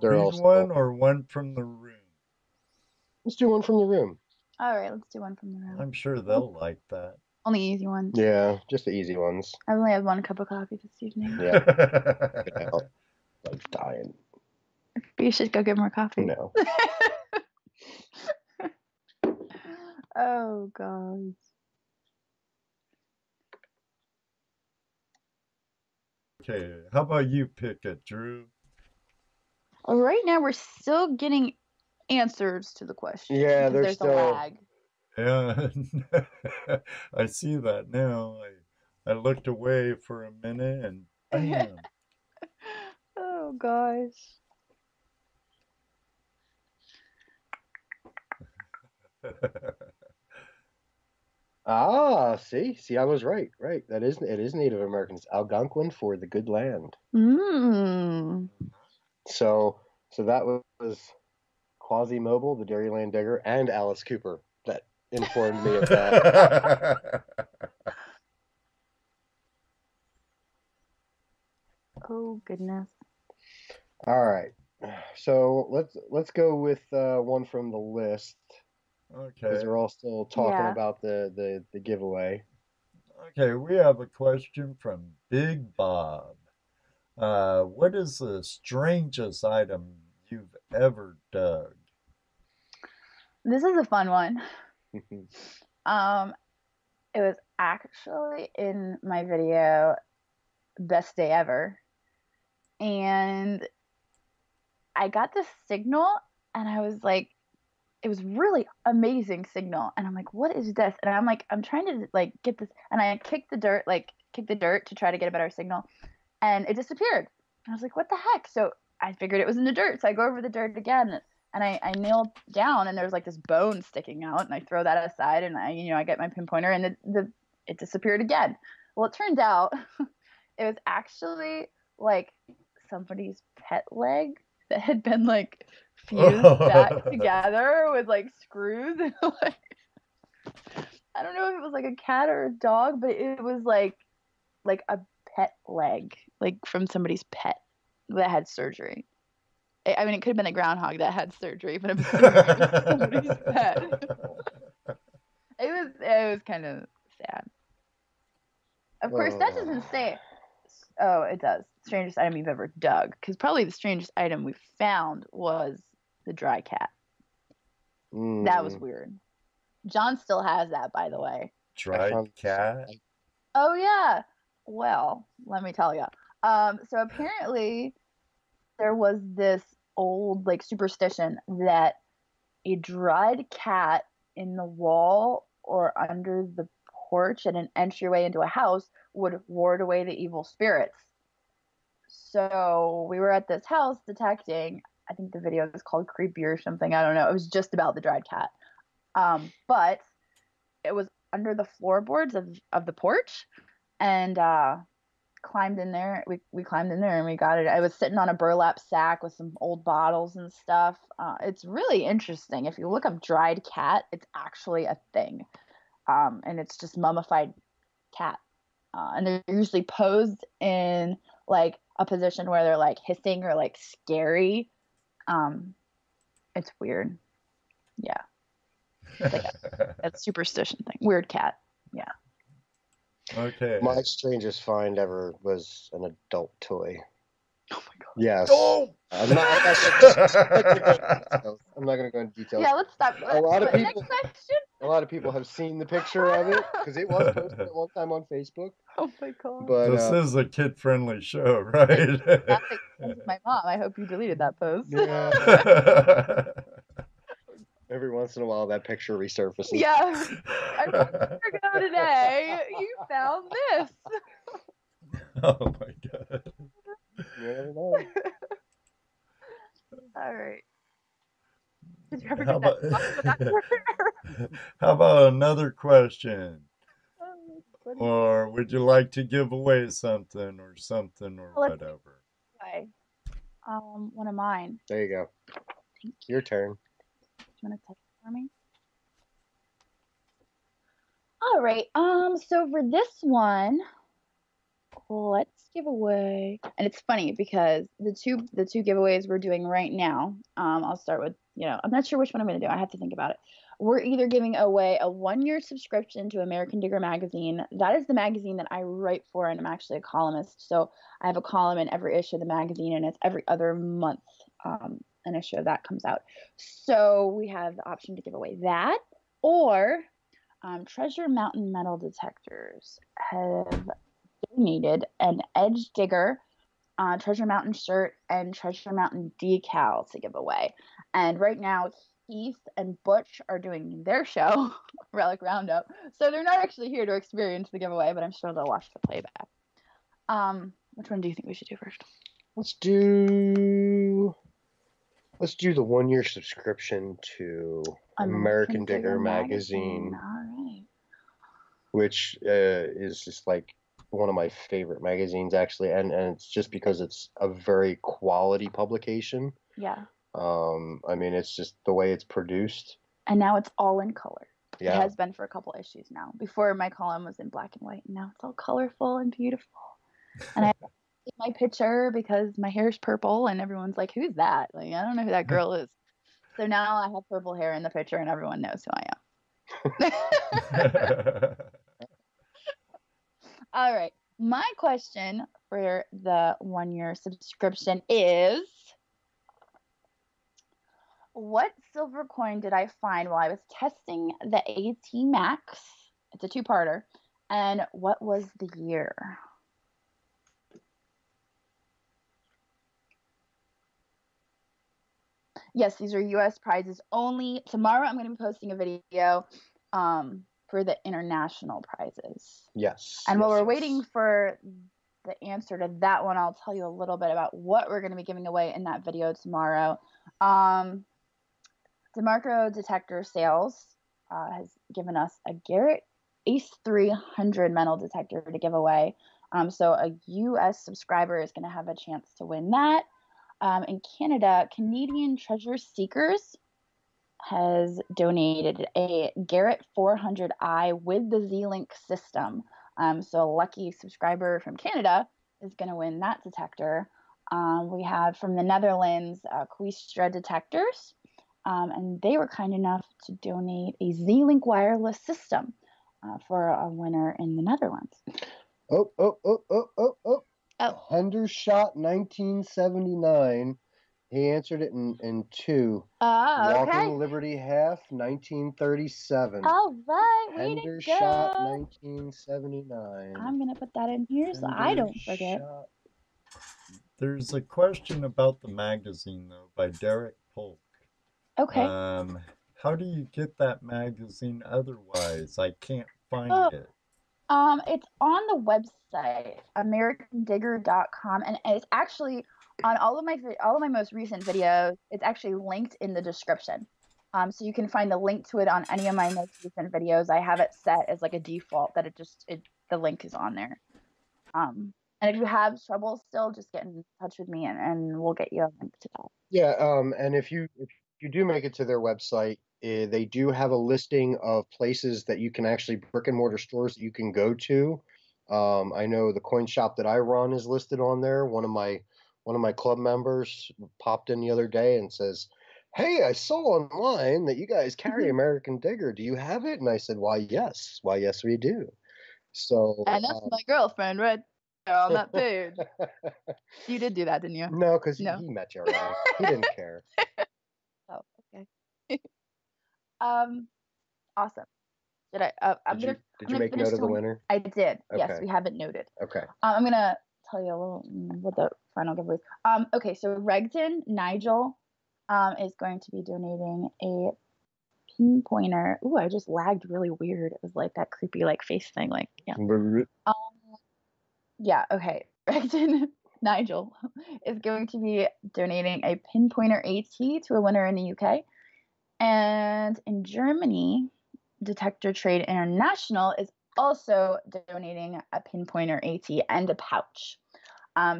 one or one from the room? Let's do one from the room. All right, let's do one from the room. I'm sure they'll like that. Only easy ones. Yeah, just the easy ones. I only have 1 cup of coffee this evening. Yeah. I'm dying. You should go get more coffee. No. Oh, God. Okay, how about you pick it, Drew? Well, right now, we're still getting answers to the question. Yeah, there's still... a lag. Yeah, I see that now. I looked away for a minute and bam. Oh, gosh. See, I was right. Right, it is Native Americans. Algonquin for the good land. So that was Quasi-Mobile, the Dairyland Digger, and Alice Cooper that informed me of that. Oh, goodness. All right, so let's go with one from the list. Okay. Because they're all still talking about the giveaway. Okay, we have a question from Big Bob. What is the strangest item you've ever dug? This is a fun one. It was actually in my video, Best Day Ever. And I got this signal, and I was like, it was really amazing signal. And I'm like, what is this? And I'm trying to like get this. And I kicked the dirt to try to get a better signal. And it disappeared. I was like, what the heck? So I figured it was in the dirt. So I go over the dirt again, and I nailed down, and there's like this bone sticking out, and I throw that aside, and I get my pinpointer, and it disappeared again. Well, it turns out it was actually like somebody's pet leg that had been like fused back together with like screws. And, like, I don't know if it was like a cat or a dog, but it was like a pet leg, like from somebody's pet that had surgery. I mean, it could have been a groundhog that had surgery, but it was somebody's pet. It was kind of sad. Of course, that doesn't say. Oh, it does. Strangest item you've ever dug, because probably the strangest item we found was the dry cat. That was weird. John still has that, by the way. Dry cat? Oh, yeah. Well, let me tell you. So apparently there was this old like superstition that a dried cat in the wall or under the porch at an entryway into a house would ward away the evil spirits. So we were at this house detecting, I think the video is called Creepy or something. I don't know. It was just about the dried cat. But it was under the floorboards of the porch, and climbed in there. We climbed in there and we got it. I was sitting on a burlap sack with some old bottles and stuff. It's really interesting. If you look up dried cat, it's actually a thing. And it's just mummified cat. And they're usually posed in like a position where they're like hissing or like scary. It's weird. Yeah. It's like a superstition thing. Weird cat. Yeah. Okay. My strangest find ever was an adult toy. Oh my god. Yes. Oh! I'm not going to go into details. Yeah, let's stop. A lot of Next question. A lot of people have seen the picture of it because it was posted at one time on Facebook. Oh my god. But this is a kid-friendly show, right? That's my mom. I hope you deleted that post. Yeah. Every once once in a while that picture resurfaces. Yeah. I went to go today. You found this. Oh my god. You never know. All right. Did you ever How get that? about how about another question? Or would you like to give away something or whatever? Okay. One of mine. There you go. Thank you. Your turn. Do you want to touch it for me? All right. So for this one, let's give away, and it's funny because the two giveaways we're doing right now. I'll start with, I'm not sure which one I'm going to do. I have to think about it. We're either giving away a 1-year subscription to American Digger magazine. That is the magazine that I write for, and I'm actually a columnist. So I have a column in every issue of the magazine, and it's every other month an issue of that comes out. So we have the option to give away that, or Treasure Mountain Metal Detectors have donated an Edge Digger Treasure Mountain shirt and Treasure Mountain decal to give away. And right now, Keith and Butch are doing their show, Relic Roundup. So they're not actually here to experience the giveaway, but I'm sure they'll watch the playback. Which one do you think we should do first? Let's do the 1-year subscription to American Digger magazine. All right. Which is just like one of my favorite magazines, actually, and it's just because it's a very quality publication. Yeah. I mean, it's just the way it's produced. And now it's all in color. Yeah. It has been for a couple issues now. Before, my column was in black and white, and now it's all colorful and beautiful. And I take my picture because my hair is purple, and everyone's like, "Who's that?" Like, I don't know who that girl is. So now I have purple hair in the picture, and everyone knows who I am. All right. My question for the 1-year subscription is, what silver coin did I find while I was testing the AT Max? It's a 2-parter. And what was the year? Yes, these are U.S. prizes only. Tomorrow I'm going to be posting a video for the international prizes. Yes. And while we're waiting for the answer to that one, I'll tell you a little bit about what we're going to be giving away in that video tomorrow. Demarco Detector Sales has given us a Garrett Ace 300 metal detector to give away. So a U.S. subscriber is going to have a chance to win that. In Canada, Canadian Treasure Seekers has donated a Garrett 400i with the Z-Lynk system. So a lucky subscriber from Canada is going to win that detector. We have from the Netherlands, Kooistra Detectors, and they were kind enough to donate a Z-Lynk wireless system for a winner in the Netherlands. Oh. Hendershot 1979. He answered it in 2. Walking Liberty Half 1937. All right, Hendershot 1979. I'm gonna put that in here so I don't forget. There's a question about the magazine though by Derek Polk. Okay. How do you get that magazine otherwise? I can't find it. It's on the website, americandigger.com, and it's actually on all of my most recent videos. It's actually linked in the description. So you can find the link to it on any of my most recent videos. I have it set as like a default that the link is on there. And if you have trouble still, just get in touch with me and we'll get you a link to that. Yeah, and if you do make it to their website, they do have a listing of places that you can actually brick and mortar stores that you can go to. I know the coin shop that I run is listed on there. One of my club members popped in the other day and says, "Hey, I saw online that you guys carry American Digger. Do you have it?" And I said, Why, yes, we do." So, and that's my girlfriend right there on that page. You did do that, didn't you? No, because he met you already. He didn't care. Oh, okay. Awesome. Did you make note of the winner? I did. Okay. Yes, we have it noted. Okay. I'm gonna tell you a little what the final giveaway is. Okay, so Regton Nigel is going to be donating a Pinpointer. Ooh, I just lagged really weird. It was like that creepy like face thing. Like, yeah. Yeah, okay. Regton Nigel is going to be donating a Pinpointer AT to a winner in the UK. And in Germany, Detector Trade International is also donating a Pinpointer AT and a pouch.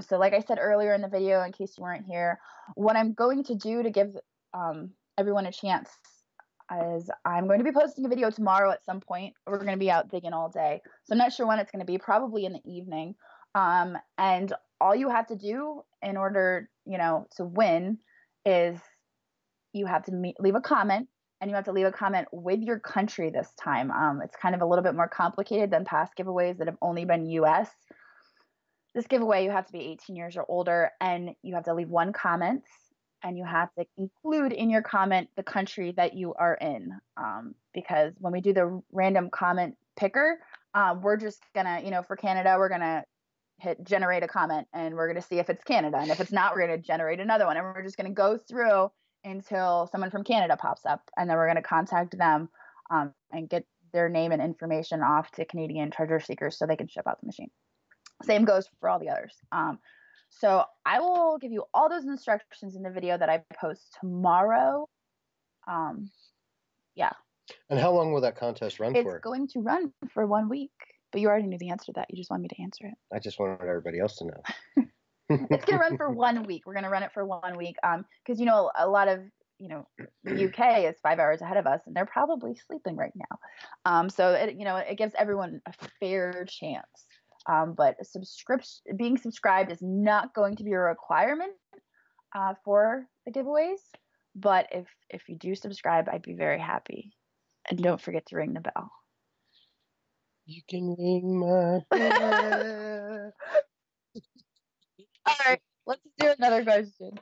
So like I said earlier in the video, in case you weren't here, what I'm going to do to give everyone a chance is I'm going to be posting a video tomorrow at some point. We're going to be out digging all day. So I'm not sure when it's going to be, probably in the evening. And all you have to do in order, to win is you have to leave a comment, and you have to leave a comment with your country this time. It's kind of a little bit more complicated than past giveaways that have only been US. This giveaway, you have to be 18 years or older, and you have to leave one comment, and you have to include in your comment the country that you are in. Because when we do the random comment picker, we're just gonna, for Canada, we're gonna hit generate a comment, and we're gonna see if it's Canada, and if it's not, we're gonna generate another one, and we're just gonna go through until someone from Canada pops up, and then we're gonna contact them and get their name and information off to Canadian treasure seekers so they can ship out the machine. Same goes for all the others. So I will give you all those instructions in the video that I post tomorrow. Yeah. And how long will that contest run for? It's going to run for 1 week, but you already knew the answer to that. You just wanted me to answer it. I just wanted everybody else to know. It's going to run for 1 week. We're going to run it for 1 week. Because, a lot of, the UK is 5 hours ahead of us, and they're probably sleeping right now. So it gives everyone a fair chance. But being subscribed is not going to be a requirement for the giveaways. But if you do subscribe, I'd be very happy. And don't forget to ring the bell. You can ring my bell. All right, let's do another question.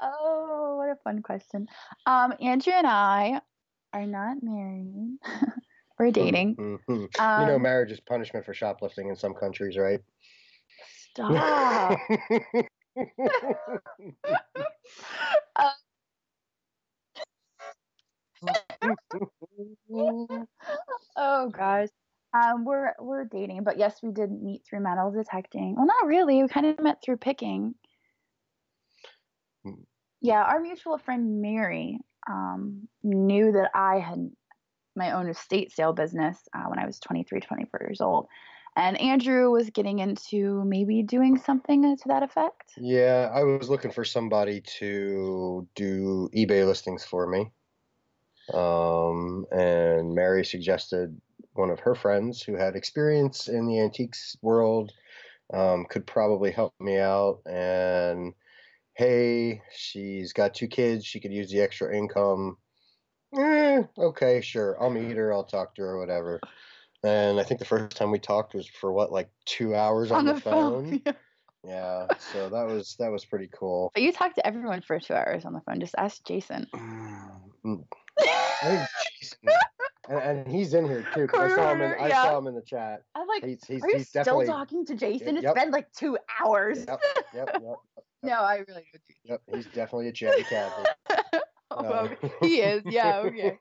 Oh, what a fun question. Andrew and I are not married. We're dating. Marriage is punishment for shoplifting in some countries, right? Stop. Oh gosh. We're dating, but yes, we did meet through metal detecting. Well, not really. We kind of met through picking. Yeah, our mutual friend Mary knew that I had my own estate sale business when I was 23, 24 years old. And Andrew was getting into maybe doing something to that effect. Yeah, I was looking for somebody to do eBay listings for me. And Mary suggested one of her friends who had experience in the antiques world could probably help me out. And hey, she's got 2 kids. She could use the extra income. Okay, sure. I'll meet her. I'll talk to her, whatever. And I think the first time we talked was for like 2 hours on the phone. Yeah, so that was pretty cool. But you talked to everyone for 2 hours on the phone. Just ask Jason. I think Jason, and he's in here too. I saw him in the chat. I'm like, he's are you still talking to Jason? It's been like 2 hours. Yep. No, I really do. Yep, he's definitely a chatty Cathy. He is. Yeah. Okay.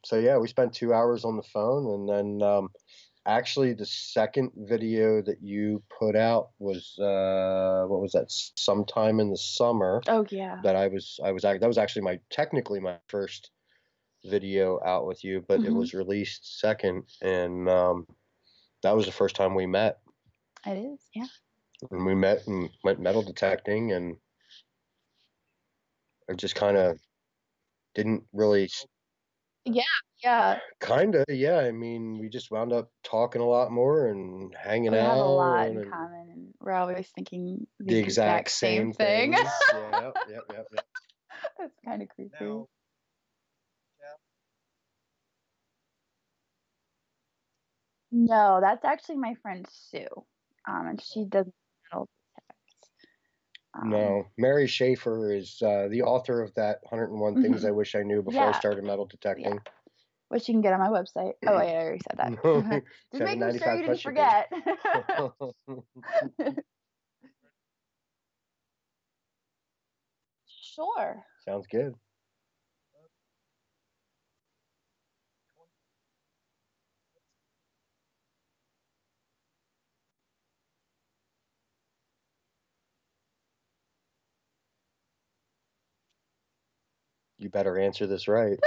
So yeah, we spent 2 hours on the phone, and then actually the second video that you put out was what was that? Sometime in the summer. Oh yeah. That was actually technically my first video out with you, but it was released second, and that was the first time we met. It is, yeah. And we met and went metal detecting, and I just kind of didn't really. Yeah. Kind of, yeah. I mean, we just wound up talking a lot more and hanging out. We have a lot in common, and we're always thinking the exact same thing. Yep. That's kind of creepy. Now, no, that's actually my friend Sue, and she does metal No, Mary Schaefer is the author of that 101 Things I Wish I Knew Before I Started Metal Detecting. Yeah. Which you can get on my website. Oh, wait, I already said that. Just making sure you didn't forget. Sure. Sounds good. You better answer this right.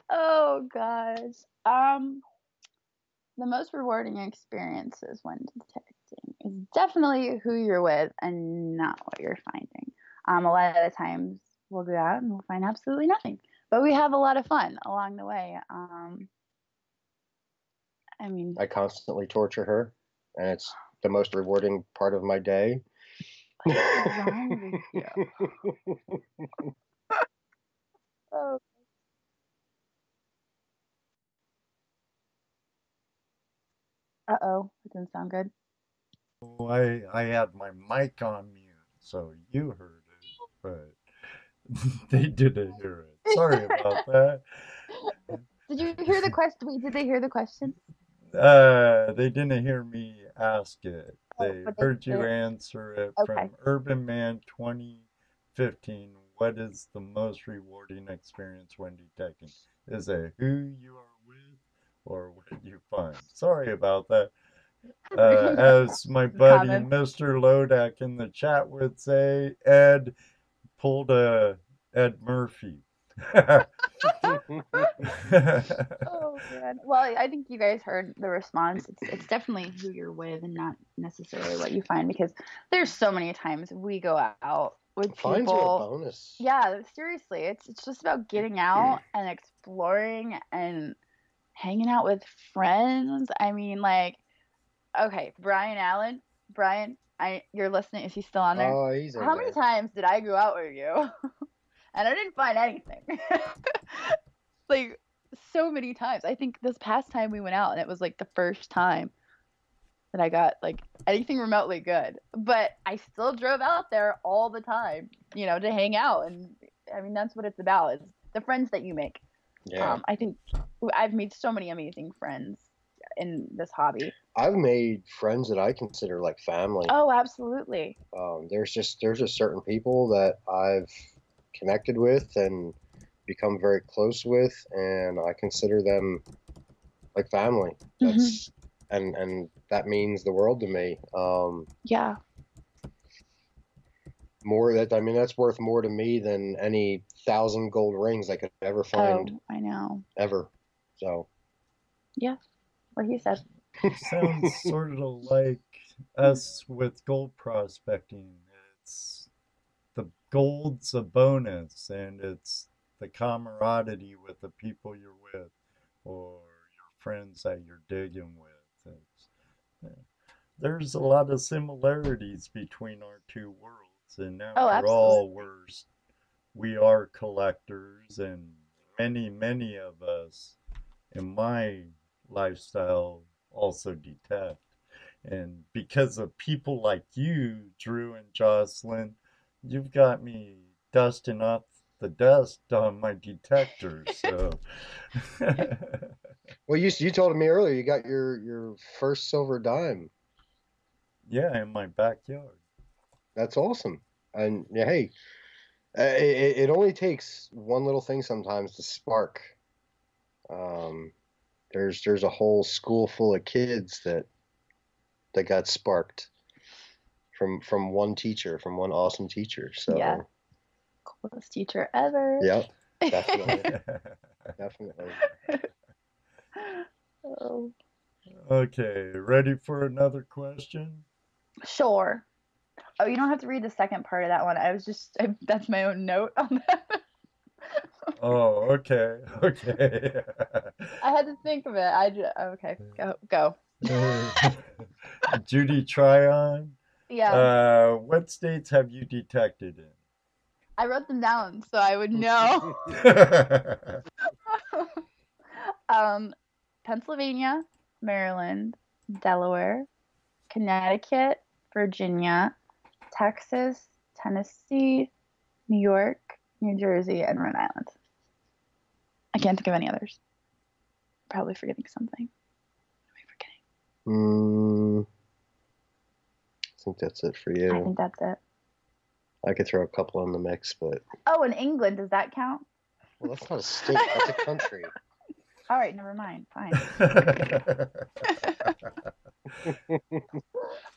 Oh gosh. The most rewarding experiences when detecting is definitely who you're with and not what you're finding. A lot of the times we'll go out and we'll find absolutely nothing, but we have a lot of fun along the way. I mean, I constantly torture her, and it's the most rewarding part of my day. what's wrong with you? Oh. Uh-oh, it didn't sound good. Oh, I had my mic on mute, so you heard it, but they didn't hear it. Sorry about that. Did you hear the question? Wait, did they hear the question? They didn't hear me ask it. They but heard you answer it Okay. from Urban Man 2015. What is the most rewarding experience when detecting? Is it who you are with or what you find? Sorry about that. As my buddy Comment. Mr. Lodak in the chat would say, Ed pulled a Ed Murphy. Oh man. Well, I think you guys heard the response. It's definitely who you're with and not necessarily what you find, because there's so many times we go out with Finds are a people. bonus. Yeah, seriously. It's just about getting out and exploring and hanging out with friends. I mean, like, okay, Brian Allen. Brian, you're listening. Is he still on there? Oh, he's in How many there. times did I go out with you? And I didn't find anything. Like, so many times. I think this past time we went out, and it was like the first time that I got like anything remotely good. But I still drove out there all the time, you know, to hang out. And I mean, that's what it's about, is the friends that you make. Yeah. I think I've made so many amazing friends in this hobby. I've made friends that I consider like family. Oh, absolutely. There's just certain people that I've connected with and become very close with, and I consider them like family. That's and that means the world to me. Yeah. That's worth more to me than any 1,000 gold rings I could ever find. Oh, I know. Ever. So. Yeah, what he said. Sounds sort of like us with gold prospecting. It's the gold's a bonus, and it's the camaraderie with the people you're with or your friends that you're digging with. There's a lot of similarities between our two worlds, and after all, we are collectors, and many of us in my lifestyle also detect. And because of people like you, Drew and Jocelyn, you've got me dusting off the dust on my detectors. So, well, you told me earlier you got your first silver dime. Yeah, in my backyard. That's awesome. And yeah, hey, it only takes one little thing sometimes to spark. There's a whole school full of kids that got sparked from one teacher, from one awesome teacher. So yeah, coolest teacher ever. Yep, definitely, definitely. Oh. Okay, ready for another question? Sure. Oh, you don't have to read the second part of that one. That's my own note on that. Oh, okay, okay. I had to think of it. Okay, go. Judy Tryon. Yeah. What states have you detected in? I wrote them down so I would know. Pennsylvania, Maryland, Delaware, Connecticut, Virginia, Texas, Tennessee, New York, New Jersey, and Rhode Island. I can't think of any others. Probably forgetting something. What am I forgetting? I think that's it for you. I think that's it. I could throw a couple in the mix, but... Oh, and England, does that count? Well, that's not a state. That's a country. All right, never mind. Fine.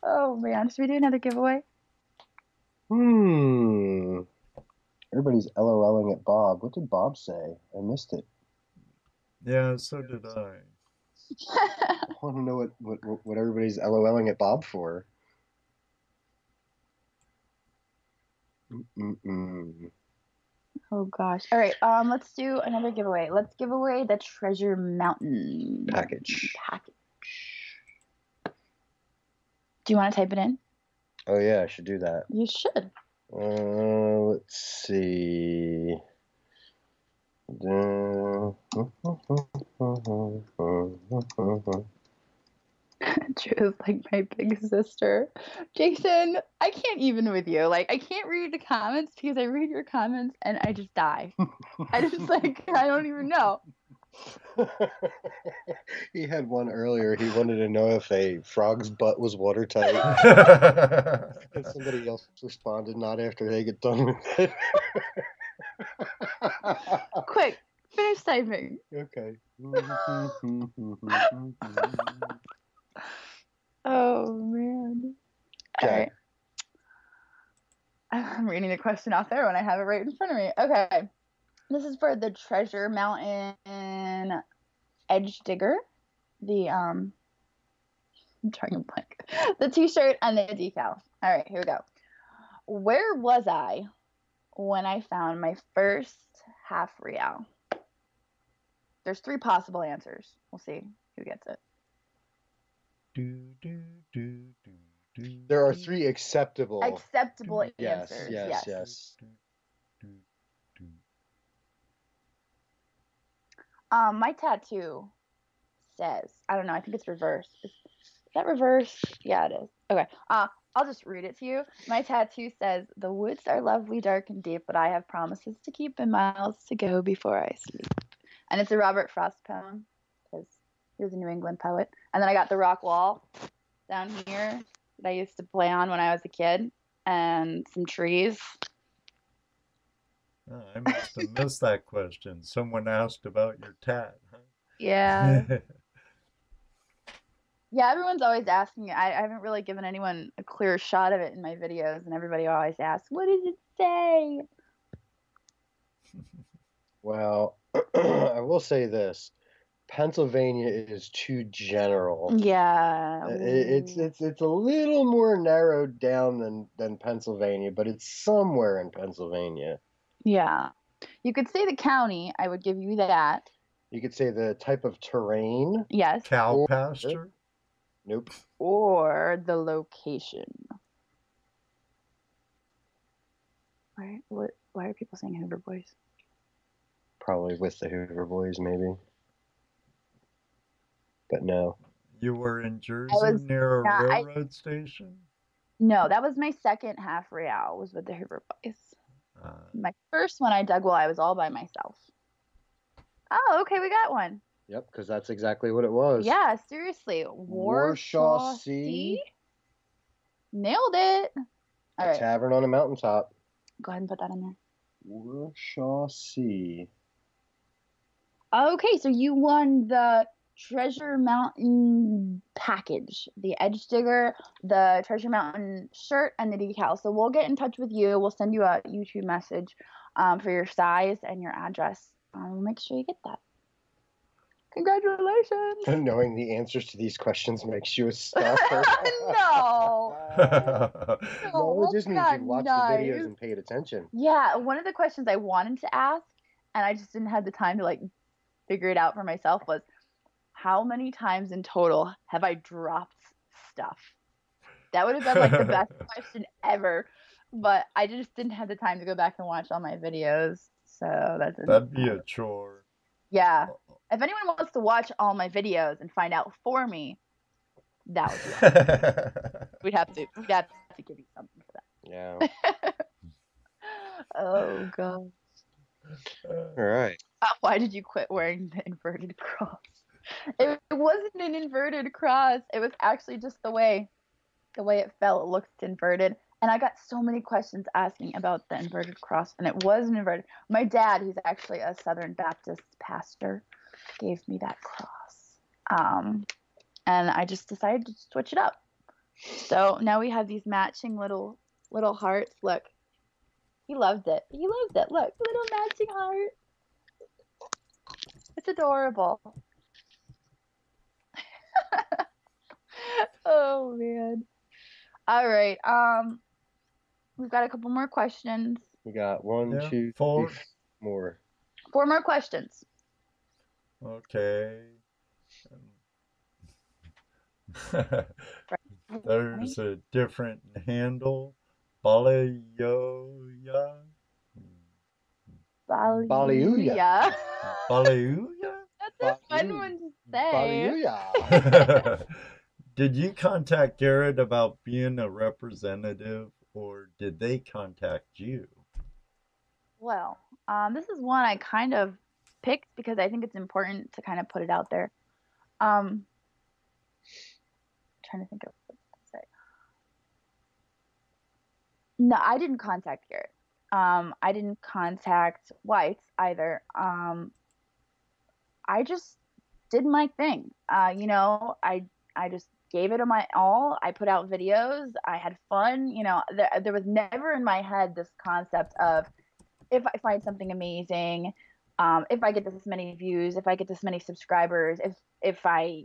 Oh, man. Should we do another giveaway? Everybody's LOLing at Bob. What did Bob say? I missed it. Yeah, so did I. I want to know what everybody's LOLing at Bob for. Oh gosh. All right. Let's do another giveaway. Let's give away the Treasure Mountain package. Do you want to type it in? Oh yeah, I should do that. You should. Let's see. Drew is like my big sister. Jason, I can't even with you. Like, I can't read the comments because I read your comments and I just die. I just like, I don't even know. He had one earlier. He wanted to know if a frog's butt was watertight. And somebody else responded, not after they get done with it. Quick, finish typing. Okay. Oh, man. Okay. All right. I'm reading the question off there when I have it right in front of me. Okay. This is for the Treasure Mountain Edge Digger. The, I'm trying to blank. The t-shirt and the decal. All right, here we go. Where was I when I found my first half real? There's 3 possible answers. We'll see who gets it. There are 3 acceptable answers. Yes. My tattoo says, I don't know, I think it's reversed. Is that reversed? Yeah, it is. Okay. I'll just read it to you. My tattoo says, "The woods are lovely, dark, and deep, but I have promises to keep and miles to go before I sleep." And it's a Robert Frost poem because he was a New England poet. And then I got the rock wall down here that I used to play on when I was a kid, and some trees. Oh, I must have missed that question. Someone asked about your tat, huh? Yeah. Yeah, everyone's always asking. I haven't really given anyone a clear shot of it in my videos, and everybody always asks, "What does it say?" Well, I will say this. Pennsylvania is too general. Yeah. It's a little more narrowed down than Pennsylvania, but it's somewhere in Pennsylvania. Yeah. You could say the county. I would give you that. You could say the type of terrain. Yes. Cow pasture? Nope. Or the location. Why are people saying Hoover Boys? Probably with the Hoover Boys, maybe. But no. You were in Jersey near a railroad station? No, that was my second half real, was with the Hoover Boys. My first one I dug while I was all by myself. Oh, okay, we got one. Yep, because that's exactly what it was. Yeah, seriously. Warsaw Sea? Nailed it. All right. Tavern on a mountaintop. Go ahead and put that in there. Warsaw Sea. Okay, so you won the Treasure Mountain package. The Edge Digger, the Treasure Mountain shirt, and the decal. So we'll get in touch with you. We'll send you a YouTube message for your size and your address. We'll make sure you get that. Congratulations! And knowing the answers to these questions makes you a stalker. No, it just means you've watched the videos and paid attention. Yeah, one of the questions I wanted to ask, and I just didn't have the time to like figure it out for myself, was how many times in total have I dropped stuff? That would have been like the best question ever, but I just didn't have the time to go back and watch all my videos, so that'd be a chore. Yeah. If anyone wants to watch all my videos and find out for me, that would be awesome. We'd have to give you something for that. Yeah. Oh god. All right. Why did you quit wearing the inverted cross? It wasn't an inverted cross. It was actually just the way it fell. It looked inverted. And I got so many questions asking about the inverted cross, and it wasn't inverted. My dad, who's actually a Southern Baptist pastor, gave me that cross. And I just decided to switch it up. So now we have these matching little hearts. Look. He loved it. Look, little matching heart. It's adorable. Oh man. All right. We've got a couple more questions. We got one, Yeah, 2, 4 3 more. 4 more questions. Okay. There's a different handle. Balayoya. Baliuya. Baliuya? That's a fun one to say. Baliuya. Did you contact Garrett about being a representative, or did they contact you? Well, this is one I kind of picked because I think it's important to kind of put it out there. Trying to think of what to say. No, I didn't contact Garrett. I didn't contact Whites either. I just did my thing. I just gave it my all. I put out videos. I had fun. There was never in my head this concept of if I find something amazing, if I get this many views, if I get this many subscribers, if I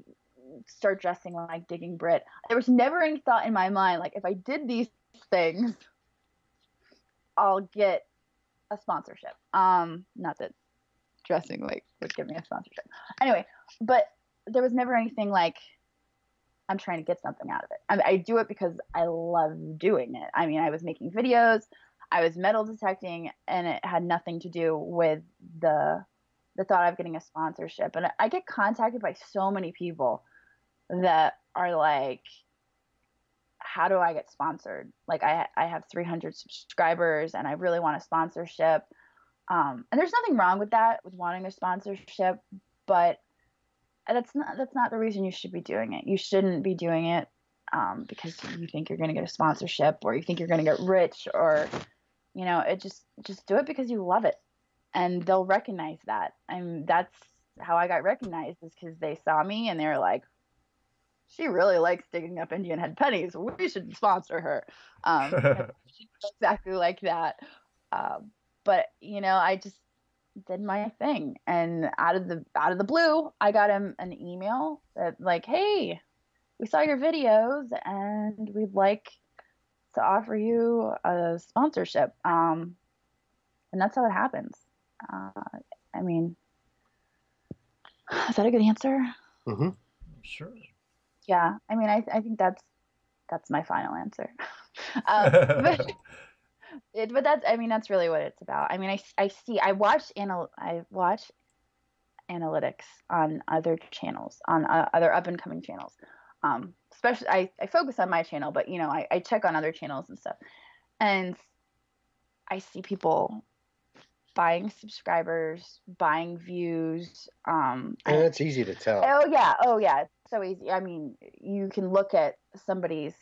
start dressing like Digging Brit. There was never any thought in my mind like if I did these things, I'll get a sponsorship. Not that dressing like would give me a sponsorship. Anyway, but there was never anything like I'm trying to get something out of it. I do it because I love doing it. I mean, I was making videos, I was metal detecting, and it had nothing to do with the thought of getting a sponsorship. And I get contacted by so many people that are like, how do I get sponsored? Like I have 300 subscribers and I really want a sponsorship. And there's nothing wrong with that, with wanting a sponsorship, but that's not the reason you should be doing it. You shouldn't be doing it because you think you're going to get a sponsorship or you think you're going to get rich, or it just do it because you love it, and they'll recognize that. And that's how I got recognized, is because they saw me and they were like, she really likes digging up Indian head pennies. We should sponsor her. Exactly like that. But I just did my thing, and out of the blue, I got an email that like, hey, we saw your videos and we'd like to offer you a sponsorship. And that's how it happens. I mean, is that a good answer? Mm-hmm. Sure. Yeah, I mean, I think that's my final answer. But that's really what it's about. I mean, I watch analytics on other channels, on other up and coming channels. Especially I focus on my channel, but I check on other channels and stuff, and I see people buying subscribers, buying views. And it's easy to tell. Oh yeah, it's so easy. I mean, you can look at somebody's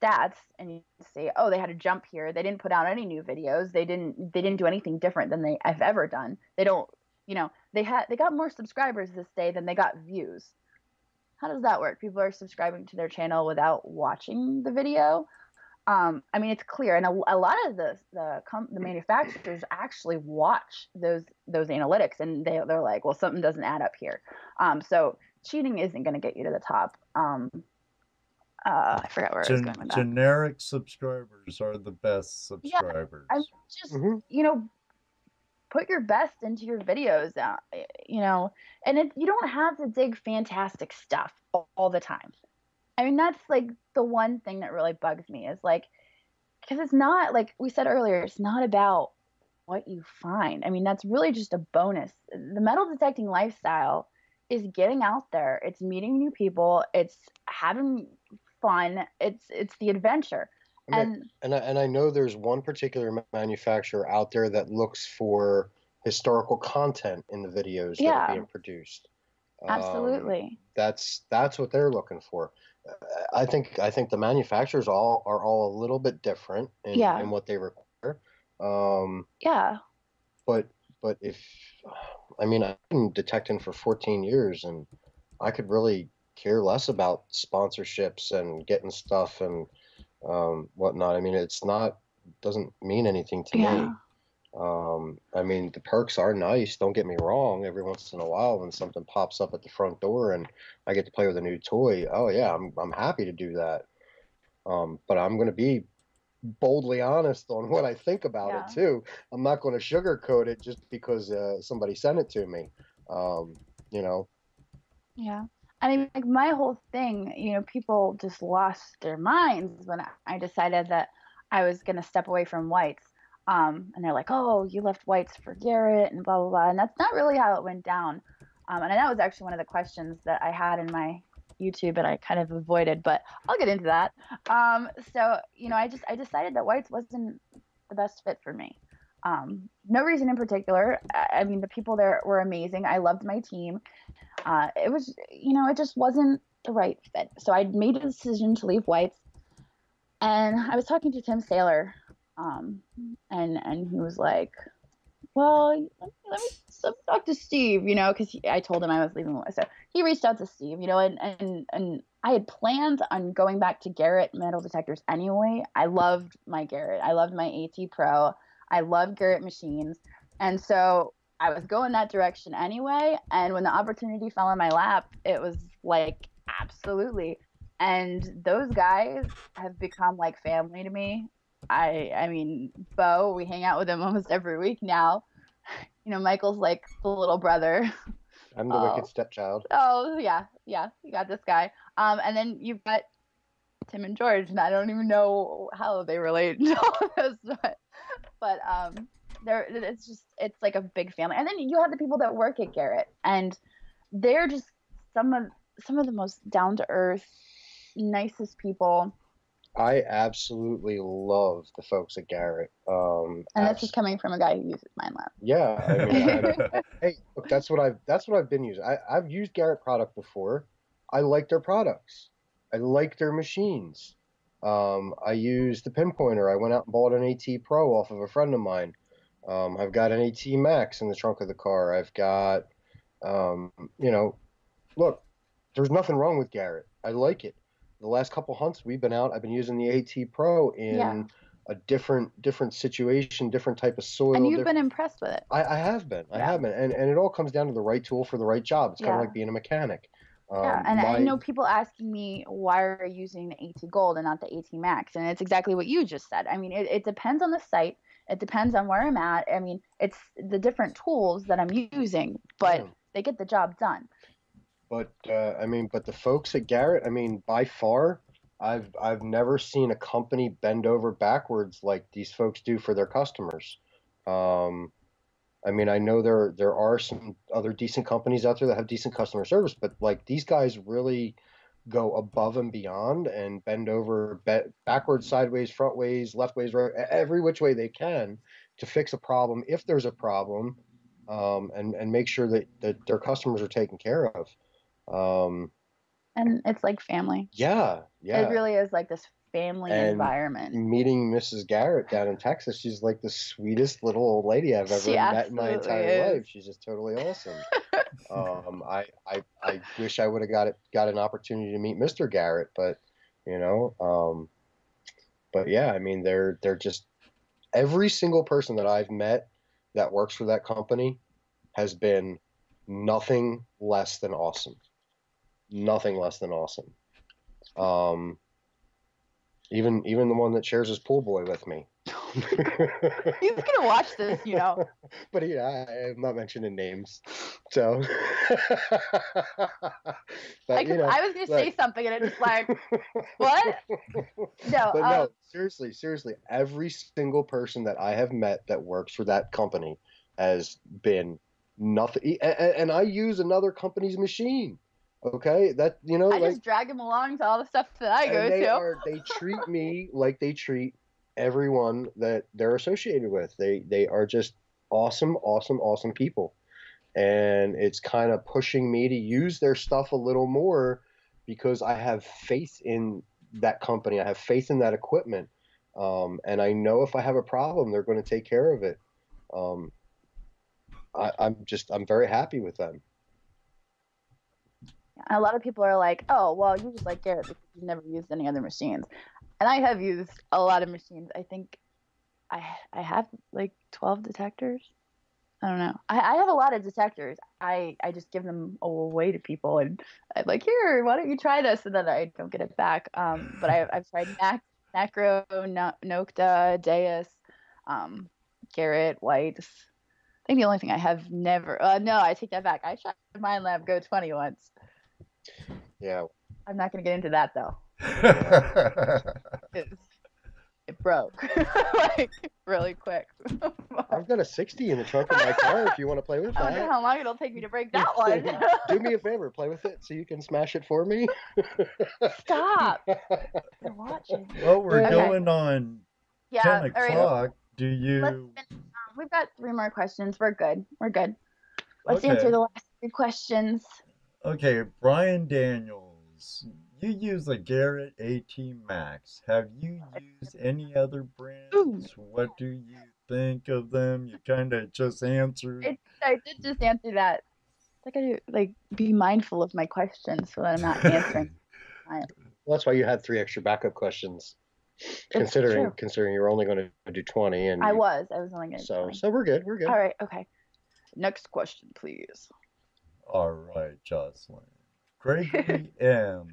stats and you say, oh, they had a jump here. They didn't put out any new videos. They didn't do anything different than I've ever done. They don't, they got more subscribers this day than they got views. How does that work? People are subscribing to their channel without watching the video. I mean, it's clear, and a lot of the manufacturers actually watch those analytics, and they're like, well, something doesn't add up here. So cheating isn't going to get you to the top. I forgot where I was going with that. Generic subscribers are the best subscribers. Yeah, I just put your best into your videos, and you don't have to dig fantastic stuff all the time. I mean, that's like the one thing that really bugs me is like, because it's not, like we said earlier, it's not about what you find. I mean, that's really just a bonus. The metal detecting lifestyle is getting out there. It's meeting new people. It's having fun. It's the adventure. I mean, and I know there's one particular manufacturer out there that looks for historical content in the videos that are being produced. Absolutely. That's what they're looking for. I think the manufacturers are all a little bit different in what they require. But if I mean, I've been detecting for 14 years, and I could really care less about sponsorships and getting stuff and whatnot. I mean, doesn't mean anything to me. I mean, the perks are nice. Don't get me wrong. Every once in a while, when something pops up at the front door and I get to play with a new toy, oh yeah, I'm happy to do that. But I'm going to be boldly honest on what I think about it too. I'm not going to sugarcoat it just because somebody sent it to me. You know. Yeah. I mean, like my whole thing, you know, people just lost their minds when I decided that I was going to step away from whites. And they're like, oh, you left whites for Garrett and blah, blah, blah. And that's not really how it went down. And that was actually one of the questions that I had in my YouTube and I kind of avoided, but I'll get into that. So, you know, I decided that whites wasn't the best fit for me. No reason in particular. I mean, the people there were amazing. I loved my team. It was, you know, it just wasn't the right fit. So I made a decision to leave whites. And I was talking to Tim Saylor, and he was like, well, let me talk to Steve, you know, because I told him I was leaving. So he reached out to Steve, you know, and I had planned on going back to Garrett metal detectors anyway. I loved my Garrett. I loved my AT Pro. I love Garrett machines. And so I was going that direction anyway. And when the opportunity fell in my lap, it was like, absolutely. And those guys have become like family to me. I mean, Bo, we hang out with him almost every week now. You know, Michael's like the little brother. I'm the wicked stepchild. Oh, yeah. Yeah. You got this guy. And then you've got Tim and George, and I don't even know how they relate to all this, but it's like a big family. And then you have the people that work at Garrett, and they're just some of the most down to earth, nicest people. I absolutely love the folks at Garrett. And this is coming from a guy who uses MindLab. Yeah, I mean, hey, look, that's what I've been using. I've used Garrett product before. I like their products. I like their machines. I use the Pinpointer. I went out and bought an AT Pro off of a friend of mine. I've got an AT Max in the trunk of the car. I've got, you know, look, there's nothing wrong with Garrett. I like it. The last couple hunts we've been out, I've been using the AT Pro in a different situation, different type of soil. And you've been impressed with it. I have been. I have been. And it all comes down to the right tool for the right job. It's kind of like being a mechanic. And I know people asking me why are you using the AT Gold and not the AT Max, and it's exactly what you just said. I mean, it depends on the site. It depends on where I'm at. I mean, it's the different tools that I'm using, but they get the job done. But I mean, but the folks at Garrett, I mean, by far, I've never seen a company bend over backwards like these folks do for their customers. I mean, I know there are some other decent companies out there that have decent customer service, but like these guys really go above and beyond and bend over backwards, sideways, front ways, left ways, right, every which way they can to fix a problem if there's a problem, and make sure that their customers are taken care of. And it's like family. Yeah. It really is like this family environment. Meeting Mrs. Garrett down in Texas, she's like the sweetest little old lady I've ever met in my entire life. She's just totally awesome. I wish I would have got an opportunity to meet Mr. Garrett, but you know, but yeah, I mean, they're just every single person that I've met that works for that company has been nothing less than awesome. Nothing less than awesome. Even the one that shares his pool boy with me. He's gonna watch this, you know. But yeah, I'm not mentioning names. So but, you know, I was gonna say something and it's just like what? No, but no, seriously, every single person that I have met that works for that company has been nothing. And I use another company's machine. Okay, that I like, just drag them along to all the stuff that I go and to. they treat me like they treat everyone that they're associated with. They are just awesome, awesome, awesome people. And it's kind of pushing me to use their stuff a little more because I have faith in that company. I have faith in that equipment. And I know if I have a problem, they're going to take care of it. Um, I'm very happy with them. And a lot of people are like, oh, well, you just like Garrett because you've never used any other machines. And I have used a lot of machines. I think I have like 12 detectors. I don't know. I have a lot of detectors. I just give them away to people, and I'm like, here, why don't you try this? And then I don't get it back. But I've tried Macro, Nocta, Deus, Garrett, White. I think the only thing I have never. No, I take that back. I tried MindLab Go 20 once. Yeah. I'm not going to get into that though. It broke like really quick. I've got a 60 in the trunk of my car if you want to play with that. I don't know how long it'll take me to break that one. Do me a favor, play with it so you can smash it for me. Stop. You're watching. Well, we're going on 10 o'clock. Right. Do you... We've got 3 more questions. We're good. Let's answer the last 3 questions. Okay, Brian Daniels. You use a Garrett AT Max. Have you used any other brands? What do you think of them? You kind of just answered. I did just answer that. I gotta be mindful of my questions so that I'm not answering. Well, that's why you had 3 extra backup questions. Considering you're only going to do 20, and I was only going to. So we're good. We're good. All right. Okay. Next question, please. All right, Jocelyn. Gregory M.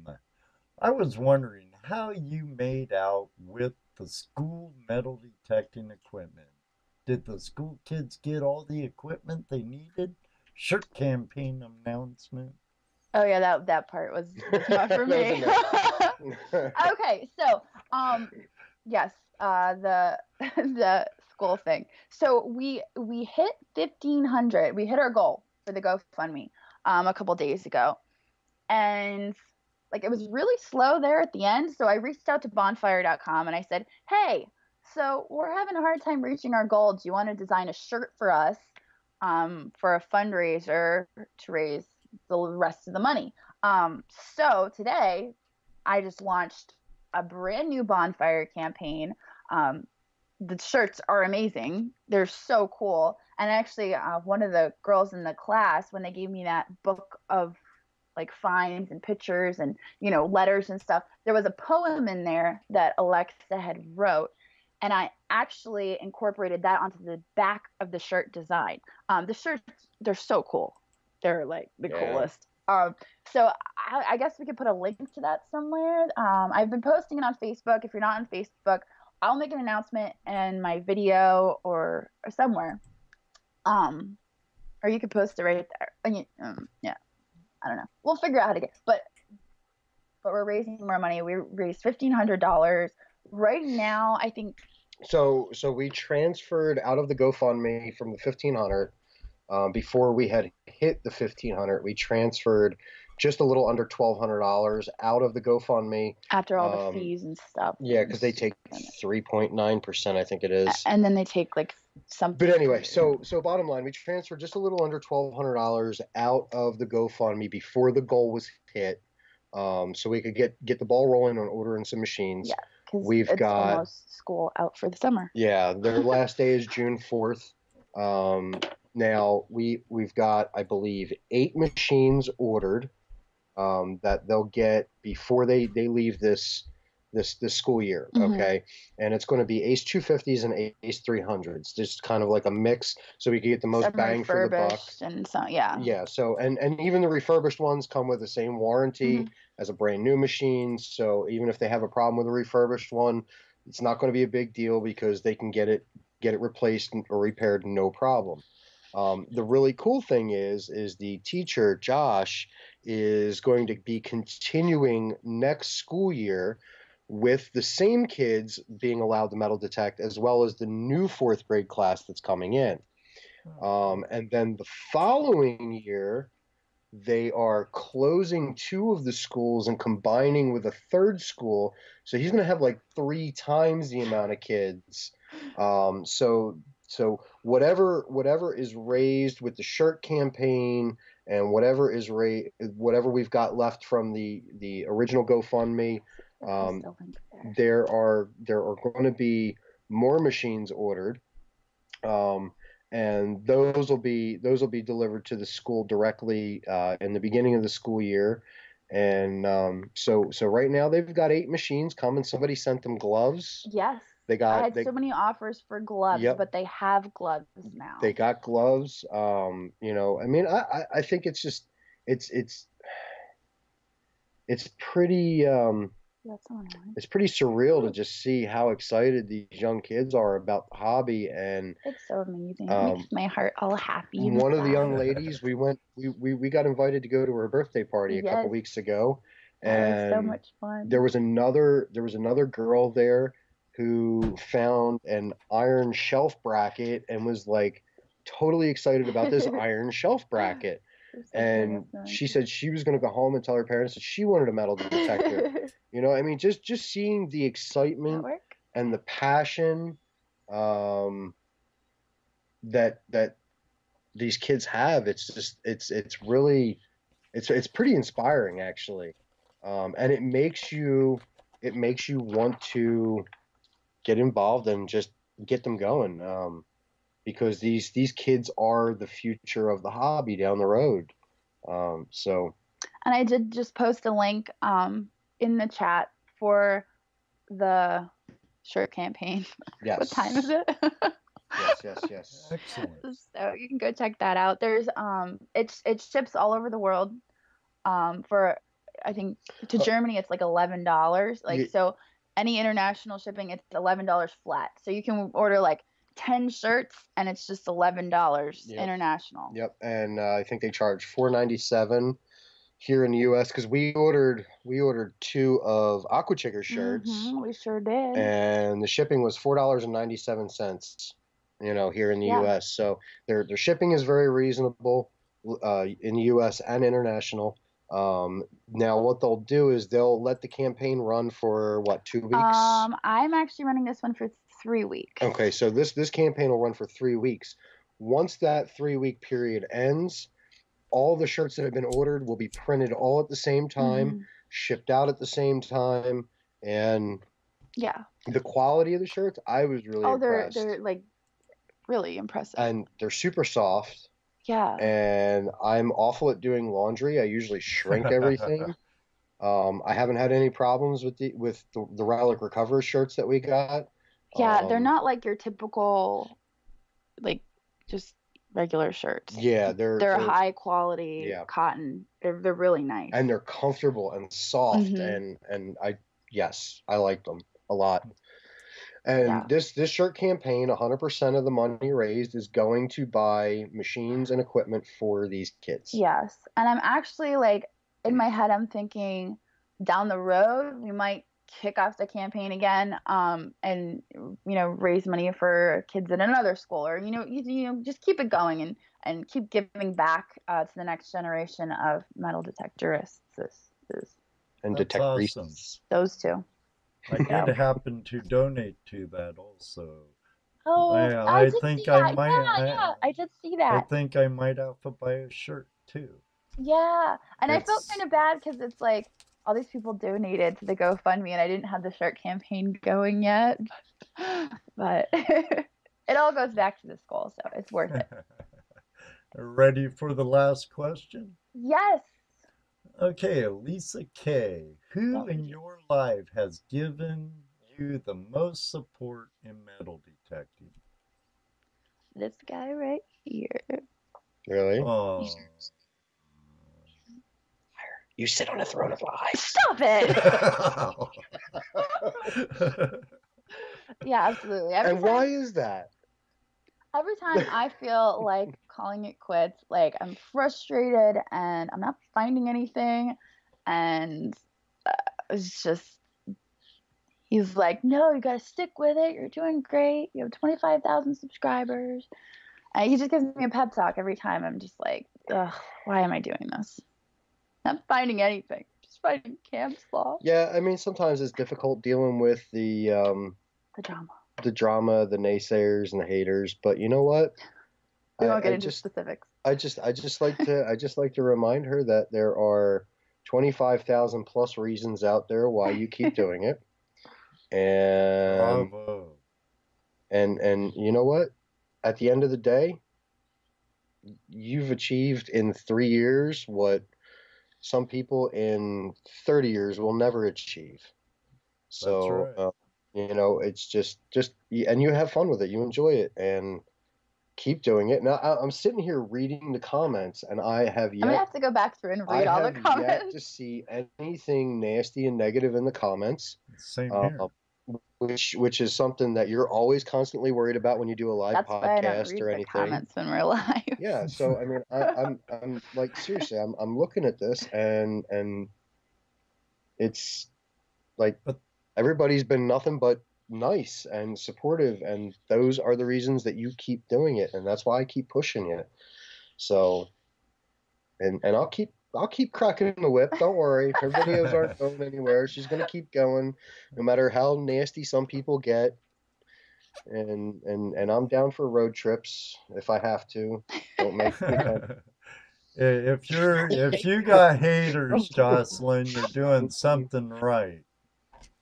I was wondering how you made out with the school metal detecting equipment. Did the school kids get all the equipment they needed? Shirt campaign announcement. Oh yeah, that part was not for me. Okay, so yes, the school thing. So we hit 1,500. We hit our goal for the GoFundMe a couple days ago, and it was really slow there at the end. So I reached out to bonfire.com and I said, hey, so we're having a hard time reaching our goal. Do you want to design a shirt for us for a fundraiser to raise the rest of the money? So today I just launched a brand new bonfire campaign. The shirts are amazing. They're so cool. And actually, one of the girls in the class, when they gave me that book of finds and pictures and letters and stuff, there was a poem in there that Alexa had wrote, and I actually incorporated that onto the back of the shirt design. The shirts, they're so cool. They're the coolest. So I guess we could put a link to that somewhere. I've been posting it on Facebook. If you're not on Facebook, I'll make an announcement in my video or somewhere. Or you could post it right there. Yeah. I don't know. We'll figure out how to get, but we're raising more money. We raised $1,500 right now. I think. So we transferred out of the GoFundMe from the 1,500. Before we had hit the 1,500, we transferred just a little under $1,200 out of the GoFundMe after all the fees and stuff. Yeah, because they take 3.9%, I think it is, and then they take something. But anyway, so bottom line, we transferred just a little under $1,200 out of the GoFundMe before the goal was hit, so we could get the ball rolling on ordering some machines. Yeah, because it's almost school out for the summer. Yeah, their last day is June 4th. Now we've got, I believe, 8 machines ordered that they'll get before they leave this school year. Okay. And it's going to be Ace 250s and Ace 300s, just kind of like a mix, so we can get the most bang for the buck. And so yeah, so and even the refurbished ones come with the same warranty as a brand new machine, so even if they have a problem with a refurbished one, it's not going to be a big deal because they can get it replaced or repaired, no problem. The really cool thing is the teacher, Josh, is going to be continuing next school year with the same kids being allowed to metal detect, as well as the new 4th grade class that's coming in. And then the following year, they are closing 2 of the schools and combining with a third school. So he's going to have like 3 times the amount of kids. So whatever is raised with the shirt campaign and whatever we've got left from the original GoFundMe, there are going to be more machines ordered. And those will be delivered to the school directly in the beginning of the school year. And so right now they've got 8 machines coming. Somebody sent them gloves. Yes. I had so many offers for gloves, but they have gloves now. They got gloves. You know, I mean, I think it's just it's pretty it's pretty surreal to just see how excited these young kids are about the hobby, and it's so amazing. It makes my heart all happy. One of the young ladies, we got invited to go to her birthday party a couple weeks ago, and that was so much fun. There was another girl there who found an iron shelf bracket and was like totally excited about this iron shelf bracket. And she said she was going to go home and tell her parents that she wanted a metal detector. You know, I mean, just seeing the excitement and the passion that these kids have, it's pretty inspiring, actually. And it makes you want to get involved and just get them going. Because these kids are the future of the hobby down the road. So. And I did just post a link in the chat for the shirt campaign. Yes. What time is it? Yes. Excellent. So you can go check that out. There's it ships all over the world. For I think to Germany it's like $11. So any international shipping it's $11 flat. So you can order like 10 shirts and it's just $11 international. Yep, and I think they charge $4.97 here in the U.S. because we ordered 2 of Aqua Chicker shirts. We sure did. And the shipping was $4.97. You know, here in the U.S. So their shipping is very reasonable in the U.S. and international. Now what they'll do is they'll let the campaign run for what, 2 weeks? I'm actually running this one for 3 weeks. Okay, so this campaign will run for 3 weeks. Once that 3-week period ends, all the shirts that have been ordered will be printed all at the same time, shipped out at the same time, and the quality of the shirts, I was really impressed. They're like really impressive. And they're super soft. Yeah. And I'm awful at doing laundry. I usually shrink everything. I haven't had any problems with the Relic Recoverist shirts that we got. Yeah, they're not like your typical, like, just regular shirts. Yeah, they're high quality cotton. They're really nice. And they're comfortable and soft, and I like them a lot. And this shirt campaign, 100% of the money raised is going to buy machines and equipment for these kids. Yes, and I'm actually like in my head, I'm thinking down the road we might kick off the campaign again, and raise money for kids in another school, or just keep it going and keep giving back to the next generation of metal detectorists. And detectors. Awesome. Those two. I did happen to donate to that also. Oh, I think I might. Yeah, I did see that. I think I might have to buy a shirt too. Yeah, and I felt kind of bad because it's like all these people donated to the GoFundMe, and I didn't have the shirt campaign going yet. But it all goes back to the school, so it's worth it. Ready for the last question? Yes. Okay, Lisa K. Who in your life has given you the most support in metal detecting? This guy right here. Really? Oh. You sit on a throne of lies. Stop it! Yeah, absolutely. Why is that? Every time I feel like calling it quits, like I'm frustrated and I'm not finding anything, and it's just, he's like, no, you gotta stick with it. You're doing great. You have 25,000 subscribers. He just gives me a pep talk every time. I'm just like, ugh, why am I doing this? I'm not finding anything. Just finding camp sloth. Yeah, I mean, sometimes it's difficult dealing with the drama, the naysayers and the haters. But you know what? We won't get into specifics. I just like to remind her that there are 25,000 plus reasons out there why you keep doing it, and Bravo. and you know what? At the end of the day, you've achieved in 3 years what some people in 30 years will never achieve. So, That's right. you know, it's just, and you have fun with it. You enjoy it and keep doing it. Now, I'm sitting here reading the comments, and I have I'm gonna yet, have to go back through and I read all the have yet comments. to see anything nasty and negative in the comments, Same here. which is something that you're always constantly worried about when you do a live That's why I don't podcast read or the anything. comments when we're live. Yeah, so I mean, I'm like seriously, I'm looking at this and it's like But- everybody's been nothing but nice and supportive, and those are the reasons that you keep doing it, and that's why I keep pushing it. So, and I'll keep cracking the whip. Don't worry, her videos aren't going anywhere. She's gonna keep going, no matter how nasty some people get. And I'm down for road trips if I have to. Don't make me come. If you got haters, Jocelyn, you're doing something right.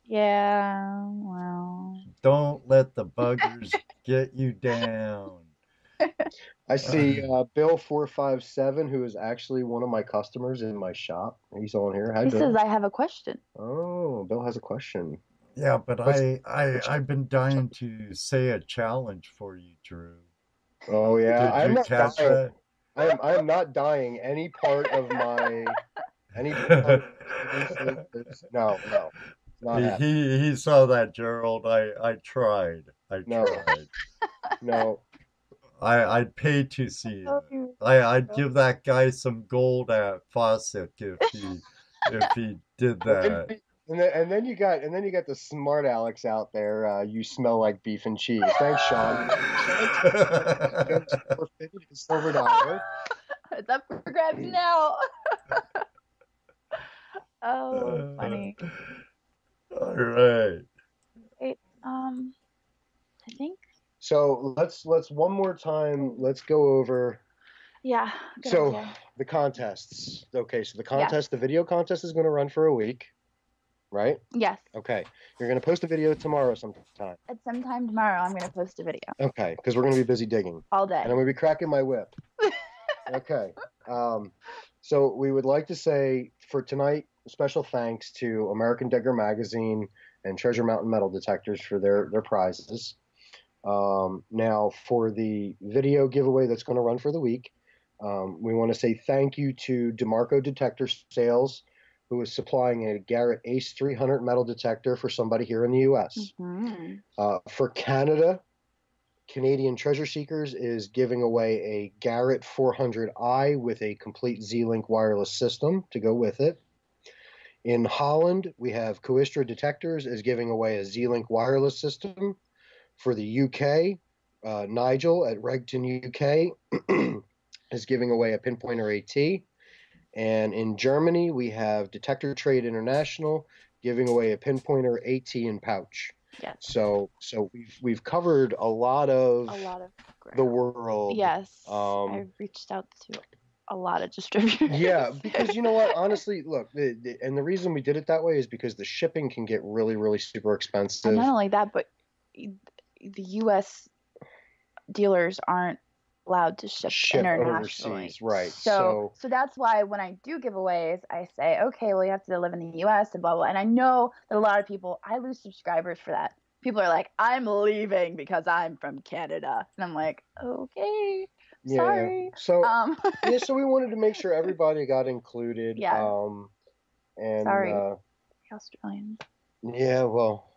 Yeah, well. Don't let the buggers get you down. I see Bill 457, who is actually one of my customers in my shop. He's on here. Hi, He Bill. says I have a question. Oh, Bill has a question. Yeah, but What's- I've been dying to say a challenge for you, Drew. Oh yeah, Did I'm you not catch dying. that? I am not dying any part of my any part no, it's not happening. He saw that, Gerald. I tried. I No. tried. No. I'd pay to see Oh, it. you- I'd give that guy some gold at Fossick if he did that. And then you got the smart Alex out there. You smell like beef and cheese. Thanks, Sean. Silver dollar. It's up for grabs now. Oh, funny. All right. Wait, I think. So let's one more time. Let's go over. Yeah. Good So idea. the contests. Okay, so the contest, the video contest is going to run for a week, right? Yes. Okay, you're going to post a video tomorrow sometime. At some time tomorrow, I'm gonna post a video Okay, because we're going to be busy digging, all day. and I'm going to be cracking my whip. Okay. So we would like to say for tonight, special thanks to American Digger Magazine and Treasure Mountain Metal Detectors for their prizes. Now for the video giveaway that's going to run for the week, we want to say thank you to Demarco Detector Sales, who is supplying a Garrett Ace 300 metal detector for somebody here in the U.S. Mm-hmm. For Canada, Canadian Treasure Seekers is giving away a Garrett 400i with a complete Z-Lynk wireless system to go with it. In Holland, we have Kooistra Detectors is giving away a Z-Lynk wireless system. For the UK, Nigel at Regton UK is giving away a Pinpointer AT. And in Germany, we have Detector Trade International giving away a Pinpointer AT and pouch. Yes. So we've covered a lot of the world. Yes. Um, I've reached out to a lot of distributors. Yeah, because you know what? Honestly, look, and the reason we did it that way is because the shipping can get really, really super expensive. And not only that, but the U.S. dealers aren't allowed to ship internationally. Overseas, right? So that's why when I do giveaways, I say, okay, well, you have to live in the U.S. and blah blah. And I know that a lot of people, I lose subscribers for that. People are like, I'm leaving because I'm from Canada, and I'm like, okay, sorry. So yeah, so we wanted to make sure everybody got included. Yeah. And Sorry, Australians. Yeah, well,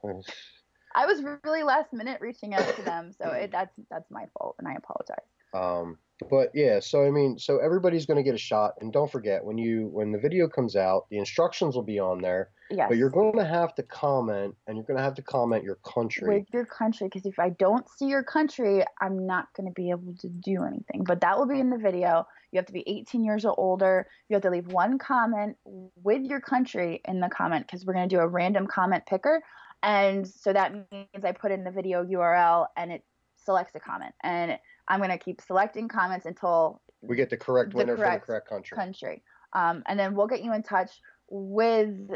I was really last minute reaching out to them, so that's my fault, and I apologize. But yeah, so I mean, so everybody's going to get a shot, and don't forget when the video comes out, the instructions will be on there. Yes. But you're going to have to comment, and you're going to have to comment your country. With your country, because if I don't see your country, I'm not going to be able to do anything. But that will be in the video. You have to be 18 years or older. You have to leave one comment with your country in the comment, because we're going to do a random comment picker. And so that means I put in the video URL and it selects a comment. And I'm going to keep selecting comments until we get the correct winner for the correct country. And then we'll get you in touch with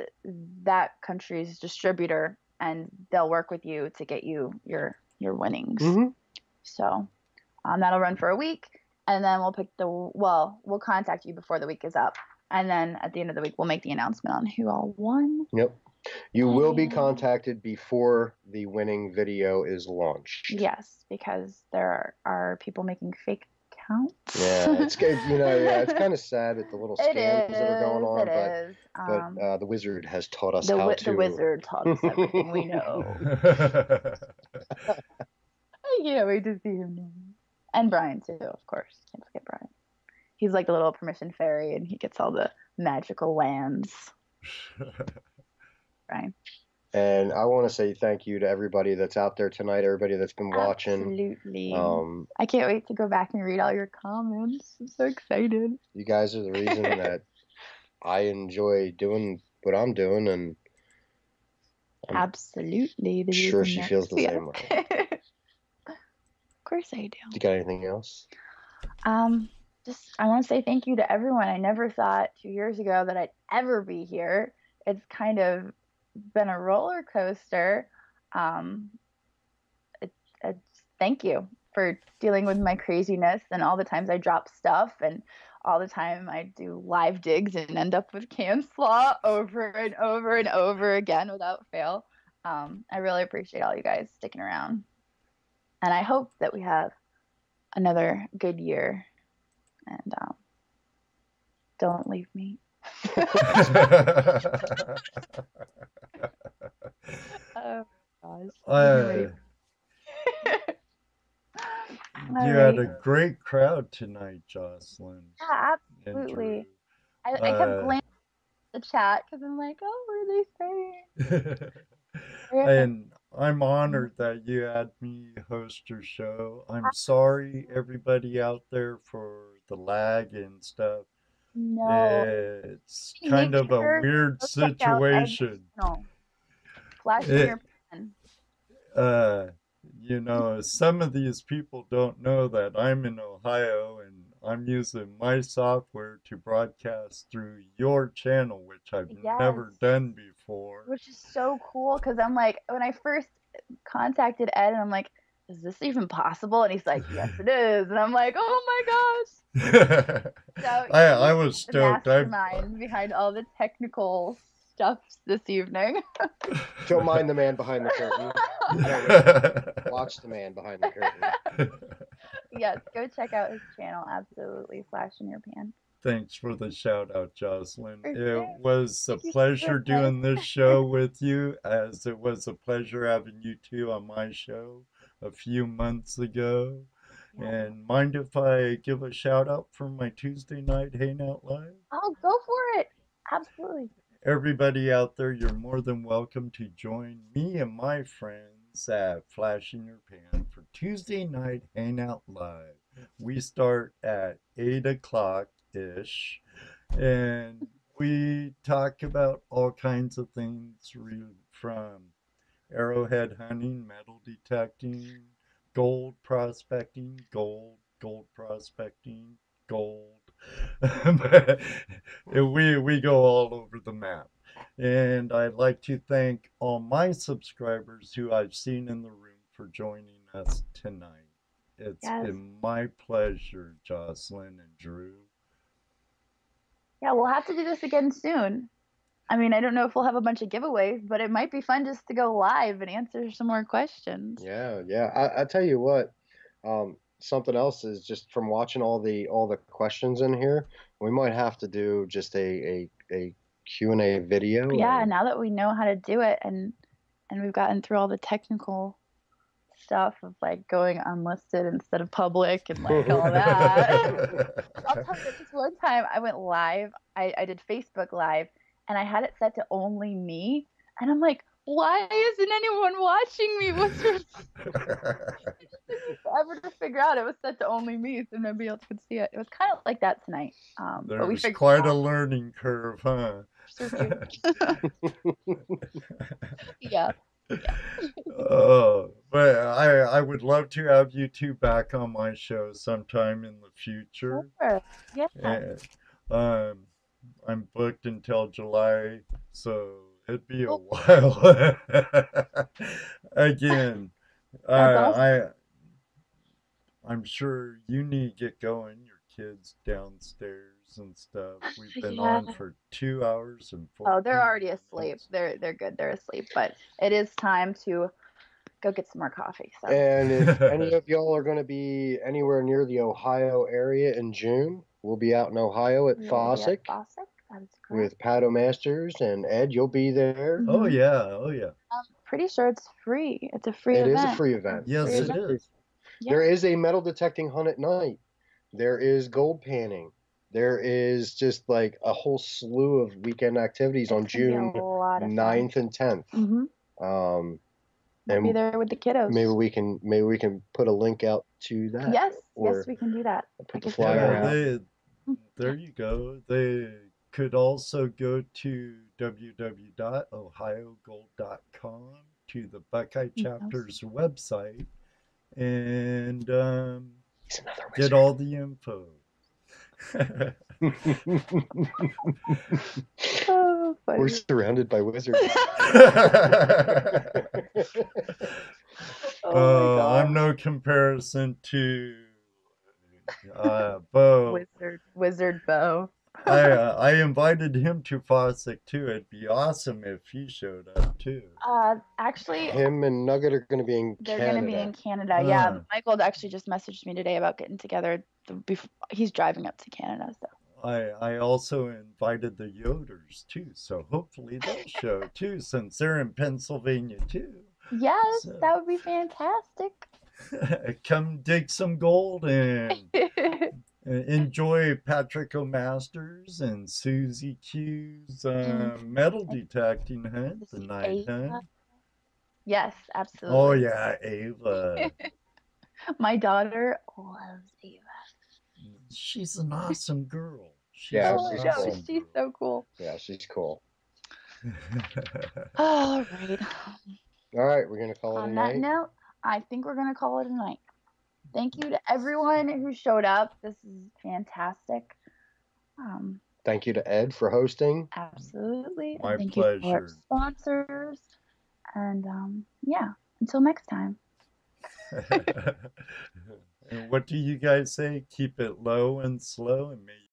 that country's distributor, and they'll work with you to get you your winnings. Mm-hmm. So that'll run for a week, and then we'll contact you before the week is up. And then at the end of the week, we'll make the announcement on who all won. Yep. You will be contacted before the winning video is launched. Yes, because there are people making fake accounts. Yeah, it's it's kind of sad at the little scams that are going on. But the wizard has taught us how to. The wizard taught us everything we know. I can't wait to see him now. And Brian too, of course. Can't forget Brian. He's like the little permission fairy, and he gets all the magical lands. Right. And I want to say thank you to everybody that's out there tonight, everybody that's been watching. Absolutely. I can't wait to go back and read all your comments. I'm so excited. You guys are the reason that I enjoy doing what I'm doing, and I'm absolutely sure she feels the same way. Of course I do. You got anything else? Just I want to say thank you to everyone. I never thought 2 years ago that I'd ever be here. It's kind of been a roller coaster. Thank you for dealing with my craziness and all the times I drop stuff and all the time I do live digs and end up with can slaw over and over and over again without fail. I really appreciate all you guys sticking around, and I hope that we have another good year. And don't leave me. Oh gosh. You had a great crowd tonight, Jocelyn. Yeah, absolutely. I kept glancing at the chat because I'm like, oh, what are they saying? And I'm honored that you had me host your show. I'm sorry, everybody out there, for the lag and stuff. No. It's kind of a weird situation. No. Flash your pen. Some of these people don't know that I'm in Ohio and I'm using my software to broadcast through your channel, which I've never done before. Which is so cool, because I'm like, when I first contacted Ed, and I'm like, is this even possible? And he's like, yes, it is. And I'm like, oh my gosh. So I was stoked. The mastermind behind all the technical stuff this evening. Don't mind the man behind the curtain. Watch the man behind the curtain. Yes, go check out his channel. Absolutely. Flash in your pan. Thanks for the shout out, Jocelyn. It was a pleasure doing this show with you, as it was a pleasure having you two on my show a few months ago. Yeah. And mind if I give a shout out for my Tuesday night Hangout Live? Oh, go for it. Absolutely. Everybody out there, you're more than welcome to join me and my friends at Flash in Your Pan for Tuesday night Hangout Live. We start at 8 o'clock-ish, and we talk about all kinds of things, from arrowhead hunting, metal detecting, gold prospecting, gold prospecting, gold. we go all over the map. And I'd like to thank all my subscribers who I've seen in the room for joining us tonight. It's been my pleasure, Jocelyn and Drew. Yeah, we'll have to do this again soon. I mean, I don't know if we'll have a bunch of giveaways, but it might be fun just to go live and answer some more questions. Yeah. I tell you what, something else is, just from watching all the questions in here, we might have to do just a Q&A video. Yeah, now that we know how to do it, and and we've gotten through all the technical stuff of like going unlisted instead of public and like all that. I'll tell you, this one time I went live, I did Facebook Live, and I had it set to only me, and I'm like, why isn't anyone watching me? What's it took me forever to figure out it was set to only me, so nobody else could see it. It was kind of like that tonight, There but we was figured quite it a out. learning curve, huh? Sure do. Yeah. But I would love to have you two back on my show sometime in the future. Sure. Yeah. And, I'm booked until July, so it'd be a while. Again, That's awesome. I'm sure you need to get going. Your kids downstairs and stuff. We've been on for 2 hours and 14 Oh, they're already minutes. asleep. They're good. They're asleep. But it is time to go get some more coffee. So. And if any of y'all are going to be anywhere near the Ohio area in June, we'll be out in Ohio at Fossick with Pato Masters and Ed. You'll be there. Oh yeah, oh yeah. I'm pretty sure it's free. It's a free event. It is a free event. Yes, it is. Yeah. There is a metal detecting hunt at night. There is gold panning. There is just like a whole slew of weekend activities on June 9th and 10th. Mm-hmm. And be there with the kiddos. Maybe we can put a link out to that. Yes, yes, we can do that. Put the flyer out. There you go. They could also go to www.ohiogold.com to the Buckeye Chapter's website and get all the info. Oh, we're surrounded by wizards. I'm no comparison to Bo. Wizard Bo. I invited him to Fossick too. It'd be awesome if he showed up too. Actually, him and Nugget are going to be in Canada. They're going to be in Canada. Yeah, Michael actually just messaged me today about getting together. He's driving up to Canada, so. I also invited the Yoders too, so hopefully they'll show too, since they're in Pennsylvania too. Yes, so, that would be fantastic. Come dig some gold and enjoy Patrick O'Masters and Susie Q's metal detecting hunt, the night hunt. Yes, absolutely. Oh yeah, Ava. My daughter loves Ava. She's an awesome girl. She's so cool. Yeah, she's cool. All right. All right, we're going to call it a night. On that note, I think we're going to call it a night. Thank you to everyone who showed up. This is fantastic. Thank you to Ed for hosting. Absolutely. My Thank pleasure. You to our sponsors. And yeah, until next time. And what do you guys say? Keep it low and slow, and may